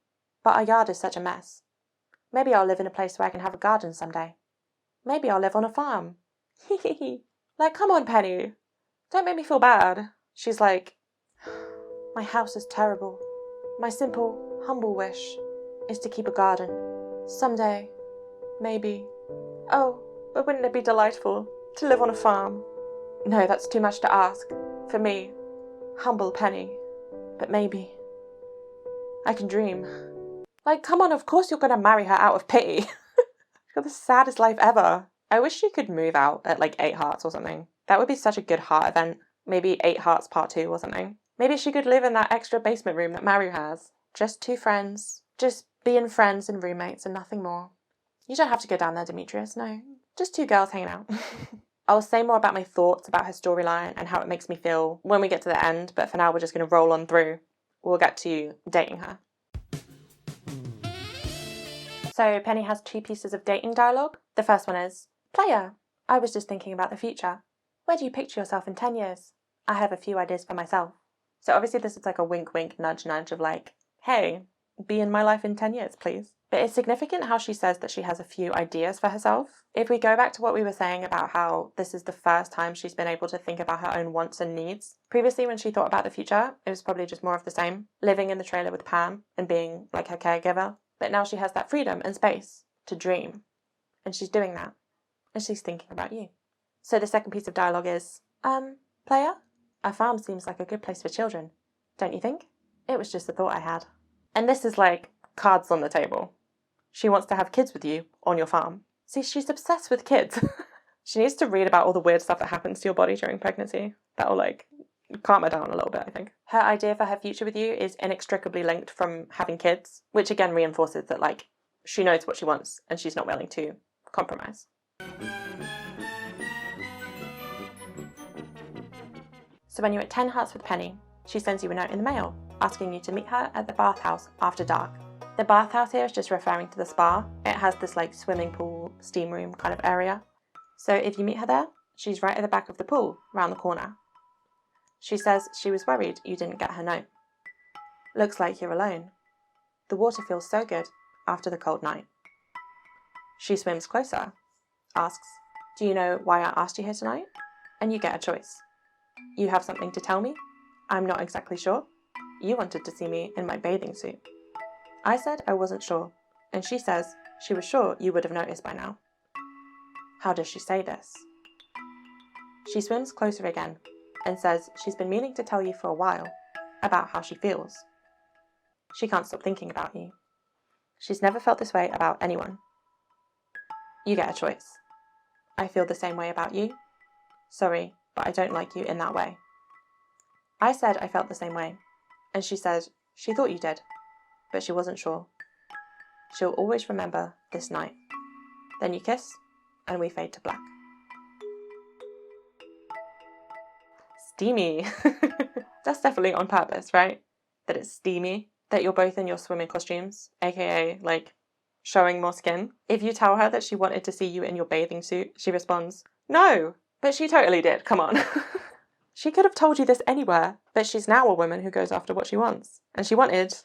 But our yard is such a mess. Maybe I'll live in a place where I can have a garden someday. Maybe I'll live on a farm. Like, come on, Penny. Don't make me feel bad. She's like, my house is terrible. My simple, humble wish is to keep a garden. Someday. Maybe. Oh, but wouldn't it be delightful to live on a farm? No, that's too much to ask. For me, humble Penny. But maybe. I can dream. Like, come on, of course you're going to marry her out of pity. She's got the saddest life ever. I wish she could move out at like 8 Hearts or something. That would be such a good heart event. Maybe 8 Hearts Part 2 or something. Maybe she could live in that extra basement room that Maru has. Just 2 friends. Just being friends and roommates and nothing more. You don't have to go down there, Demetrius, no. Just 2 girls hanging out. I'll say more about my thoughts about her storyline and how it makes me feel when we get to the end, but for now we're just going to roll on through. We'll get to dating her. So Penny has 2 pieces of dating dialogue. The first one is, Player, I was just thinking about the future. Where do you picture yourself in 10 years? I have a few ideas for myself. So obviously this is like a wink wink nudge nudge of like, hey, be in my life in 10 years, please. But it's significant how she says that she has a few ideas for herself. If we go back to what we were saying about how this is the first time she's been able to think about her own wants and needs. Previously when she thought about the future, it was probably just more of the same. Living in the trailer with Pam and being like her caregiver. But now she has that freedom and space to dream. And she's doing that. And she's thinking about you. So the second piece of dialogue is, Player? A farm seems like a good place for children. Don't you think? It was just a thought I had. And this is like cards on the table. She wants to have kids with you on your farm. See, she's obsessed with kids. She needs to read about all the weird stuff that happens to your body during pregnancy. That'll like calm her down a little bit, I think. Her idea for her future with you is inextricably linked from having kids, which again reinforces that like she knows what she wants and she's not willing to compromise. So when you're at 10 Hearts with Penny, she sends you a note in the mail asking you to meet her at the bathhouse after dark. The bathhouse here is just referring to the spa. It has this like swimming pool, steam room kind of area. So if you meet her there, she's right at the back of the pool, round the corner. She says she was worried you didn't get her note. Looks like you're alone. The water feels so good after the cold night. She swims closer, asks, do you know why I asked you here tonight? And you get a choice. You have something to tell me? I'm not exactly sure. You wanted to see me in my bathing suit. I said I wasn't sure, and she says she was sure you would have noticed by now. How does she say this? She swims closer again and says she's been meaning to tell you for a while about how she feels. She can't stop thinking about you. She's never felt this way about anyone. You get a choice. I feel the same way about you. Sorry, but I don't like you in that way. I said I felt the same way, and she said she thought you did, but she wasn't sure. She'll always remember this night. Then you kiss, and we fade to black. Steamy. That's definitely on purpose, right? That it's steamy, that you're both in your swimming costumes, aka like showing more skin. If you tell her that she wanted to see you in your bathing suit, she responds, no, but she totally did, come on. She could have told you this anywhere, but she's now a woman who goes after what she wants. And she wanted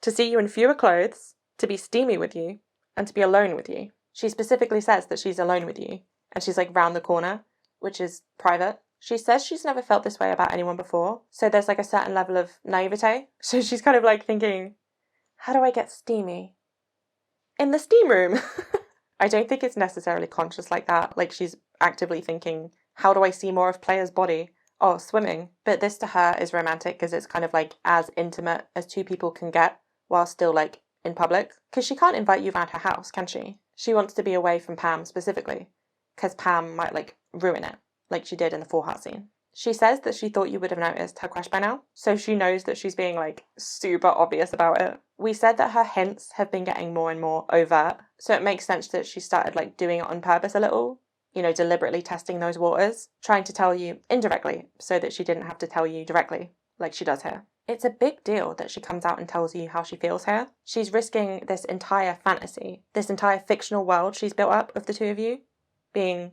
to see you in fewer clothes, to be steamy with you, and to be alone with you. She specifically says that she's alone with you, and she's like round the corner, which is private. She says she's never felt this way about anyone before, so there's like a certain level of naivete. So she's kind of like thinking, how do I get steamy? In the steam room. I don't think it's necessarily conscious like that. Like she's actively thinking, how do I see more of Player's body? Oh, swimming. But this to her is romantic because it's kind of like as intimate as 2 people can get while still like in public. Because she can't invite you around her house, can she? She wants to be away from Pam specifically because Pam might like ruin it like she did in the 4 Heart scene. She says that she thought you would have noticed her crush by now, so she knows that she's being like super obvious about it. We said that her hints have been getting more and more overt, so it makes sense that she started like doing it on purpose a little, you know, deliberately testing those waters, trying to tell you indirectly so that she didn't have to tell you directly like she does here. It's a big deal that she comes out and tells you how she feels here. She's risking this entire fantasy, this entire fictional world she's built up of the 2 of you being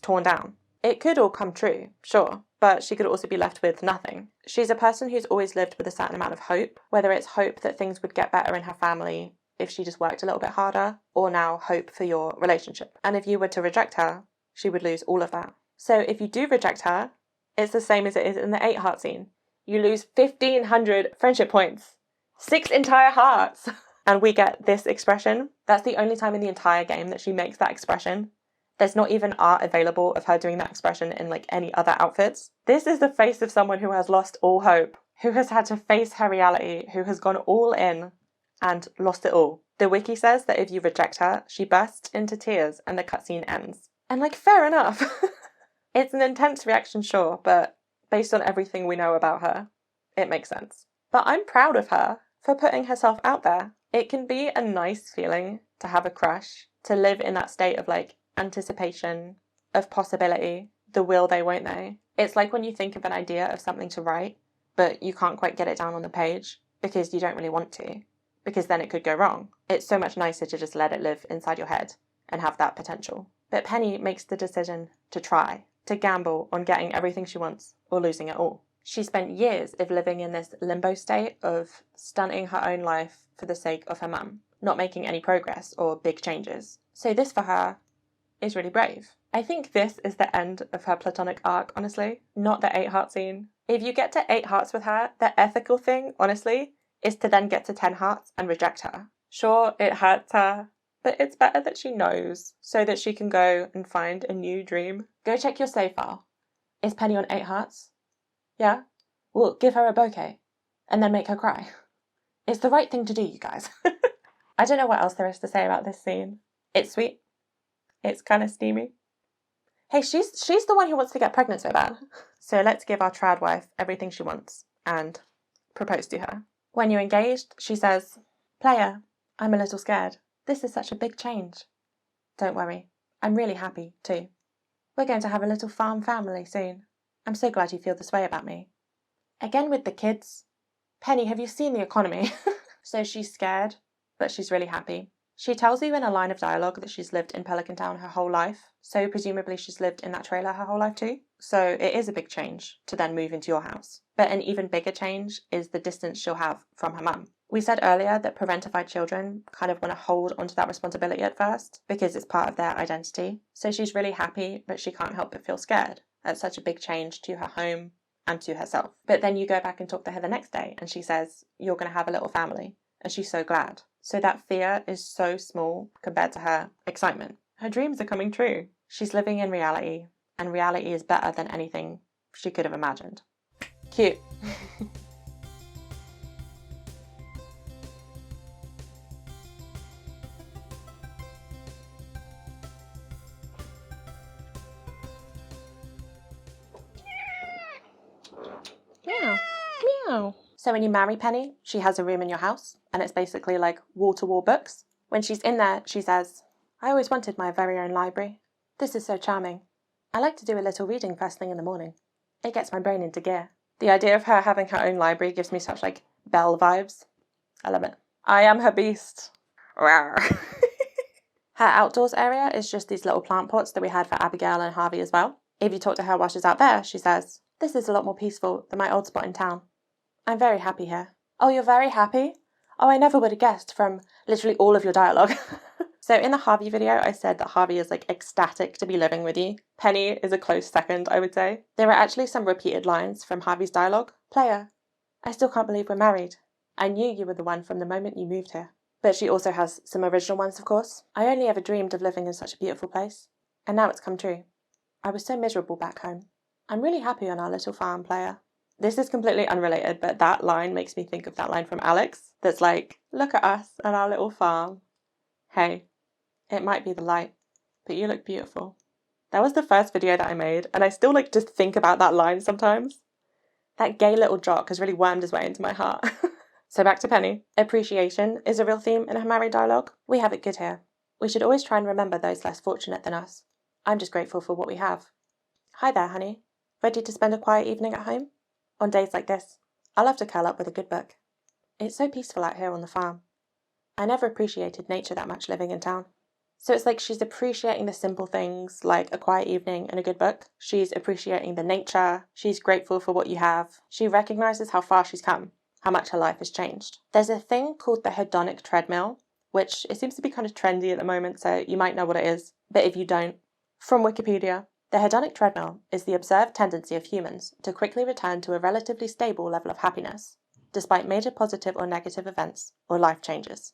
torn down. It could all come true, sure, but she could also be left with nothing. She's a person who's always lived with a certain amount of hope, whether it's hope that things would get better in her family if she just worked a little bit harder, or now hope for your relationship. And if you were to reject her, she would lose all of that. So if you do reject her, it's the same as it is in the 8 heart scene. You lose 1,500 friendship points. 6 entire hearts. And we get this expression. That's the only time in the entire game that she makes that expression. There's not even art available of her doing that expression in like any other outfits. This is the face of someone who has lost all hope, who has had to face her reality, who has gone all in and lost it all. The wiki says that if you reject her, she bursts into tears and the cutscene ends. And like, fair enough. It's an intense reaction, sure, but based on everything we know about her, it makes sense. But I'm proud of her for putting herself out there. It can be a nice feeling to have a crush, to live in that state of like anticipation, of possibility, the will they, won't they. It's like when you think of an idea of something to write, but you can't quite get it down on the page because you don't really want to, because then it could go wrong. It's so much nicer to just let it live inside your head and have that potential. But Penny makes the decision to try, to gamble on getting everything she wants or losing it all. She spent years of living in this limbo state of stunting her own life for the sake of her mum, not making any progress or big changes. So this for her is really brave. I think this is the end of her platonic arc, honestly, not the 8 heart scene. If you get to 8 hearts with her, the ethical thing, honestly, is to then get to 10 hearts and reject her. Sure, it hurts her, but it's better that she knows so that she can go and find a new dream. Go check your save file. Is Penny on 8 hearts? Yeah? Well, give her a bouquet and then make her cry. It's the right thing to do, you guys. I don't know what else there is to say about this scene. It's sweet. It's kind of steamy. Hey, she's the one who wants to get pregnant so bad. So let's give our trad wife everything she wants and propose to her. When you're engaged, she says, "Player, I'm a little scared. This is such a big change." "Don't worry, I'm really happy too. We're going to have a little farm family soon. I'm so glad you feel this way about me." Again with the kids. "Penny, have you seen the economy?" So she's scared, but she's really happy. She tells you in a line of dialogue that she's lived in Pelican Town her whole life, so presumably she's lived in that trailer her whole life too. So it is a big change to then move into your house. But an even bigger change is the distance she'll have from her mum. We said earlier that parentified children kind of want to hold onto that responsibility at first because it's part of their identity. So she's really happy, but she can't help but feel scared at such a big change to her home and to herself. But then you go back and talk to her the next day and she says, "You're going to have a little family." And she's so glad. So that fear is so small compared to her excitement. Her dreams are coming true. She's living in reality, and reality is better than anything she could have imagined. Cute. Meow. Meow. So when you marry Penny, she has a room in your house, and it's basically like wall-to-wall books. When she's in there, she says, "I always wanted my very own library. This is so charming. I like to do a little reading first thing in the morning. It gets my brain into gear." The idea of her having her own library gives me such like Belle vibes. I love it. I am her beast. Rawr. Her outdoors area is just these little plant pots that we had for Abigail and Harvey as well. If you talk to her while she's out there, she says, "This is a lot more peaceful than my old spot in town. I'm very happy here." "Oh, you're very happy? Oh, I never would have guessed from literally all of your dialogue." So in the Harvey video, I said that Harvey is like ecstatic to be living with you. Penny is a close second, I would say. There are actually some repeated lines from Harvey's dialogue. "Player, I still can't believe we're married. I knew you were the one from the moment you moved here." But she also has some original ones, of course. "I only ever dreamed of living in such a beautiful place. And now it's come true. I was so miserable back home. I'm really happy on our little farm, player." This is completely unrelated, but that line makes me think of that line from Alex that's like, "Look at us and our little farm. Hey, it might be the light, but you look beautiful." That was the first video that I made, and I still like just think about that line sometimes. That gay little jock has really wormed his way into my heart. So back to Penny. Appreciation is a real theme in her married dialogue. "We have it good here. We should always try and remember those less fortunate than us. I'm just grateful for what we have." "Hi there, honey. Ready to spend a quiet evening at home? On days like this, I love to curl up with a good book. It's so peaceful out here on the farm. I never appreciated nature that much living in town. So it's like she's appreciating the simple things like a quiet evening and a good book. She's appreciating the nature. She's grateful for what you have. She recognizes how far she's come, how much her life has changed. There's a thing called the hedonic treadmill, which it seems to be kind of trendy at the moment, so you might know what it is. But if you don't, from Wikipedia, the hedonic treadmill is the observed tendency of humans to quickly return to a relatively stable level of happiness, despite major positive or negative events or life changes.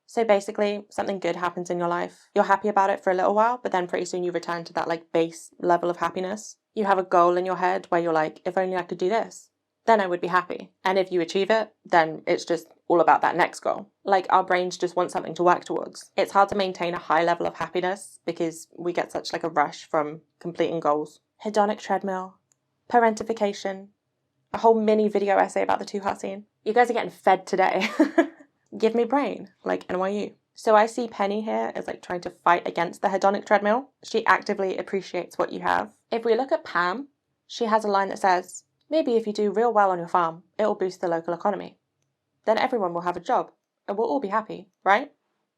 So basically, something good happens in your life. You're happy about it for a little while, but then pretty soon you return to that like base level of happiness. You have a goal in your head where you're like, if only I could do this, then I would be happy. And if you achieve it, then it's just all about that next goal. Like our brains just want something to work towards. It's hard to maintain a high level of happiness because we get such like a rush from completing goals. Hedonic treadmill, parentification, a whole mini video essay about the 2-heart scene. You guys are getting fed today. Give me brain, like NYU. So I see Penny here as like trying to fight against the hedonic treadmill. She actively appreciates what you have. If we look at Pam, she has a line that says, maybe if you do real well on your farm, it'll boost the local economy. Then everyone will have a job and we'll all be happy, right?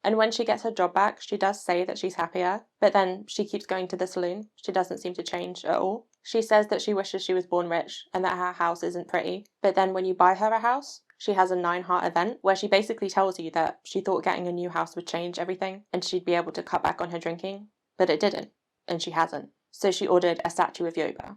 And when she gets her job back, she does say that she's happier, but then she keeps going to the saloon. She doesn't seem to change at all. She says that she wishes she was born rich and that her house isn't pretty. But then when you buy her a house, she has a 9-heart event where she basically tells you that she thought getting a new house would change everything and she'd be able to cut back on her drinking, but it didn't, and she hasn't. So she ordered a statue of yoga,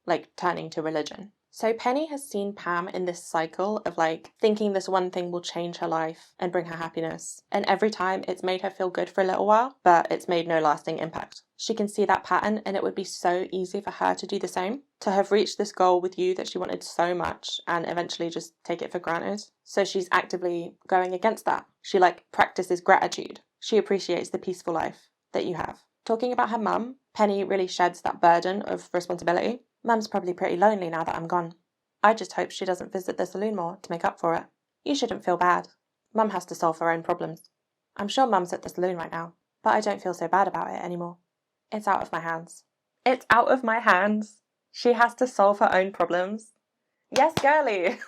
like turning to religion. So Penny has seen Pam in this cycle of like thinking this one thing will change her life and bring her happiness. And every time it's made her feel good for a little while, but it's made no lasting impact. She can see that pattern and it would be so easy for her to do the same. To have reached this goal with you that she wanted so much and eventually just take it for granted. So she's actively going against that. She like practices gratitude. She appreciates the peaceful life that you have. Talking about her mum, Penny really sheds that burden of responsibility. Mum's probably pretty lonely now that I'm gone. I just hope she doesn't visit the saloon more to make up for it. You shouldn't feel bad. Mum has to solve her own problems. I'm sure Mum's at the saloon right now, but I don't feel so bad about it anymore. It's out of my hands. It's out of my hands. She has to solve her own problems. Yes, girly.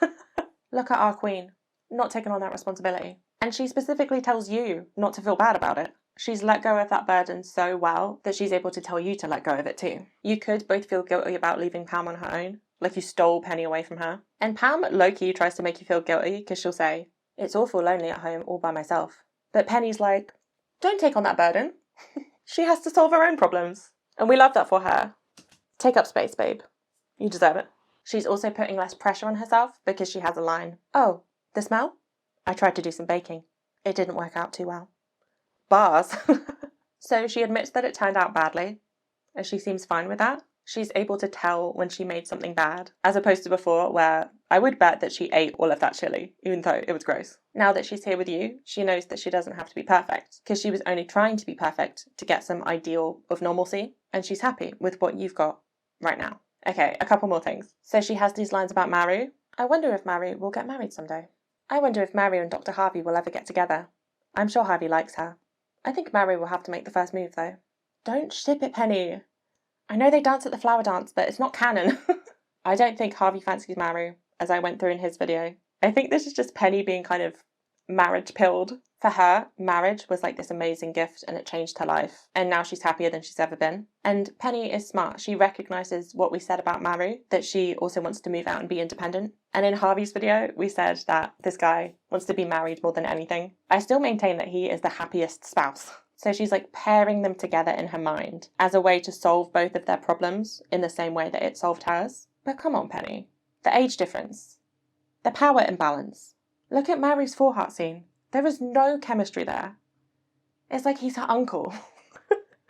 Look at our queen, not taking on that responsibility. And she specifically tells you not to feel bad about it. She's let go of that burden so well that she's able to tell you to let go of it too. You could both feel guilty about leaving Pam on her own, like you stole Penny away from her. And Pam low-key tries to make you feel guilty because she'll say, it's awful lonely at home all by myself. But Penny's like, don't take on that burden. She has to solve her own problems. And we love that for her. Take up space, babe. You deserve it. She's also putting less pressure on herself because she has a line. Oh, the smell? I tried to do some baking. It didn't work out too well. Bars. So she admits that it turned out badly, and she seems fine with that. She's able to tell when she made something bad, as opposed to before where I would bet that she ate all of that chili, even though it was gross. Now that she's here with you, she knows that she doesn't have to be perfect, because she was only trying to be perfect to get some ideal of normalcy, and she's happy with what you've got right now. Okay, a couple more things. So she has these lines about Maru. I wonder if Maru will get married someday. I wonder if Maru and Dr. Harvey will ever get together. I'm sure Harvey likes her. I think Maru will have to make the first move, though. Don't ship it, Penny. I know they dance at the flower dance, but it's not canon. I don't think Harvey fancies Maru, as I went through in his video. I think this is just Penny being kind of marriage pilled. For her, marriage was like this amazing gift and it changed her life. And now she's happier than she's ever been. And Penny is smart. She recognises what we said about Maru, that she also wants to move out and be independent. And in Harvey's video, we said that this guy wants to be married more than anything. I still maintain that he is the happiest spouse. So she's like pairing them together in her mind as a way to solve both of their problems in the same way that it solved hers. But come on, Penny. The age difference. The power imbalance. Look at Maru's 4-heart scene. There is no chemistry there. It's like he's her uncle.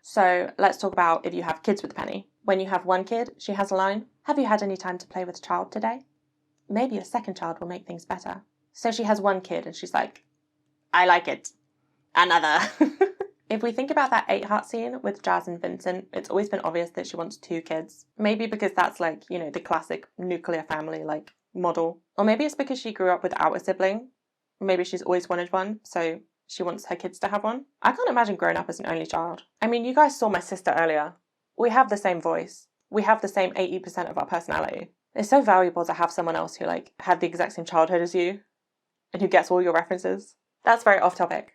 So let's talk about if you have kids with Penny. When you have one kid, she has a line. Have you had any time to play with a child today? Maybe a second child will make things better. So she has one kid and she's like, I like it. Another. If we think about that 8-heart scene with Jazz and Vincent, it's always been obvious that she wants 2 kids. Maybe because that's like, you know, the classic nuclear family like model. Or maybe it's because she grew up without a sibling. Maybe she's always wanted one, so she wants her kids to have one. I can't imagine growing up as an only child. I mean, you guys saw my sister earlier. We have the same voice. We have the same 80% of our personality. It's so valuable to have someone else who like had the exact same childhood as you and who gets all your references. That's very off topic.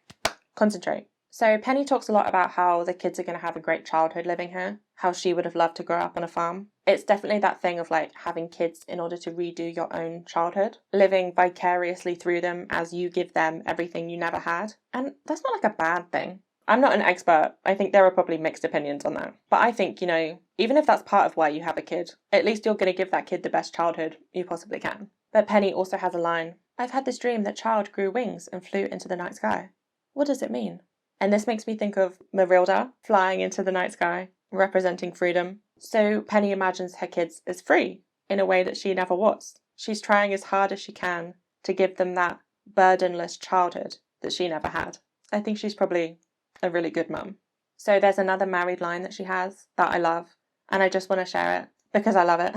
Concentrate. So Penny talks a lot about how the kids are going to have a great childhood living here, how she would have loved to grow up on a farm. It's definitely that thing of like having kids in order to redo your own childhood, living vicariously through them as you give them everything you never had. And that's not like a bad thing. I'm not an expert. I think there are probably mixed opinions on that. But I think, you know, even if that's part of why you have a kid, at least you're going to give that kid the best childhood you possibly can. But Penny also has a line, "I've had this dream that child grew wings and flew into the night sky. What does it mean?" And this makes me think of Marilda flying into the night sky, representing freedom. So Penny imagines her kids as free in a way that she never was. She's trying as hard as she can to give them that burdenless childhood that she never had. I think she's probably a really good mum. So there's another married line that she has that I love, and I just want to share it because I love it.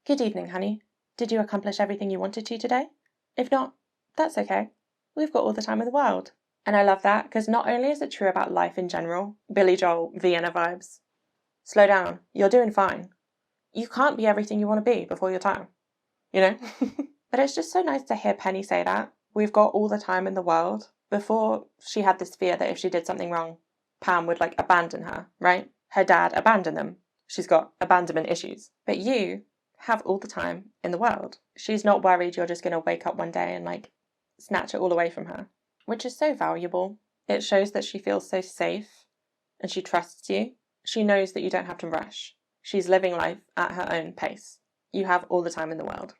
"Good evening, honey. Did you accomplish everything you wanted to today? If not, that's okay. We've got all the time in the world." And I love that because not only is it true about life in general, Billy Joel, Vienna vibes. Slow down, you're doing fine. You can't be everything you want to be before your time, you know? But it's just so nice to hear Penny say that. We've got all the time in the world. Before, she had this fear that if she did something wrong, Pam would like abandon her, right? Her dad abandoned them. She's got abandonment issues. But you have all the time in the world. She's not worried you're just going to wake up one day and like snatch it all away from her, which is so valuable. It shows that she feels so safe and she trusts you. She knows that you don't have to rush. She's living life at her own pace. You have all the time in the world.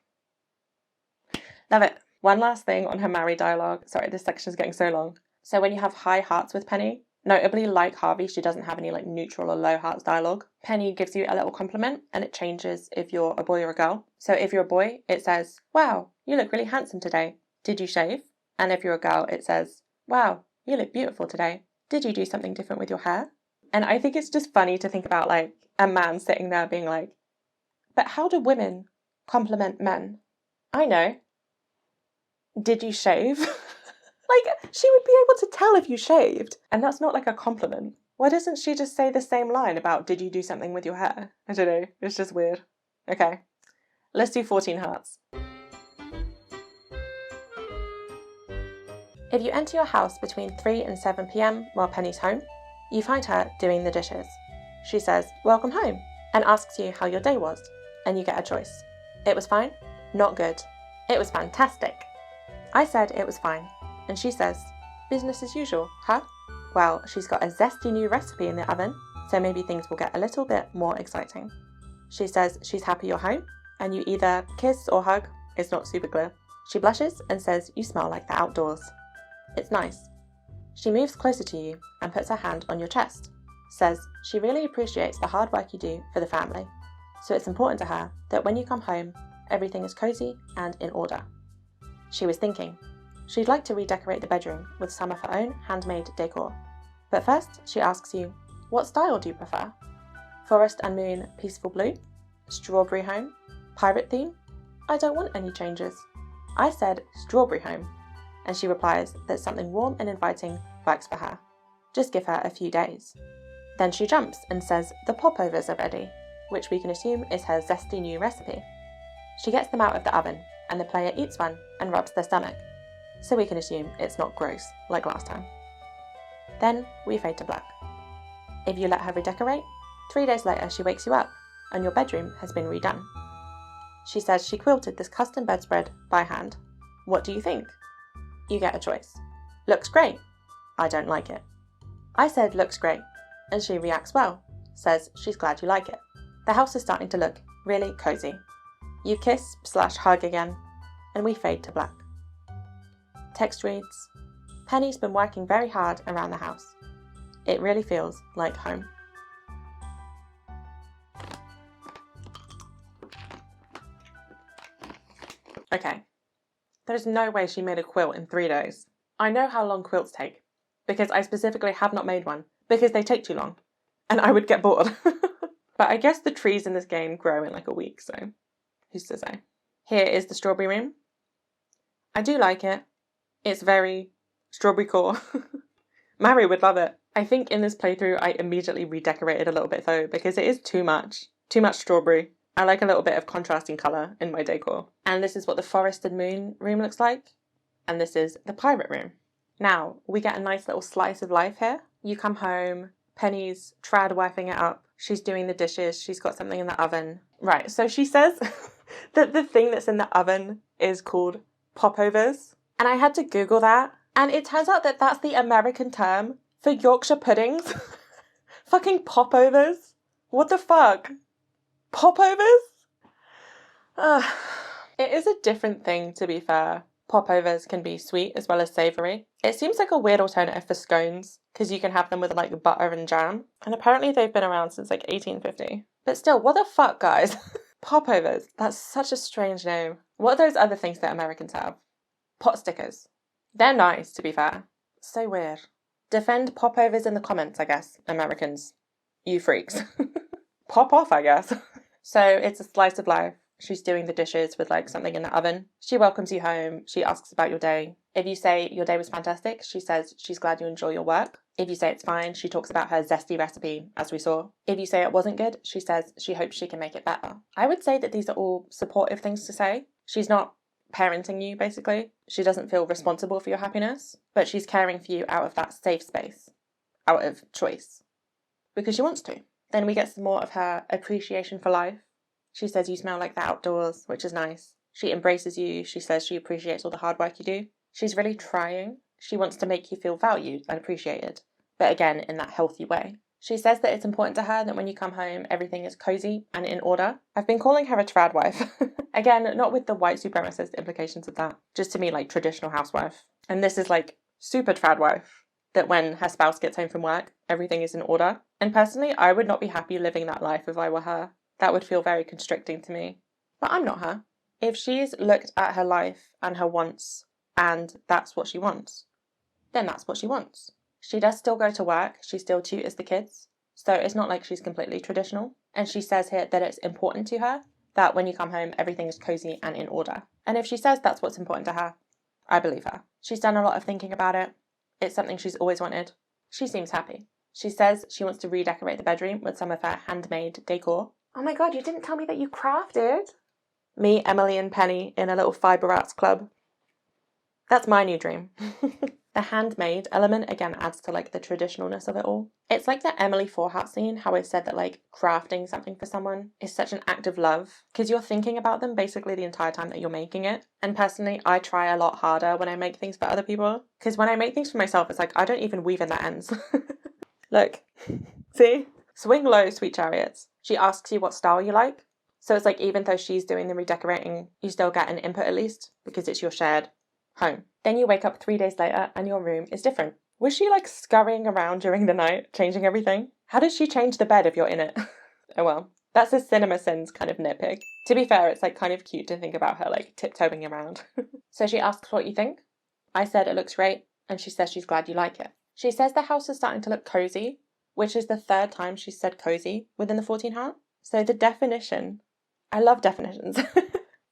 Love it. One last thing on her married dialogue. Sorry, this section is getting so long. So when you have high hearts with Penny, notably like Harvey, she doesn't have any like neutral or low hearts dialogue. Penny gives you a little compliment and it changes if you're a boy or a girl. So if you're a boy, it says, "Wow, you look really handsome today. Did you shave?" And if you're a girl, it says, "Wow, you look beautiful today. Did you do something different with your hair?" And I think it's just funny to think about like a man sitting there being like, "But how do women compliment men?" I know. Did you shave? Like, she would be able to tell if you shaved. And that's not like a compliment. Why doesn't she just say the same line about, "Did you do something with your hair?" I don't know. It's just weird. Okay. Let's do 14 hearts. If you enter your house between 3 and 7 p.m. while Penny's home, you find her doing the dishes. She says, "Welcome home," and asks you how your day was, and you get a choice. It was fine, not good. It was fantastic. I said it was fine, and she says, "Business as usual, huh?" Well, she's got a zesty new recipe in the oven, so maybe things will get a little bit more exciting. She says she's happy you're home, and you either kiss or hug, it's not super clear. She blushes and says you smell like the outdoors. It's nice. She moves closer to you and puts her hand on your chest, says she really appreciates the hard work you do for the family, so it's important to her that when you come home, everything is cozy and in order. She was thinking she'd like to redecorate the bedroom with some of her own handmade decor. But first, she asks you, what style do you prefer? Forest and Moon Peaceful Blue? Strawberry Home? Pirate theme? I don't want any changes. I said Strawberry Home, and she replies that something warm and inviting works for her. Just give her a few days. Then she jumps and says the popovers are ready, which we can assume is her zesty new recipe. She gets them out of the oven, and the player eats one and rubs their stomach, so we can assume it's not gross like last time. Then we fade to black. If you let her redecorate, 3 days later she wakes you up, and your bedroom has been redone. She says she quilted this custom bedspread by hand. What do you think? You get a choice. Looks great. I don't like it. I said looks great, and she reacts well, says she's glad you like it. The house is starting to look really cozy. You kiss/hug again, and we fade to black. Text reads, Penny's been working very hard around the house. It really feels like home. Okay, there's no way she made a quilt in 3 days. I know how long quilts take, because I specifically have not made one, because they take too long, and I would get bored. But I guess the trees in this game grow in like a week, so who's to say? Here is the strawberry room. I do like it. It's very strawberry core. Mary would love it. I think in this playthrough I immediately redecorated a little bit though, because it is too much strawberry. I like a little bit of contrasting colour in my decor. And this is what the Forest and Moon room looks like. And this is the pirate room. Now, we get a nice little slice of life here. You come home, Penny's trad wifing it up. She's doing the dishes. She's got something in the oven. Right, so she says that the thing that's in the oven is called popovers. And I had to Google that. And it turns out that that's the American term for Yorkshire puddings. Fucking popovers. What the fuck? Popovers? It is a different thing, to be fair. Popovers can be sweet as well as savoury. It seems like a weird alternative for scones, because you can have them with like butter and jam. And apparently they've been around since like 1850. But still, what the fuck, guys? Popovers. That's such a strange name. What are those other things that Americans have? Pot stickers. They're nice, to be fair. So weird. Defend popovers in the comments, I guess, Americans. You freaks. Pop off, I guess. So it's a slice of life. She's doing the dishes with like something in the oven. She welcomes you home. She asks about your day. If you say your day was fantastic, she says she's glad you enjoy your work. If you say it's fine, she talks about her zesty recipe, as we saw. If you say it wasn't good, she says she hopes she can make it better. I would say that these are all supportive things to say. She's not parenting you, basically. She doesn't feel responsible for your happiness, but she's caring for you out of that safe space, out of choice, because she wants to. Then we get some more of her appreciation for life. She says you smell like the outdoors, which is nice. She embraces you. She says she appreciates all the hard work you do. She's really trying. She wants to make you feel valued and appreciated, but again, in that healthy way. She says that it's important to her that when you come home, everything is cozy and in order. I've been calling her a trad wife. Again, not with the white supremacist implications of that, just to me like traditional housewife. And this is like super trad wife, that when her spouse gets home from work, everything is in order. And personally, I would not be happy living that life if I were her. That would feel very constricting to me. But I'm not her. If she's looked at her life and her wants, and that's what she wants, then that's what she wants. She does still go to work. She still tutors the kids. So it's not like she's completely traditional. And she says here that it's important to her that when you come home, everything is cozy and in order. And if she says that's what's important to her, I believe her. She's done a lot of thinking about it. It's something she's always wanted. She seems happy. She says she wants to redecorate the bedroom with some of her handmade decor. Oh my god, you didn't tell me that you crafted. Me, Emily and Penny in a little fibre arts club. That's my new dream. The handmade element again adds to like the traditionalness of it all. It's like the Emily Forhat scene, how I said that like crafting something for someone is such an act of love because you're thinking about them basically the entire time that you're making it. And personally, I try a lot harder when I make things for other people because when I make things for myself, it's like I don't even weave in the ends. Look, see? Swing low, sweet chariots. She asks you what style you like. So it's like even though she's doing the redecorating, you still get an input at least because it's your shared home. Then you wake up 3 days later and your room is different. Was she like scurrying around during the night, changing everything? How does she change the bed if you're in it? Oh well, that's a CinemaSins kind of nitpick. To be fair, it's like kind of cute to think about her like tiptoeing around. So she asks what you think. I said it looks great and she says she's glad you like it. She says the house is starting to look cozy, which is the third time she's said cozy within the 14 heart. So the definition, I love definitions.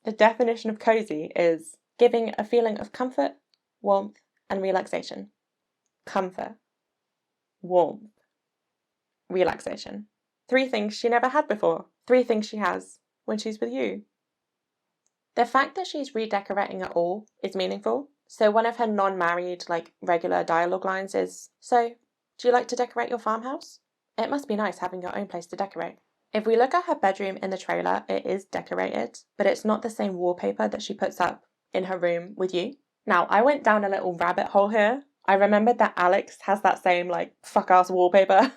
The definition of cozy is giving a feeling of comfort, warmth, and relaxation. Comfort, warmth, relaxation. 3 things she never had before. 3 things she has when she's with you. The fact that she's redecorating it all is meaningful. So one of her non-married, like regular dialogue lines is, so, do you like to decorate your farmhouse? It must be nice having your own place to decorate. If we look at her bedroom in the trailer, it is decorated, but it's not the same wallpaper that she puts up in her room with you. Now, I went down a little rabbit hole here. I remembered that Alex has that same, like, fuck-ass wallpaper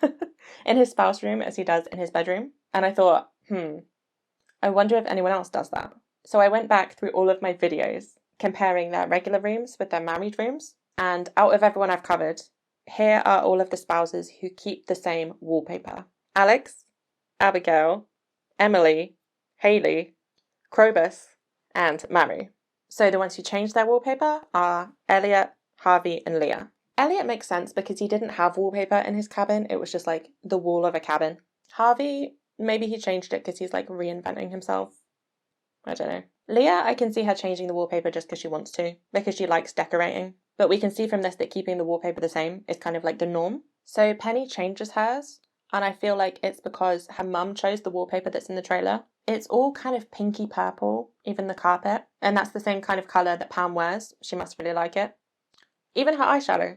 in his spouse room as he does in his bedroom. And I thought, I wonder if anyone else does that. So I went back through all of my videos, comparing their regular rooms with their married rooms. And out of everyone I've covered, here are all of the spouses who keep the same wallpaper. Alex, Abigail, Emily, Hayley, Krobus, and Mary. So the ones who changed their wallpaper are Elliot, Harvey, and Leah. Elliot makes sense because he didn't have wallpaper in his cabin. It was just like the wall of a cabin. Harvey, maybe he changed it because he's like reinventing himself. I don't know. Leah, I can see her changing the wallpaper just because she wants to, because she likes decorating. But we can see from this that keeping the wallpaper the same is kind of like the norm. So Penny changes hers, and I feel like it's because her mum chose the wallpaper that's in the trailer. It's all kind of pinky purple, even the carpet, and that's the same kind of colour that Pam wears. She must really like it. Even her eyeshadow.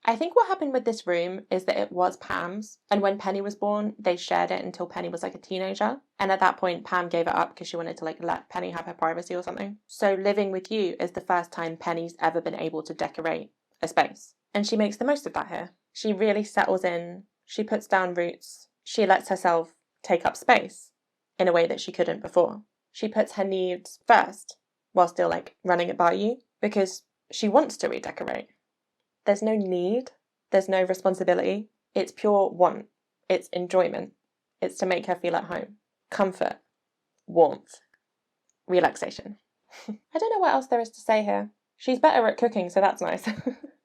I think what happened with this room is that it was Pam's, and when Penny was born, they shared it until Penny was like a teenager, and at that point Pam gave it up because she wanted to like let Penny have her privacy or something. So living with you is the first time Penny's ever been able to decorate a space, and she makes the most of that here. She really settles in, she puts down roots, she lets herself take up space in a way that she couldn't before. She puts her needs first while still like running it by you because she wants to redecorate. There's no need, there's no responsibility. It's pure want. It's enjoyment. It's to make her feel at home. Comfort, warmth, relaxation. I don't know what else there is to say here. She's better at cooking, so that's nice.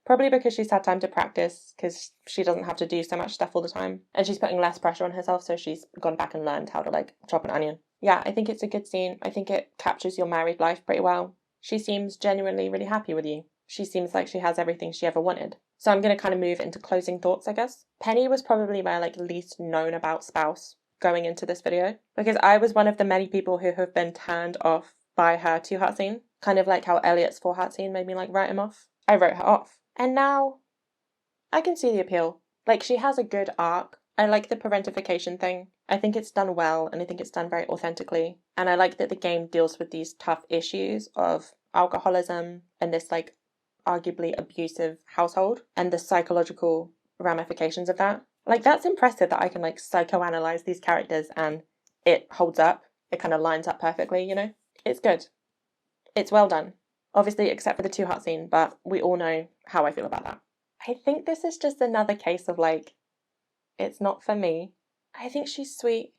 Probably because she's had time to practice, because she doesn't have to do so much stuff all the time. And she's putting less pressure on herself, so she's gone back and learned how to like chop an onion. Yeah, I think it's a good scene. I think it captures your married life pretty well. She seems genuinely really happy with you. She seems like she has everything she ever wanted. So I'm going to kind of move into closing thoughts, I guess. Penny was probably my like least known about spouse going into this video, because I was one of the many people who have been turned off by her 2-heart scene. Kind of like how Elliot's 4-heart scene made me like write him off. I wrote her off. And now I can see the appeal. Like, she has a good arc. I like the parentification thing. I think it's done well, and I think it's done very authentically. And I like that the game deals with these tough issues of alcoholism and this like arguably abusive household and the psychological ramifications of that. Like, that's impressive that I can like psychoanalyze these characters and it holds up. It kind of lines up perfectly, you know? It's good. It's well done. Obviously, except for the 2-heart scene, but we all know how I feel about that. I think this is just another case of like, it's not for me. I think she's sweet.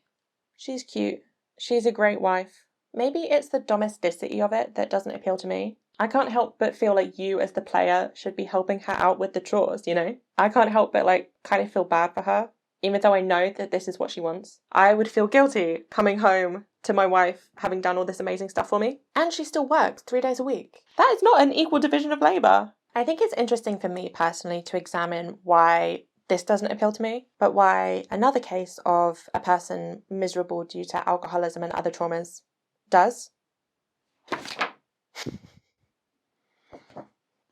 She's cute. She's a great wife. Maybe it's the domesticity of it that doesn't appeal to me. I can't help but feel like you as the player should be helping her out with the chores, you know? I can't help but like kind of feel bad for her, even though I know that this is what she wants. I would feel guilty coming home to my wife having done all this amazing stuff for me. And she still works 3 days a week. That is not an equal division of labour. I think it's interesting for me personally to examine why this doesn't appeal to me, but why another case of a person miserable due to alcoholism and other traumas does.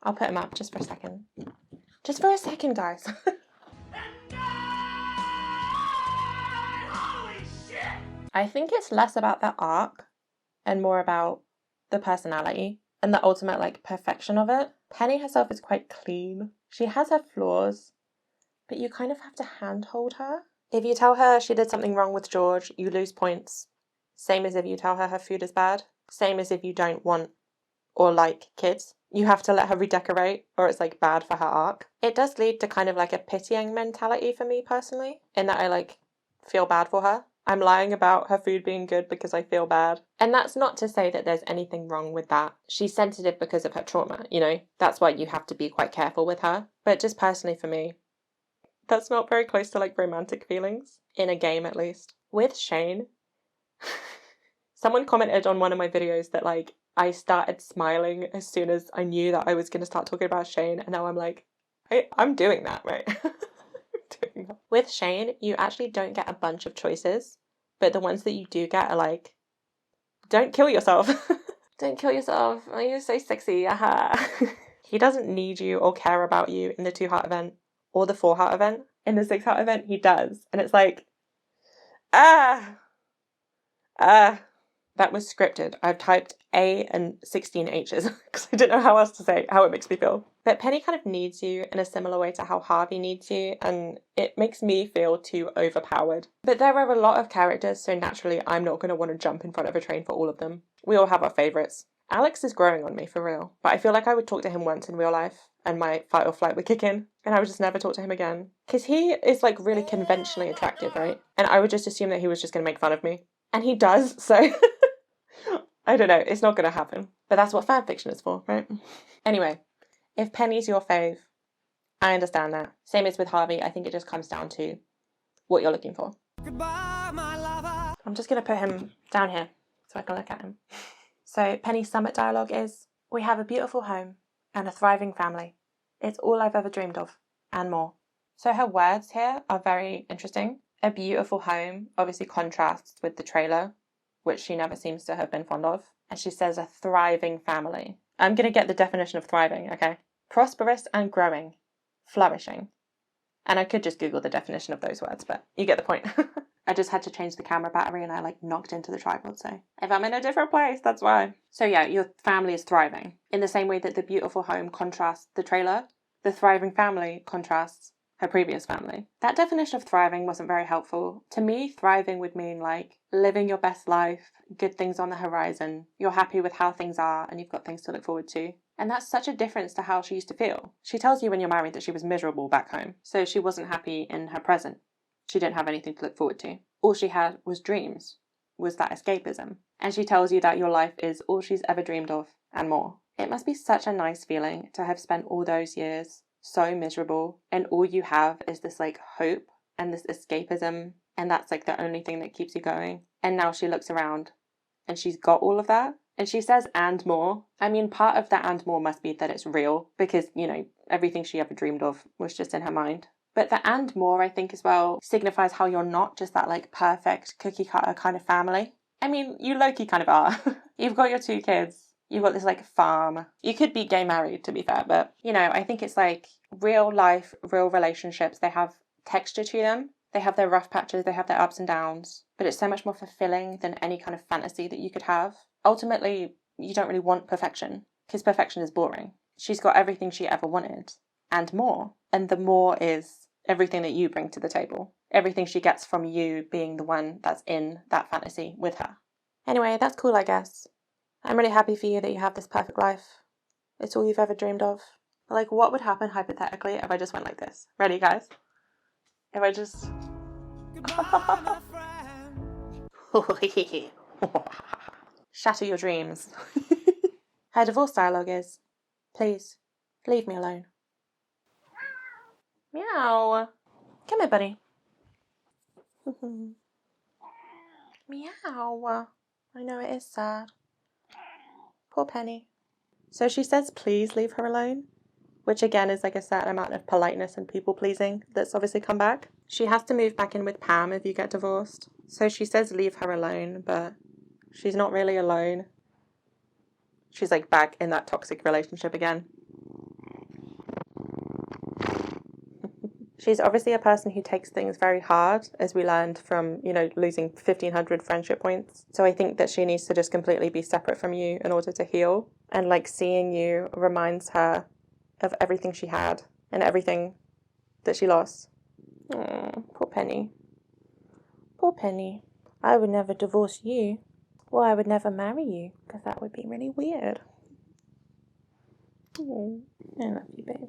I'll put him up just for a second. Just for a second, guys. Holy shit! I think it's less about the arc and more about the personality and the ultimate like perfection of it. Penny herself is quite clean. She has her flaws, but you kind of have to handhold her. If you tell her she did something wrong with George, you lose points. Same as if you tell her her food is bad. Same as if you don't want or like kids. You have to let her redecorate or it's like bad for her arc. It does lead to kind of like a pitying mentality for me personally, in that I like feel bad for her. I'm lying about her food being good because I feel bad. And that's not to say that there's anything wrong with that. She's sensitive because of her trauma, you know? That's why you have to be quite careful with her. But just personally for me, that's not very close to like romantic feelings, in a game at least. With Shane, someone commented on one of my videos that like I started smiling as soon as I knew that I was going to start talking about Shane, and now I'm like, I'm doing that, right? Doing that. With Shane, you actually don't get a bunch of choices, but the ones that you do get are like, don't kill yourself. Don't kill yourself. Oh, you're so sexy. Aha. He doesn't need you or care about you in the 2-heart event or the 4-heart event. In the 6-heart event, he does. And it's like, that was scripted. I've typed A and 16 H's because I didn't know how else to say how it makes me feel. But Penny kind of needs you in a similar way to how Harvey needs you, and it makes me feel too overpowered. But there are a lot of characters, so naturally I'm not going to want to jump in front of a train for all of them. We all have our favourites. Alex is growing on me, for real. But I feel like I would talk to him once in real life, and my fight or flight would kick in, and I would just never talk to him again. Because he is like really conventionally attractive, right? And I would just assume that he was just going to make fun of me. And he does, so I don't know, it's not going to happen. But that's what fanfiction is for, right? Anyway, if Penny's your fave, I understand that. Same as with Harvey, I think it just comes down to what you're looking for. Goodbye, my lover. I'm just going to put him down here so I can look at him. So Penny's summit dialogue is, we have a beautiful home and a thriving family. It's all I've ever dreamed of, and more. So her words here are very interesting. A beautiful home obviously contrasts with the trailer, which she never seems to have been fond of. And she says a thriving family. I'm going to get the definition of thriving, okay? Prosperous and growing. flourishing. And I could just Google the definition of those words, but you get the point. I just had to change the camera battery and I like knocked into the tripod, so if I'm in a different place, that's why. So yeah, your family is thriving. In the same way that the beautiful home contrasts the trailer, the thriving family contrasts her previous family. That definition of thriving wasn't very helpful. To me, thriving would mean like living your best life, good things on the horizon, you're happy with how things are and you've got things to look forward to. And that's such a difference to how she used to feel. She tells you when you're married that she was miserable back home, so she wasn't happy in her present. She didn't have anything to look forward to. All she had was dreams, was that escapism. And she tells you that your life is all she's ever dreamed of and more. It must be such a nice feeling to have spent all those years so miserable and all you have is this like hope and this escapism, and that's like the only thing that keeps you going. And now she looks around and she's got all of that. And she says, and more. I mean, part of that and more must be that it's real because, you know, everything she ever dreamed of was just in her mind. But the and more, I think, as well, signifies how you're not just that, like, perfect cookie cutter kind of family. I mean, you low-key kind of are. You've got your 2 kids. You've got this, like, farm. You could be gay married, to be fair, but, you know, I think it's, like, real life, real relationships. They have texture to them. They have their rough patches. They have their ups and downs. But it's so much more fulfilling than any kind of fantasy that you could have. Ultimately, you don't really want perfection, because perfection is boring. She's got everything she ever wanted, and more. And the more is everything that you bring to the table. Everything she gets from you being the one that's in that fantasy with her. Anyway, that's cool, I guess. I'm really happy for you that you have this perfect life. It's all you've ever dreamed of. But like, what would happen hypothetically if I just went like this? Ready, guys? If I just... Goodbye, my friend. Shatter your dreams. Her divorce dialogue is, please, leave me alone. Meow. Come here, buddy. Meow. I know it is sad. Poor Penny. So she says, please leave her alone, which again is like a certain amount of politeness and people pleasing that's obviously come back. She has to move back in with Pam if you get divorced. So she says, leave her alone, but she's not really alone. She's like back in that toxic relationship again. She's obviously a person who takes things very hard, as we learned from, you know, losing 1,500 friendship points. So I think that she needs to just completely be separate from you in order to heal. And like seeing you reminds her of everything she had and everything that she lost. Oh, poor Penny. Poor Penny. I would never divorce you. Well, I would never marry you, because that would be really weird. Oh, I love you, baby.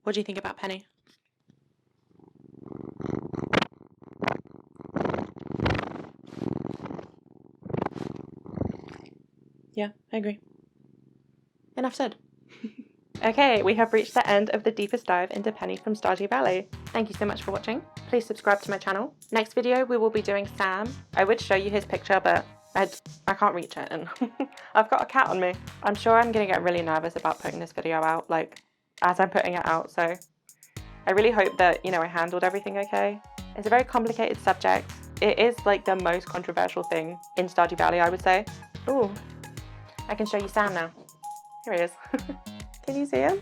What do you think about Penny? Yeah, I agree. Enough said. Okay, we have reached the end of the deepest dive into Penny from Stardew Valley. Thank you so much for watching. Please subscribe to my channel. Next video, we will be doing Sam. I would show you his picture, but I can't reach it, and I've got a cat on me. I'm sure I'm gonna get really nervous about putting this video out, like, as I'm putting it out, so I really hope that, you know, I handled everything okay. It's a very complicated subject. It is, like, the most controversial thing in Stardew Valley, I would say. Ooh, I can show you Sam now. Here he is. Can you see him?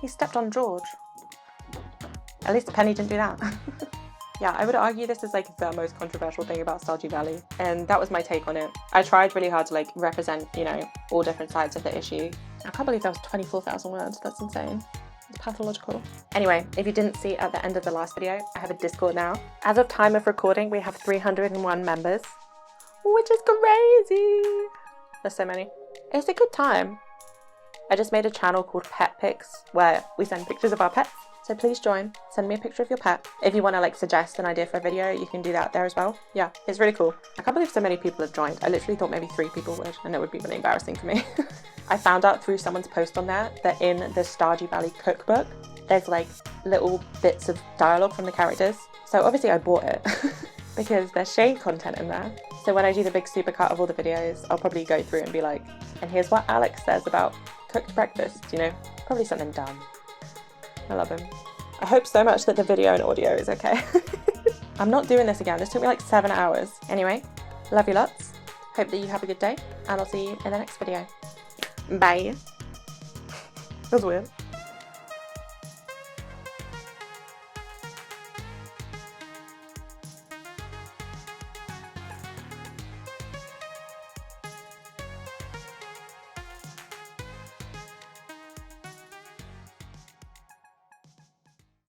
He stepped on George. At least Penny didn't do that. Yeah, I would argue this is like the most controversial thing about Stardew Valley, and that was my take on it. I tried really hard to like represent, you know, all different sides of the issue. I can't believe that was 24,000 words, that's insane. It's pathological. Anyway, if you didn't see at the end of the last video, I have a Discord now. As of time of recording, we have 301 members, which is crazy. There's so many. It's a good time. I just made a channel called Pet Pics where we send pictures of our pets. So please join, send me a picture of your pet. If you want to like suggest an idea for a video, you can do that there as well. Yeah, it's really cool. I can't believe so many people have joined. I literally thought maybe 3 people would, and it would be really embarrassing for me. I found out through someone's post on there that in the Stardew Valley cookbook, there's like little bits of dialogue from the characters. So obviously I bought it because there's shade content in there. So when I do the big supercut of all the videos, I'll probably go through and be like, and here's what Alex says about cooked breakfast, you know? Probably something dumb. I love him. I hope so much that the video and audio is okay. I'm not doing this again. This took me like 7 hours. Anyway, love you lots. Hope that you have a good day, and I'll see you in the next video. Bye. That was weird.